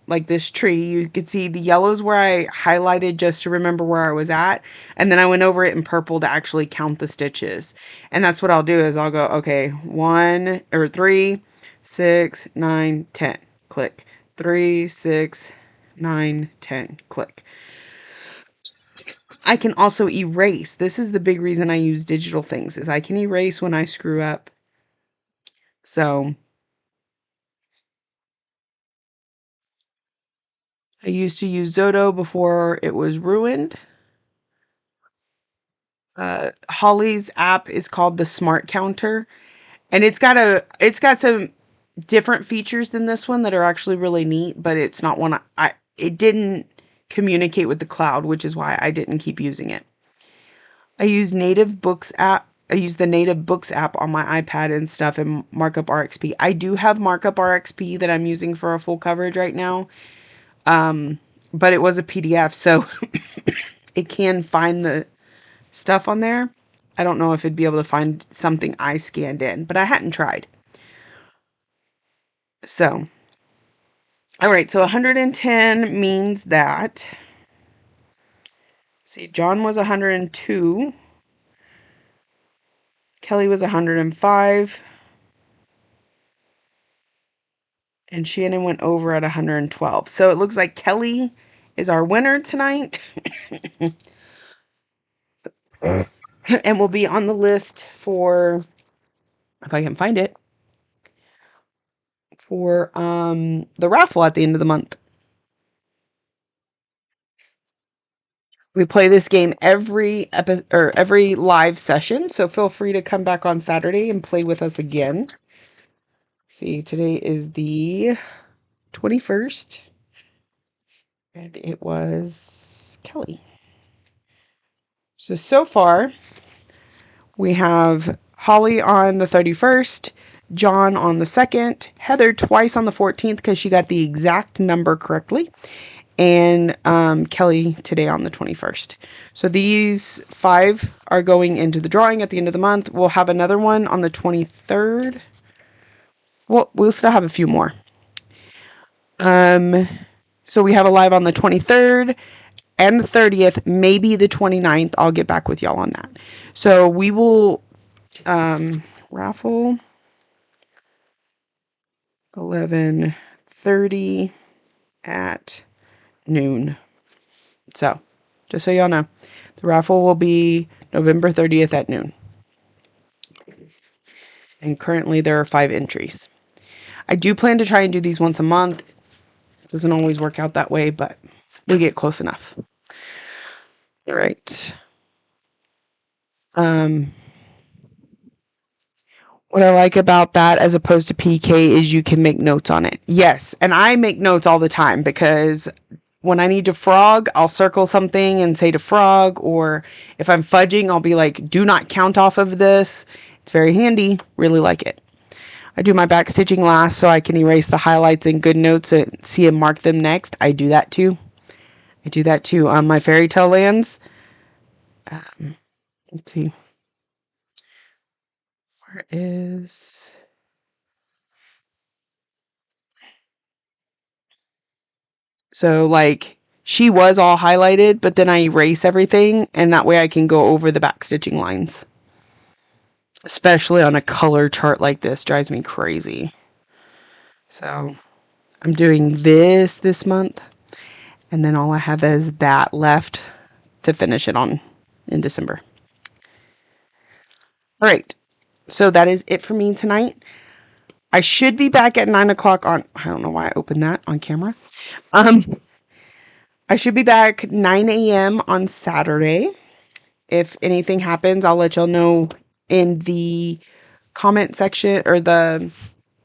like this tree, you could see the yellows where I highlighted just to remember where I was at. And then I went over it in purple to actually count the stitches. And that's what I'll do is I'll go, okay, 1 or 3, 6, 9, 10, click. 3, 6, 9, 10, click. I can also erase. This is the big reason I use digital things is I can erase when I screw up. So I used to use Zoto before it was ruined. Holly's app is called the Smart Counter, and it's got some different features than this one that are actually really neat, but it's not one it didn't communicate with the cloud, which is why I didn't keep using it. I use Native Books app. I use the Native Books app on my iPad and stuff and Markup RXP. I do have Markup RXP that I'm using for a full coverage right now. But it was a PDF, so it can find the stuff on there. I don't know if it'd be able to find something I scanned in, but I hadn't tried. So, all right, so 110 means that, see, John was 102. Kelly was 105. And Shannon went over at 112. So it looks like Kelly is our winner tonight. And will be on the list for, if I can find it, for the raffle at the end of the month. We play this game every every live session, so feel free to come back on Saturday and play with us again. See, today is the 21st, and it was Kelly. So far, we have Holly on the 31st, John on the 2nd, Heather twice on the 14th because she got the exact number correctly, and Kelly today on the 21st. So these 5 are going into the drawing at the end of the month. We'll have another one on the 23rd. Well, we'll still have a few more. So we have a live on the 23rd and the 30th, maybe the 29th. I'll get back with y'all on that. So we will raffle 11:30 at noon. So just so y'all know, the raffle will be November 30th at noon. And currently there are 5 entries. I do plan to try and do these once a month. It doesn't always work out that way, but we get close enough. All right. What I like about that as opposed to PK is you can make notes on it. Yes, and I make notes all the time because when I need to frog, I'll circle something and say to frog, or if I'm fudging, I'll be like, do not count off of this. It's very handy. Really like it. I do my back stitching last so I can erase the highlights and good notes and see and mark them next. I do that too. On my fairy tale lands. Let's see. Where is... So like she was all highlighted, but then I erase everything and that way I can go over the back stitching lines. Especially on a color chart like this, drives me crazy. So I'm doing this month, and then all I have is that left to finish it on in December. All right, so that is it for me tonight. I should be back at 9 o'clock on, I don't know why I opened that on camera. I should be back 9 a.m. on Saturday. If anything happens, I'll let y'all know in the comment section, or the,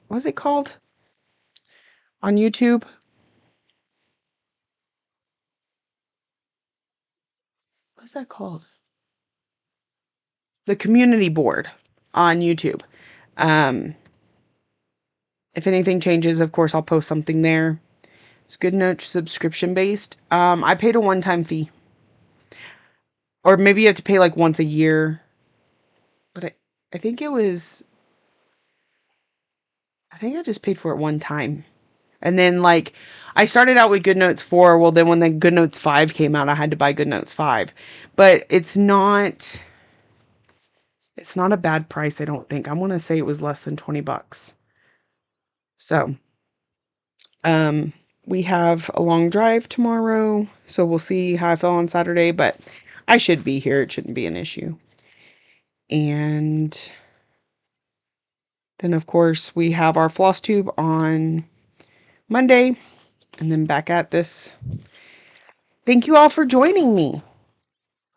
what's it called on YouTube? What's that called? The community board on YouTube. If anything changes, of course, I'll post something there. It's GoodNotes subscription based. I paid a one-time fee. Or maybe you have to pay like once a year. But I think it was... I think I just paid for it one time. And then like I started out with GoodNotes 4. Well, then when the GoodNotes 5 came out, I had to buy GoodNotes 5. But it's not a bad price, I don't think. I want to say it was less than $20. So, we have a long drive tomorrow, so we'll see how I feel on Saturday, but I should be here. It shouldn't be an issue. And then, of course, we have our floss tube on Monday, and then back at this. Thank you all for joining me.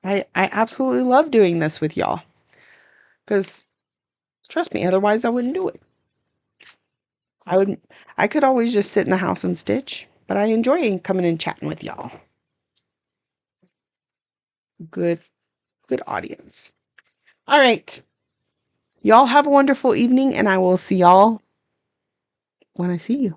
I absolutely love doing this with y'all. Because, trust me, otherwise I wouldn't do it. I could always just sit in the house and stitch, but I enjoy coming and chatting with y'all. Good audience. All right. Y'all have a wonderful evening, and I will see y'all when I see you.